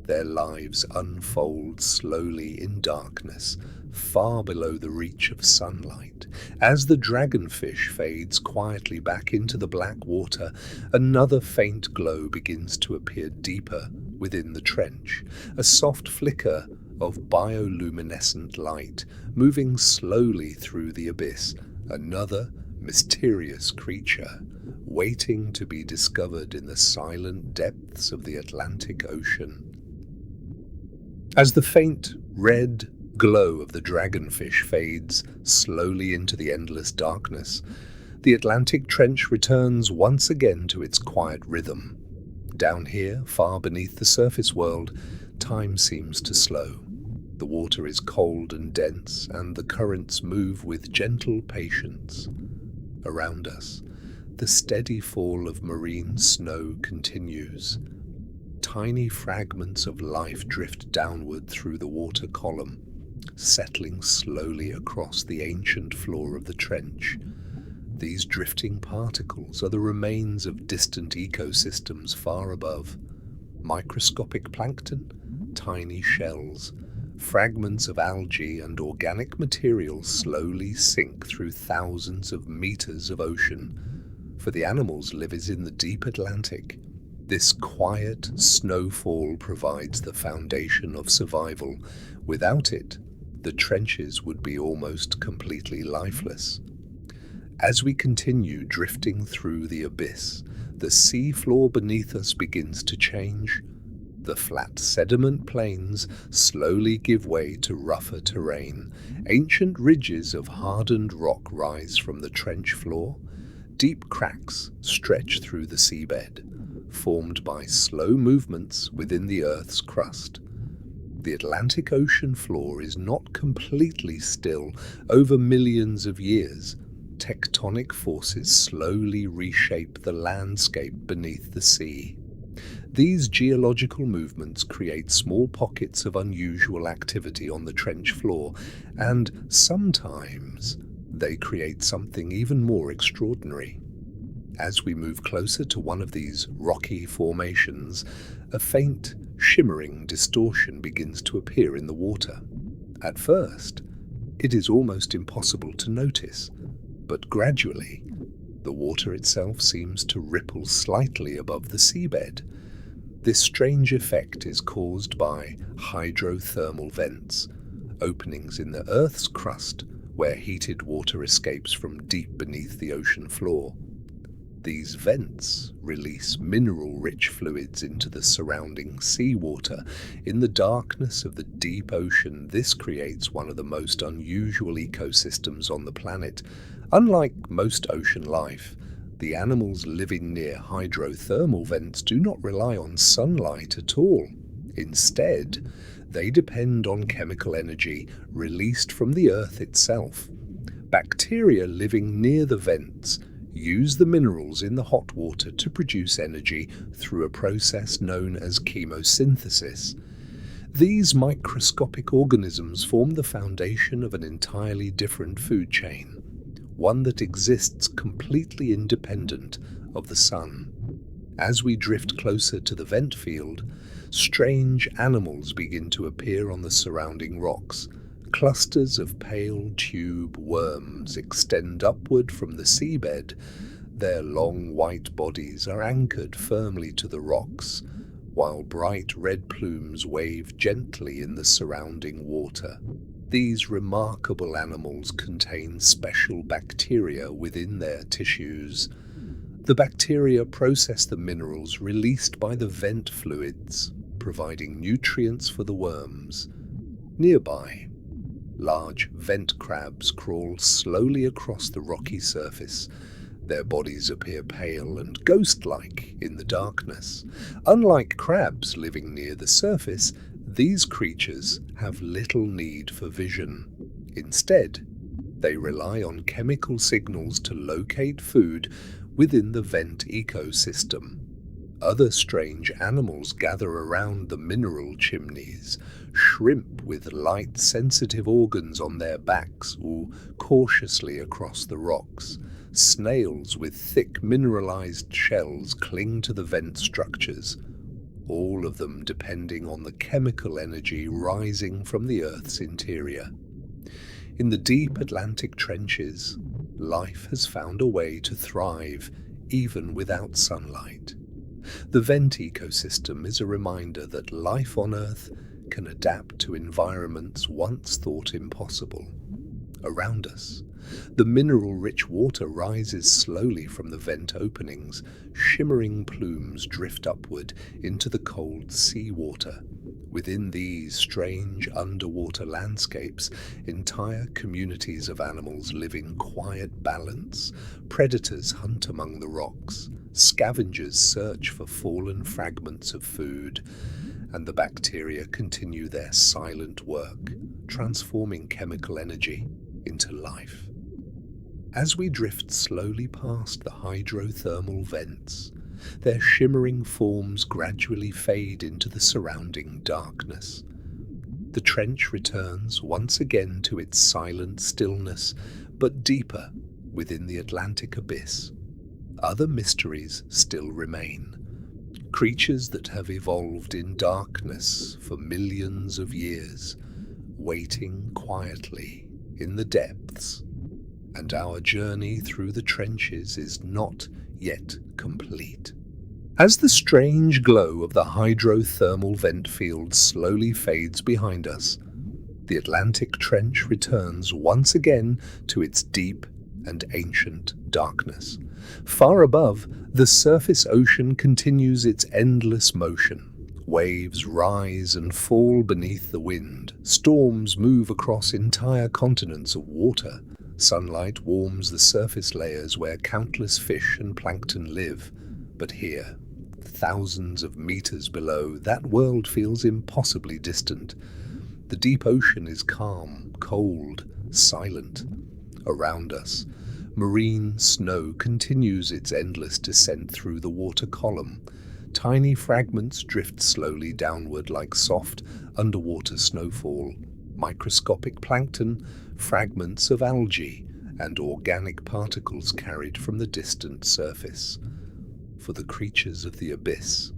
Their lives unfold slowly in darkness, far below the reach of sunlight. As the dragonfish fades quietly back into the black water, another faint glow begins to appear deeper within the trench, a soft flicker of bioluminescent light moving slowly through the abyss, another mysterious creature waiting to be discovered in the silent depths of the Atlantic Ocean. As the faint red glow of the dragonfish fades slowly into the endless darkness, the Atlantic Trench returns once again to its quiet rhythm. Down here, far beneath the surface world, time seems to slow. The water is cold and dense, and the currents move with gentle patience. Around us, the steady fall of marine snow continues. Tiny fragments of life drift downward through the water column, settling slowly across the ancient floor of the trench. These drifting particles are the remains of distant ecosystems far above. Microscopic plankton, tiny shells, fragments of algae and organic material slowly sink through thousands of meters of ocean. For the animals live in the deep Atlantic. This quiet snowfall provides the foundation of survival. Without it, the trenches would be almost completely lifeless. As we continue drifting through the abyss, the sea floor beneath us begins to change. The flat sediment plains slowly give way to rougher terrain. Ancient ridges of hardened rock rise from the trench floor. Deep cracks stretch through the seabed, formed by slow movements within the Earth's crust. The Atlantic Ocean floor is not completely still. Over millions of years, tectonic forces slowly reshape the landscape beneath the sea. These geological movements create small pockets of unusual activity on the trench floor, and sometimes they create something even more extraordinary. As we move closer to one of these rocky formations, a faint, shimmering distortion begins to appear in the water. At first, it is almost impossible to notice, but gradually, the water itself seems to ripple slightly above the seabed. This strange effect is caused by hydrothermal vents, openings in the Earth's crust where heated water escapes from deep beneath the ocean floor. These vents release mineral-rich fluids into the surrounding seawater. In the darkness of the deep ocean, this creates one of the most unusual ecosystems on the planet. Unlike most ocean life, the animals living near hydrothermal vents do not rely on sunlight at all. Instead, they depend on chemical energy released from the Earth itself. Bacteria living near the vents use the minerals in the hot water to produce energy through a process known as chemosynthesis. These microscopic organisms form the foundation of an entirely different food chain, one that exists completely independent of the sun. As we drift closer to the vent field, strange animals begin to appear on the surrounding rocks. Clusters of pale tube worms extend upward from the seabed. Their long white bodies are anchored firmly to the rocks, while bright red plumes wave gently in the surrounding water. These remarkable animals contain special bacteria within their tissues. The bacteria process the minerals released by the vent fluids, providing nutrients for the worms. Nearby, Large vent crabs crawl slowly across the rocky surface. Their bodies appear pale and ghost-like in the darkness. Unlike crabs living near the surface, these creatures have little need for vision. Instead, they rely on chemical signals to locate food within the vent ecosystem. Other strange animals gather around the mineral chimneys. Shrimp with light-sensitive organs on their backs wool cautiously across the rocks. Snails with thick mineralized shells cling to the vent structures, all of them depending on the chemical energy rising from the Earth's interior. In the deep Atlantic trenches, life has found a way to thrive even without sunlight. The vent ecosystem is a reminder that life on Earth can adapt to environments once thought impossible. Around us, the mineral-rich water rises slowly from the vent openings. Shimmering plumes drift upward into the cold seawater. Within these strange underwater landscapes, entire communities of animals live in quiet balance. Predators hunt among the rocks. Scavengers search for fallen fragments of food, and the bacteria continue their silent work, transforming chemical energy into life. As we drift slowly past the hydrothermal vents, their shimmering forms gradually fade into the surrounding darkness. The trench returns once again to its silent stillness, but deeper within the Atlantic abyss. Other mysteries still remain. Creatures that have evolved in darkness for millions of years, waiting quietly in the depths. And our journey through the trenches is not yet complete. As the strange glow of the hydrothermal vent field slowly fades behind us, the Atlantic Trench returns once again to its deep and ancient darkness. Far above, the surface ocean continues its endless motion. Waves rise and fall beneath the wind. Storms move across entire continents of water. Sunlight warms the surface layers where countless fish and plankton live. But here, thousands of meters below, that world feels impossibly distant. The deep ocean is calm, cold, silent. Around us, marine snow continues its endless descent through the water column. Tiny fragments drift slowly downward like soft underwater snowfall. Microscopic plankton, fragments of algae, and organic particles carried from the distant surface. For the creatures of the abyss,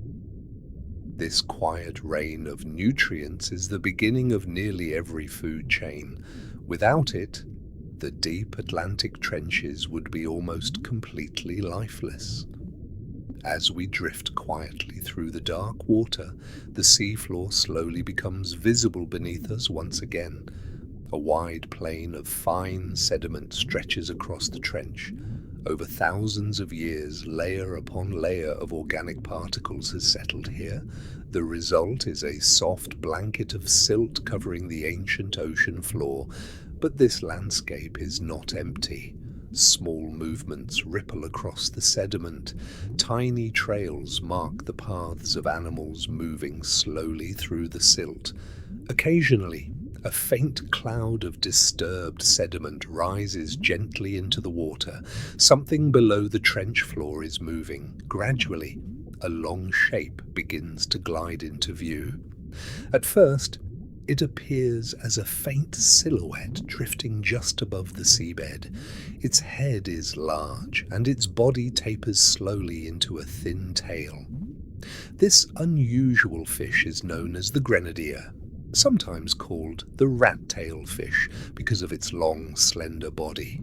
this quiet rain of nutrients is the beginning of nearly every food chain. Without it, the deep Atlantic trenches would be almost completely lifeless. As we drift quietly through the dark water, the seafloor slowly becomes visible beneath us once again. A wide plain of fine sediment stretches across the trench. Over thousands of years, layer upon layer of organic particles has settled here. The result is a soft blanket of silt covering the ancient ocean floor. But this landscape is not empty. Small movements ripple across the sediment. Tiny trails mark the paths of animals moving slowly through the silt. Occasionally, a faint cloud of disturbed sediment rises gently into the water. Something below the trench floor is moving. Gradually, a long shape begins to glide into view. At first, it appears as a faint silhouette drifting just above the seabed. Its head is large, and its body tapers slowly into a thin tail. This unusual fish is known as the grenadier, sometimes called the rat-tail fish because of its long, slender body.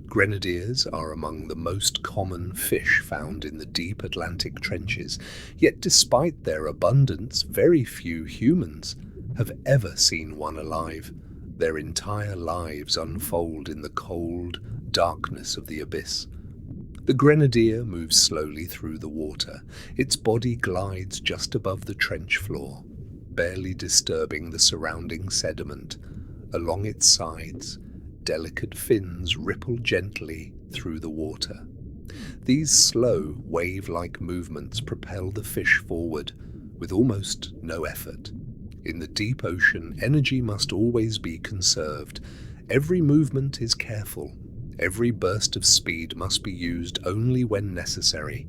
Grenadiers are among the most common fish found in the deep Atlantic trenches, yet despite their abundance, very few humans have ever seen one alive. Their entire lives unfold in the cold darkness of the abyss. The grenadier moves slowly through the water. Its body glides just above the trench floor, barely disturbing the surrounding sediment. Along its sides, delicate fins ripple gently through the water. These slow, wave-like movements propel the fish forward with almost no effort. In the deep ocean, energy must always be conserved. Every movement is careful. Every burst of speed must be used only when necessary.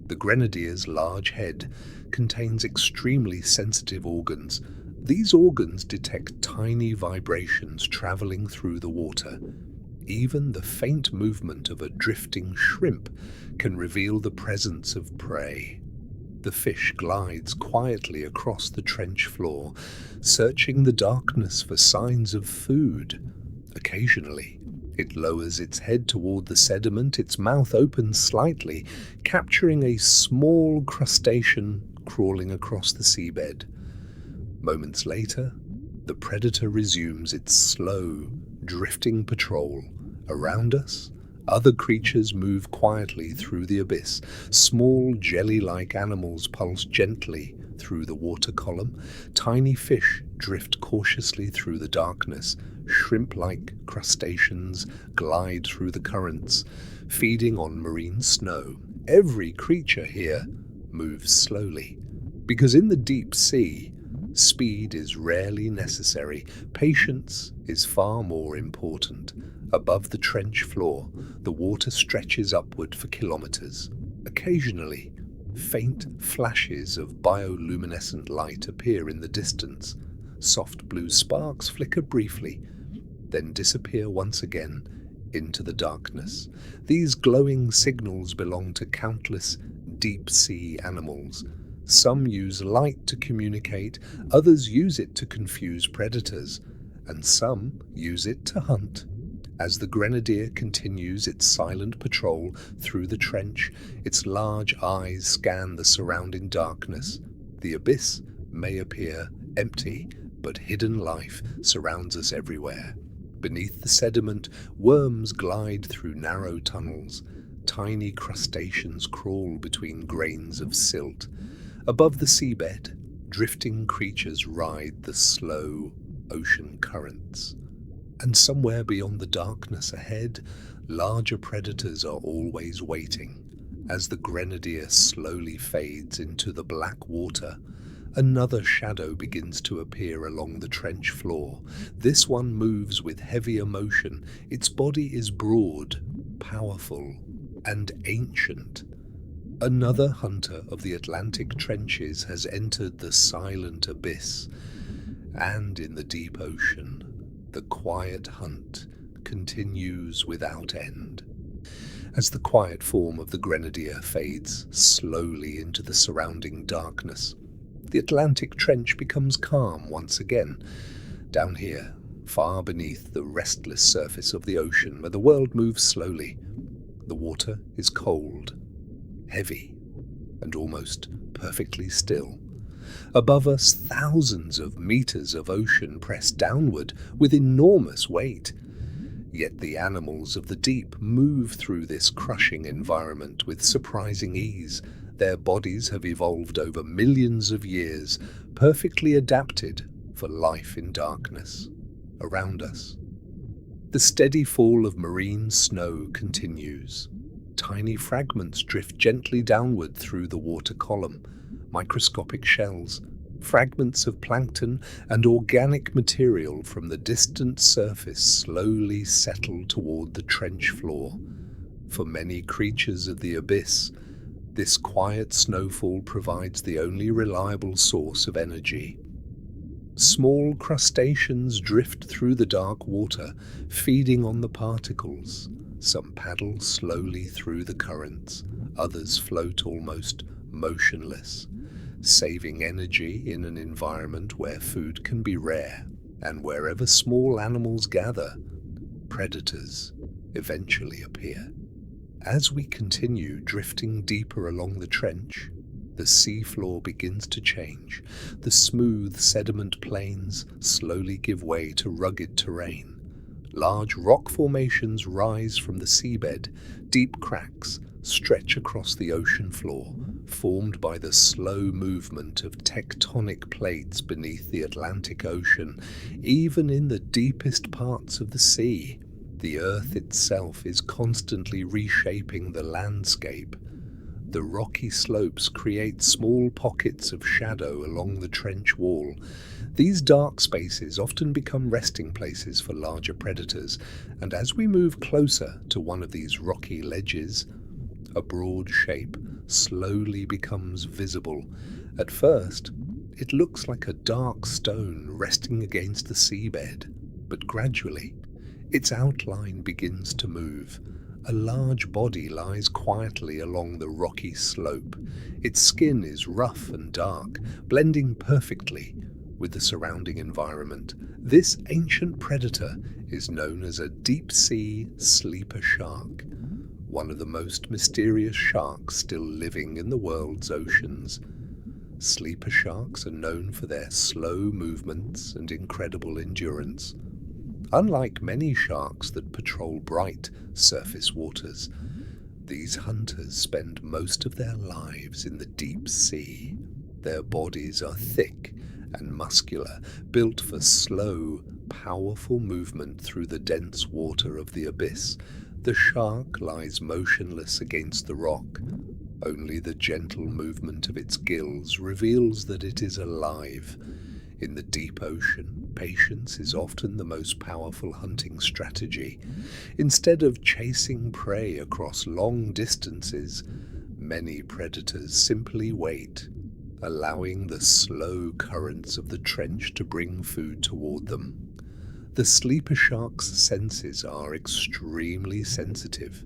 The grenadier's large head contains extremely sensitive organs. These organs detect tiny vibrations traveling through the water. Even the faint movement of a drifting shrimp can reveal the presence of prey. The fish glides quietly across the trench floor, searching the darkness for signs of food. Occasionally, it lowers its head toward the sediment, its mouth opens slightly, capturing a small crustacean crawling across the seabed. Moments later, the predator resumes its slow, drifting patrol. Around us, other creatures move quietly through the abyss. Small, jelly-like animals pulse gently through the water column. Tiny fish drift cautiously through the darkness. Shrimp-like crustaceans glide through the currents, feeding on marine snow. Every creature here moves slowly, because in the deep sea, speed is rarely necessary. Patience is far more important. Above the trench floor, the water stretches upward for kilometers. Occasionally, faint flashes of bioluminescent light appear in the distance. Soft blue sparks flicker briefly, then disappear once again into the darkness. These glowing signals belong to countless deep-sea animals. Some use light to communicate, others use it to confuse predators, and some use it to hunt. As the grenadier continues its silent patrol through the trench, its large eyes scan the surrounding darkness. The abyss may appear empty, but hidden life surrounds us everywhere. Beneath the sediment, worms glide through narrow tunnels. Tiny crustaceans crawl between grains of silt. Above the seabed, drifting creatures ride the slow ocean currents. And somewhere beyond the darkness ahead, larger predators are always waiting. As the grenadier slowly fades into the black water, another shadow begins to appear along the trench floor. This one moves with heavier motion. Its body is broad, powerful, and ancient. Another hunter of the Atlantic trenches has entered the silent abyss, and in the deep ocean, the quiet hunt continues without end. As the quiet form of the grenadier fades slowly into the surrounding darkness, the Atlantic trench becomes calm once again. Down here, far beneath the restless surface of the ocean, where the world moves slowly, the water is cold, heavy, and almost perfectly still. Above us, thousands of meters of ocean press downward with enormous weight. Yet the animals of the deep move through this crushing environment with surprising ease. Their bodies have evolved over millions of years, perfectly adapted for life in darkness. Around us, the steady fall of marine snow continues. Tiny fragments drift gently downward through the water column. Microscopic shells, fragments of plankton, and organic material from the distant surface slowly settle toward the trench floor. For many creatures of the abyss, this quiet snowfall provides the only reliable source of energy. Small crustaceans drift through the dark water, feeding on the particles. Some paddle slowly through the currents, others float almost motionless, saving energy in an environment where food can be rare, and wherever small animals gather, predators eventually appear. As we continue drifting deeper along the trench, the seafloor begins to change. The smooth sediment plains slowly give way to rugged terrain. Large rock formations rise from the seabed. Deep cracks stretch across the ocean floor, formed by the slow movement of tectonic plates beneath the Atlantic Ocean. Even in the deepest parts of the sea, the Earth itself is constantly reshaping the landscape. The rocky slopes create small pockets of shadow along the trench wall. These dark spaces often become resting places for larger predators, and as we move closer to one of these rocky ledges, a broad shape slowly becomes visible. At first, it looks like a dark stone resting against the seabed, but gradually, its outline begins to move. A large body lies quietly along the rocky slope. Its skin is rough and dark, blending perfectly with the surrounding environment. This ancient predator is known as a deep-sea sleeper shark, one of the most mysterious sharks still living in the world's oceans. Sleeper sharks are known for their slow movements and incredible endurance. Unlike many sharks that patrol bright surface waters, these hunters spend most of their lives in the deep sea. Their bodies are thick and muscular, built for slow, powerful movement through the dense water of the abyss. The shark lies motionless against the rock. Only the gentle movement of its gills reveals that it is alive. In the deep ocean, patience is often the most powerful hunting strategy. Instead of chasing prey across long distances, many predators simply wait, allowing the slow currents of the trench to bring food toward them. The sleeper shark's senses are extremely sensitive.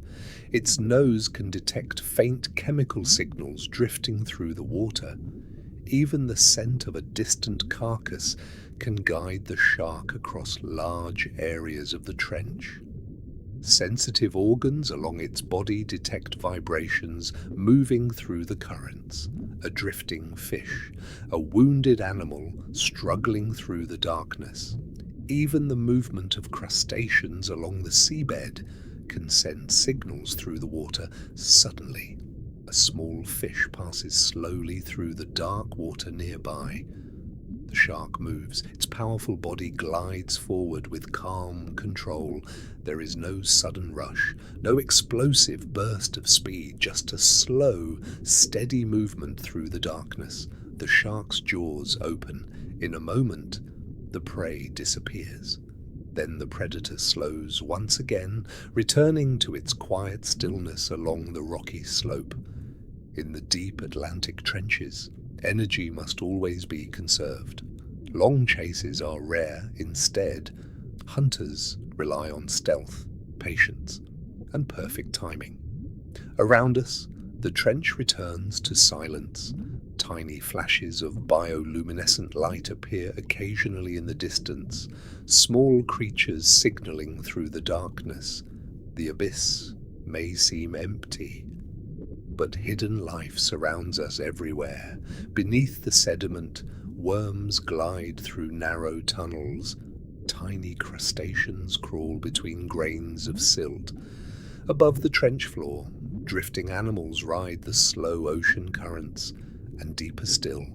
Its nose can detect faint chemical signals drifting through the water. Even the scent of a distant carcass can guide the shark across large areas of the trench. Sensitive organs along its body detect vibrations moving through the currents. A drifting fish, a wounded animal struggling through the darkness. Even the movement of crustaceans along the seabed can send signals through the water. Suddenly, a small fish passes slowly through the dark water nearby. The shark moves. Its powerful body glides forward with calm control. There is no sudden rush, no explosive burst of speed, just a slow, steady movement through the darkness. The shark's jaws open. In a moment, the prey disappears. Then the predator slows once again, returning to its quiet stillness along the rocky slope. In the deep Atlantic trenches, energy must always be conserved. Long chases are rare. Instead, hunters rely on stealth, patience, and perfect timing. Around us, the trench returns to silence. Tiny flashes of bioluminescent light appear occasionally in the distance, small creatures signaling through the darkness. The abyss may seem empty, but hidden life surrounds us everywhere. Beneath the sediment, worms glide through narrow tunnels. Tiny crustaceans crawl between grains of silt. Above the trench floor, drifting animals ride the slow ocean currents. And deeper still,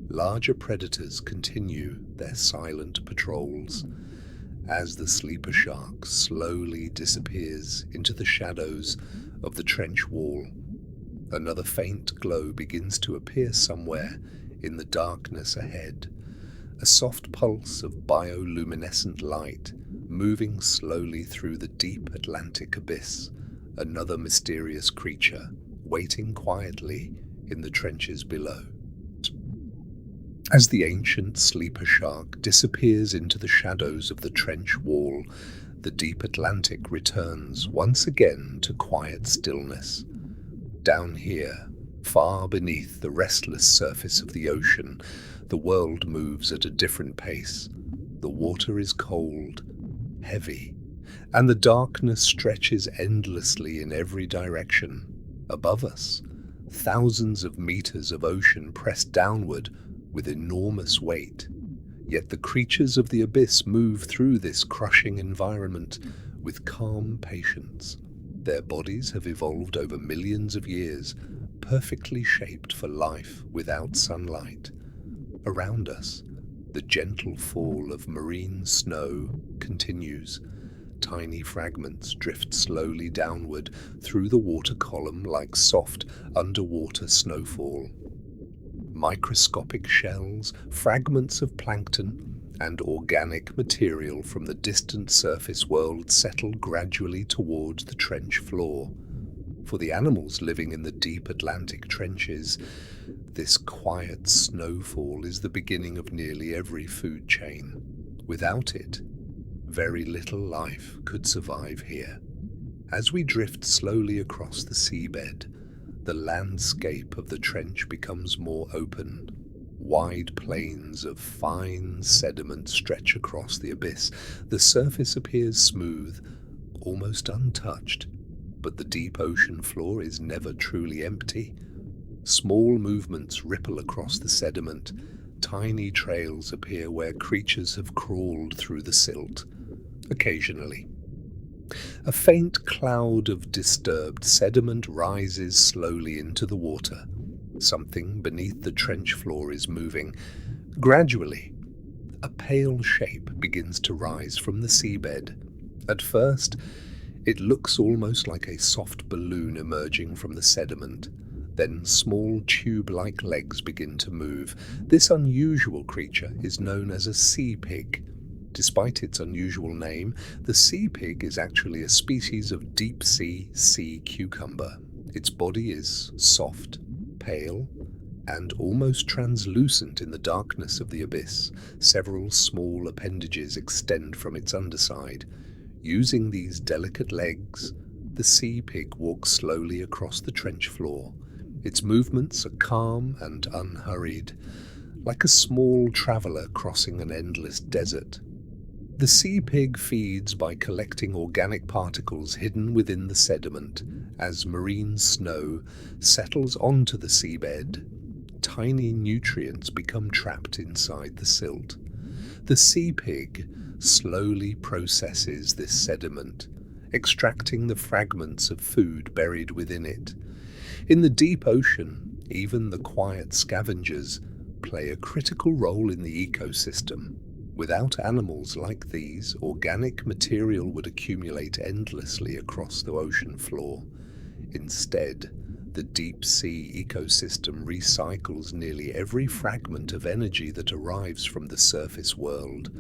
larger predators continue their silent patrols. As the sleeper shark slowly disappears into the shadows of the trench wall, another faint glow begins to appear somewhere in the darkness ahead. A soft pulse of bioluminescent light moving slowly through the deep Atlantic abyss. Another mysterious creature waiting quietly in the trenches below. As the ancient sleeper shark disappears into the shadows of the trench wall, the deep Atlantic returns once again to quiet stillness. Down here, far beneath the restless surface of the ocean, the world moves at a different pace. The water is cold, heavy, and the darkness stretches endlessly in every direction. Above us, thousands of meters of ocean press downward with enormous weight. Yet the creatures of the abyss move through this crushing environment with calm patience. Their bodies have evolved over millions of years, perfectly shaped for life without sunlight. Around us, the gentle fall of marine snow continues. Tiny fragments drift slowly downward through the water column like soft underwater snowfall. Microscopic shells, fragments of plankton, and organic material from the distant surface world settle gradually towards the trench floor. For the animals living in the deep Atlantic trenches, this quiet snowfall is the beginning of nearly every food chain. Without it, very little life could survive here. As we drift slowly across the seabed, the landscape of the trench becomes more open. Wide plains of fine sediment stretch across the abyss. The surface appears smooth, almost untouched, but the deep ocean floor is never truly empty. Small movements ripple across the sediment. Tiny trails appear where creatures have crawled through the silt. Occasionally, a faint cloud of disturbed sediment rises slowly into the water. Something beneath the trench floor is moving. Gradually, a pale shape begins to rise from the seabed. At first, it looks almost like a soft balloon emerging from the sediment. Then small tube-like legs begin to move. This unusual creature is known as a sea pig. Despite its unusual name, the sea pig is actually a species of deep-sea sea cucumber. Its body is soft, pale, and almost translucent in the darkness of the abyss. Several small appendages extend from its underside. Using these delicate legs, the sea pig walks slowly across the trench floor. Its movements are calm and unhurried, like a small traveler crossing an endless desert. The sea pig feeds by collecting organic particles hidden within the sediment. As marine snow settles onto the seabed, tiny nutrients become trapped inside the silt. The sea pig slowly processes this sediment, extracting the fragments of food buried within it. In the deep ocean, even the quiet scavengers play a critical role in the ecosystem. Without animals like these, organic material would accumulate endlessly across the ocean floor. Instead, the deep-sea ecosystem recycles nearly every fragment of energy that arrives from the surface world.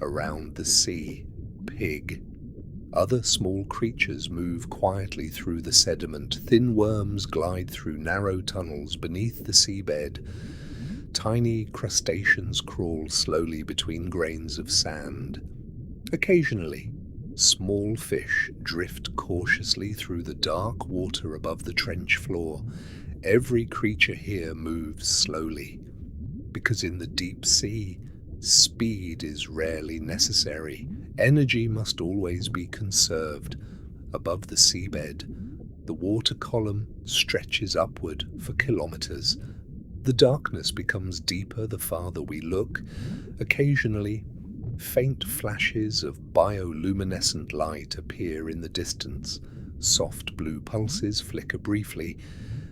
Around the sea pig, other small creatures move quietly through the sediment. Thin worms glide through narrow tunnels beneath the seabed. Tiny crustaceans crawl slowly between grains of sand. Occasionally, small fish drift cautiously through the dark water above the trench floor. Every creature here moves slowly, because in the deep sea, speed is rarely necessary. Energy must always be conserved. Above the seabed, the water column stretches upward for kilometers. The darkness becomes deeper the farther we look. Occasionally, faint flashes of bioluminescent light appear in the distance. Soft blue pulses flicker briefly,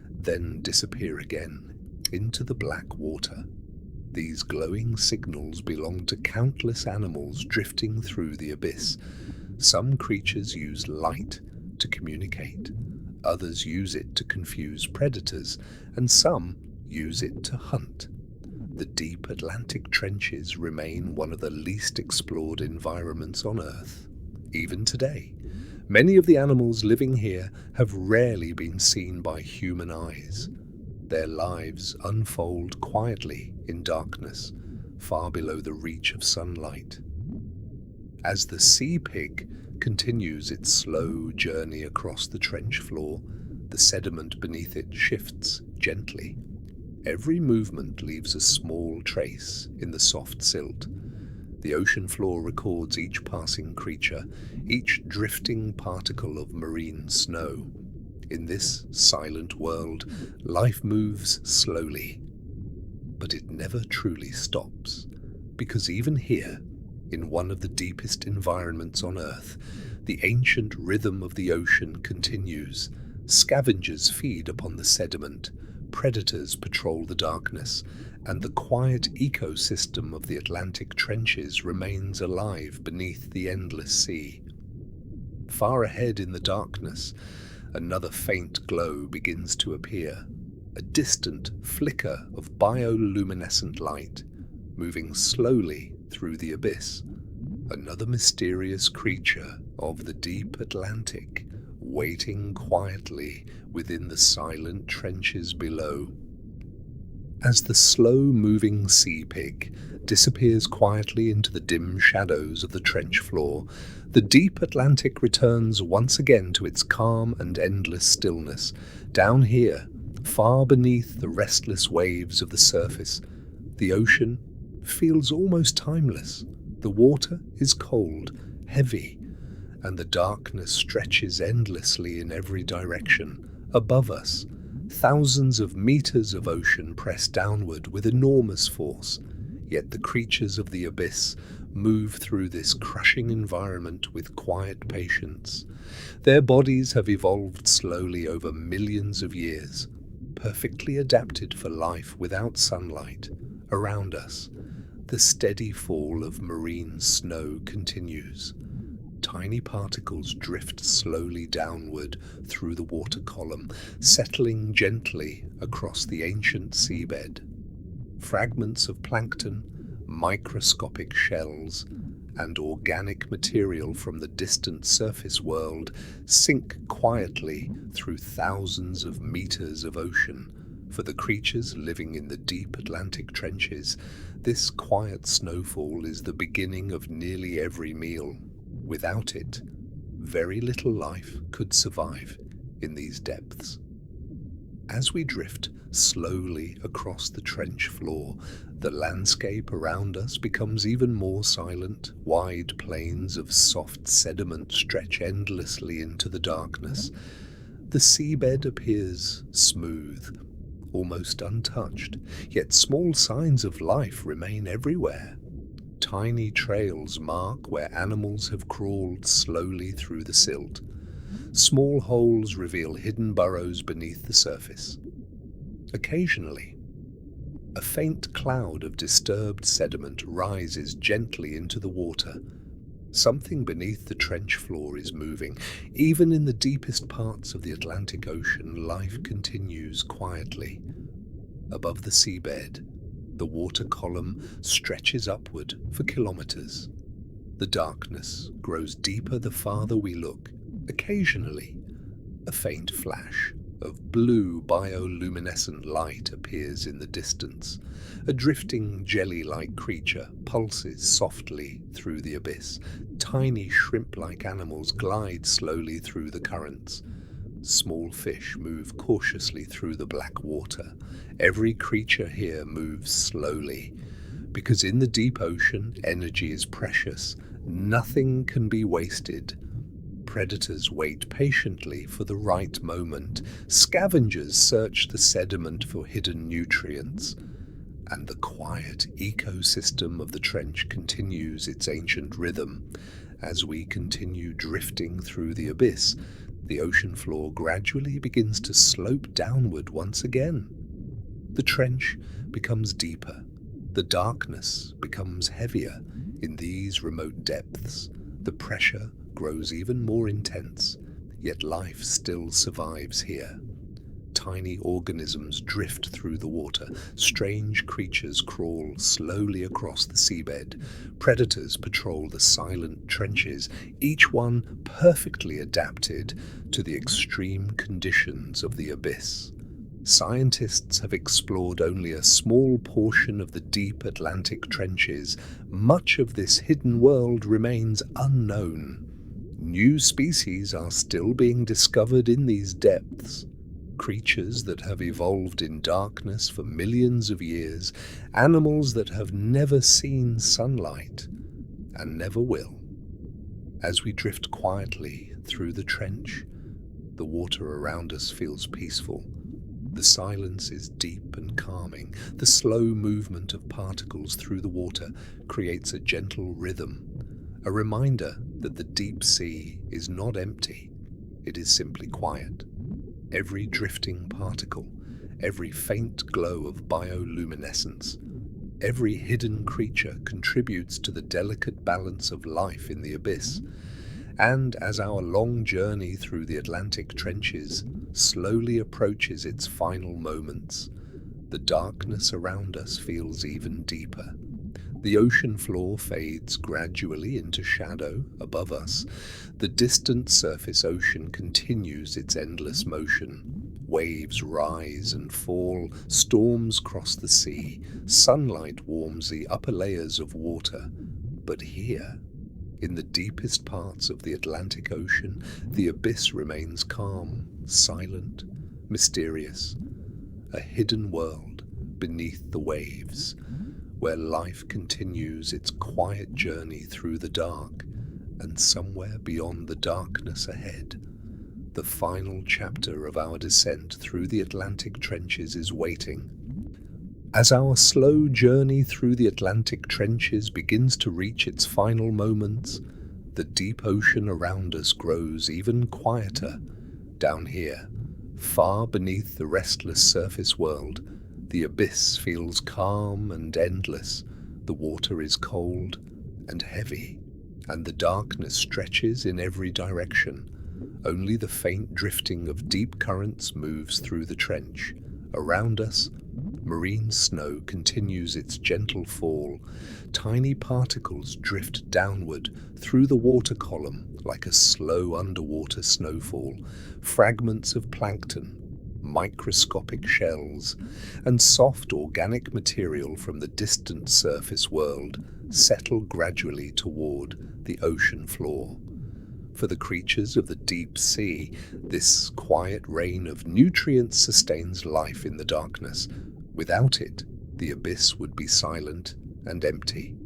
then disappear again into the black water. These glowing signals belong to countless animals drifting through the abyss. Some creatures use light to communicate, others use it to confuse predators, and some use it to hunt. The deep Atlantic trenches remain one of the least explored environments on Earth. Even today, many of the animals living here have rarely been seen by human eyes. Their lives unfold quietly in darkness, far below the reach of sunlight. As the sea pig continues its slow journey across the trench floor, the sediment beneath it shifts gently. Every movement leaves a small trace in the soft silt. The ocean floor records each passing creature, each drifting particle of marine snow. In this silent world, life moves slowly, but it never truly stops, because even here, in one of the deepest environments on Earth, the ancient rhythm of the ocean continues. Scavengers feed upon the sediment, predators patrol the darkness, and the quiet ecosystem of the Atlantic trenches remains alive beneath the endless sea. Far ahead in the darkness, another faint glow begins to appear, a distant flicker of bioluminescent light, moving slowly through the abyss. Another mysterious creature of the deep Atlantic, waiting quietly within the silent trenches below. As the slow-moving sea pig disappears quietly into the dim shadows of the trench floor, the deep Atlantic returns once again to its calm and endless stillness. Down here, far beneath the restless waves of the surface, the ocean feels almost timeless. The water is cold, heavy, and the darkness stretches endlessly in every direction. Above us, thousands of meters of ocean press downward with enormous force, yet the creatures of the abyss move through this crushing environment with quiet patience. Their bodies have evolved slowly over millions of years, perfectly adapted for life without sunlight. Around us, the steady fall of marine snow continues. Tiny particles drift slowly downward through the water column, settling gently across the ancient seabed. Fragments of plankton, microscopic shells, and organic material from the distant surface world sink quietly through thousands of meters of ocean. For the creatures living in the deep Atlantic trenches, this quiet snowfall is the beginning of nearly every meal. Without it, very little life could survive in these depths. As we drift slowly across the trench floor, the landscape around us becomes even more silent. Wide plains of soft sediment stretch endlessly into the darkness. The seabed appears smooth, almost untouched, yet small signs of life remain everywhere. Tiny trails mark where animals have crawled slowly through the silt. Small holes reveal hidden burrows beneath the surface. Occasionally, a faint cloud of disturbed sediment rises gently into the water. Something beneath the trench floor is moving. Even in the deepest parts of the Atlantic Ocean, life continues quietly. Above the seabed, the water column stretches upward for kilometers. The darkness grows deeper the farther we look. Occasionally, a faint flash of blue bioluminescent light appears in the distance. A drifting jelly-like creature pulses softly through the abyss. Tiny shrimp-like animals glide slowly through the currents. Small fish move cautiously through the black water. Every creature here moves slowly, because in the deep ocean, energy is precious. Nothing can be wasted. Predators wait patiently for the right moment. Scavengers search the sediment for hidden nutrients. And the quiet ecosystem of the trench continues its ancient rhythm. As we continue drifting through the abyss, the ocean floor gradually begins to slope downward once again. The trench becomes deeper. The darkness becomes heavier. In these remote depths, the pressure grows even more intense, yet life still survives here. Tiny organisms drift through the water. Strange creatures crawl slowly across the seabed. Predators patrol the silent trenches, each one perfectly adapted to the extreme conditions of the abyss. Scientists have explored only a small portion of the deep Atlantic trenches. Much of this hidden world remains unknown. New species are still being discovered in these depths. Creatures that have evolved in darkness for millions of years, animals that have never seen sunlight and never will. As we drift quietly through the trench, the water around us feels peaceful. The silence is deep and calming. The slow movement of particles through the water creates a gentle rhythm, a reminder that the deep sea is not empty, it is simply quiet. Every drifting particle, every faint glow of bioluminescence, every hidden creature contributes to the delicate balance of life in the abyss. And as our long journey through the Atlantic trenches slowly approaches its final moments, the darkness around us feels even deeper. The ocean floor fades gradually into shadow above us. The distant surface ocean continues its endless motion. Waves rise and fall, storms cross the sea, sunlight warms the upper layers of water. But here, in the deepest parts of the Atlantic Ocean, the abyss remains calm, silent, mysterious, a hidden world beneath the waves, where life continues its quiet journey through the dark, and somewhere beyond the darkness ahead, the final chapter of our descent through the Atlantic trenches is waiting. As our slow journey through the Atlantic trenches begins to reach its final moments, the deep ocean around us grows even quieter. Down here, far beneath the restless surface world, the abyss feels calm and endless. The water is cold and heavy, and the darkness stretches in every direction. Only the faint drifting of deep currents moves through the trench. Around us, marine snow continues its gentle fall. Tiny particles drift downward through the water column like a slow underwater snowfall. Fragments of plankton, microscopic shells, and soft organic material from the distant surface world settle gradually toward the ocean floor. For the creatures of the deep sea, this quiet rain of nutrients sustains life in the darkness. Without it, the abyss would be silent and empty.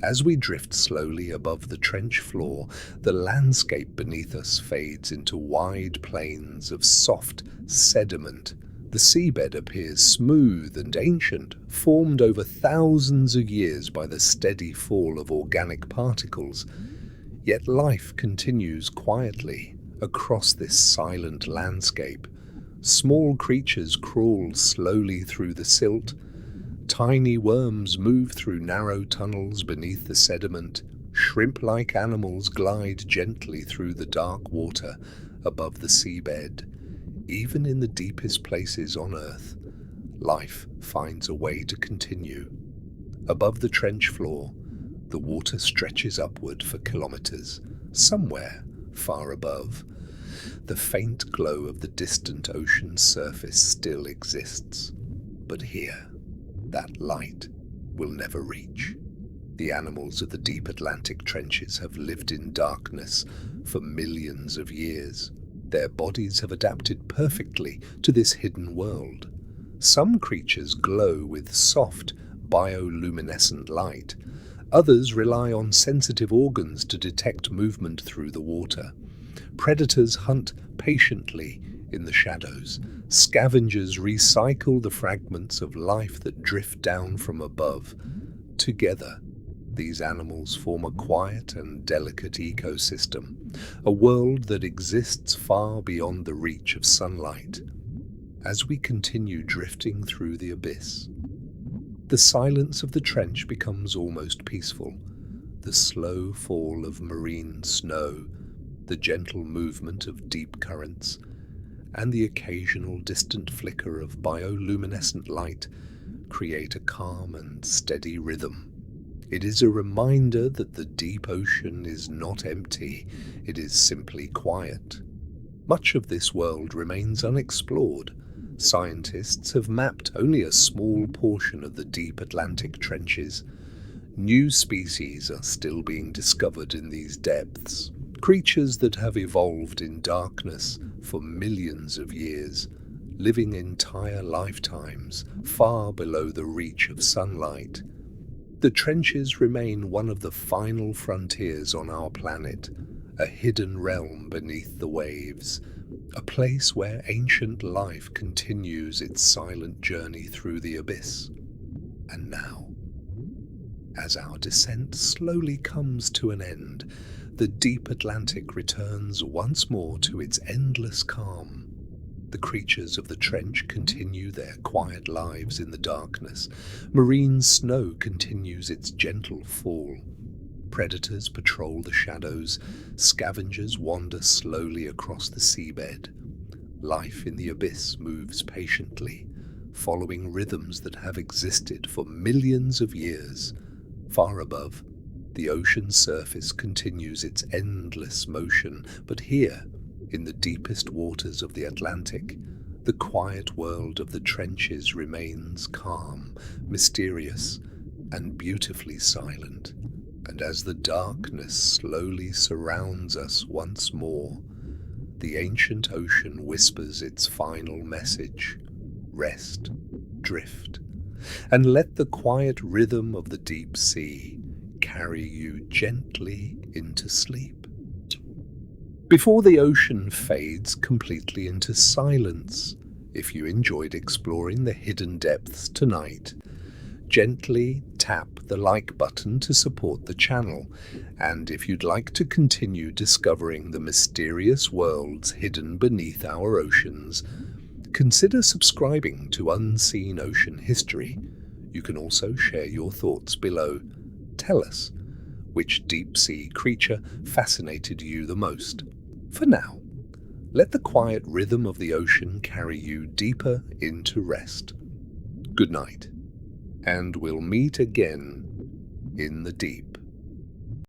As we drift slowly above the trench floor, the landscape beneath us fades into wide plains of soft sediment. The seabed appears smooth and ancient, formed over thousands of years by the steady fall of organic particles. Yet life continues quietly across this silent landscape. Small creatures crawl slowly through the silt. Tiny worms move through narrow tunnels beneath the sediment. Shrimp-like animals glide gently through the dark water above the seabed. Even in the deepest places on Earth, life finds a way to continue. Above the trench floor, the water stretches upward for kilometers. Somewhere far above, the faint glow of the distant ocean's surface still exists. But here, that light will never reach. The animals of the deep Atlantic trenches have lived in darkness for millions of years. Their bodies have adapted perfectly to this hidden world. Some creatures glow with soft, bioluminescent light. Others rely on sensitive organs to detect movement through the water. Predators hunt patiently in the shadows. Scavengers recycle the fragments of life that drift down from above. Together, these animals form a quiet and delicate ecosystem, a world that exists far beyond the reach of sunlight. As we continue drifting through the abyss, the silence of the trench becomes almost peaceful. The slow fall of marine snow, the gentle movement of deep currents, and the occasional distant flicker of bioluminescent light create a calm and steady rhythm. It is a reminder that the deep ocean is not empty, it is simply quiet. Much of this world remains unexplored. Scientists have mapped only a small portion of the deep Atlantic trenches. New species are still being discovered in these depths, creatures that have evolved in darkness for millions of years, living entire lifetimes far below the reach of sunlight. The trenches remain one of the final frontiers on our planet, a hidden realm beneath the waves, a place where ancient life continues its silent journey through the abyss. And now, as our descent slowly comes to an end, the deep Atlantic returns once more to its endless calm. The creatures of the trench continue their quiet lives in the darkness. Marine snow continues its gentle fall. Predators patrol the shadows. Scavengers wander slowly across the seabed. Life in the abyss moves patiently, following rhythms that have existed for millions of years. Far above, the ocean's surface continues its endless motion, but here, in the deepest waters of the Atlantic, the quiet world of the trenches remains calm, mysterious, and beautifully silent. And as the darkness slowly surrounds us once more, the ancient ocean whispers its final message: rest, drift, and let the quiet rhythm of the deep sea carry you gently into sleep. Before the ocean fades completely into silence, if you enjoyed exploring the hidden depths tonight, gently tap the like button to support the channel, and if you'd like to continue discovering the mysterious worlds hidden beneath our oceans, consider subscribing to Unseen Ocean History. You can also share your thoughts below. Tell us, which deep-sea creature fascinated you the most? For now, let the quiet rhythm of the ocean carry you deeper into rest. Good night, and we'll meet again in the deep.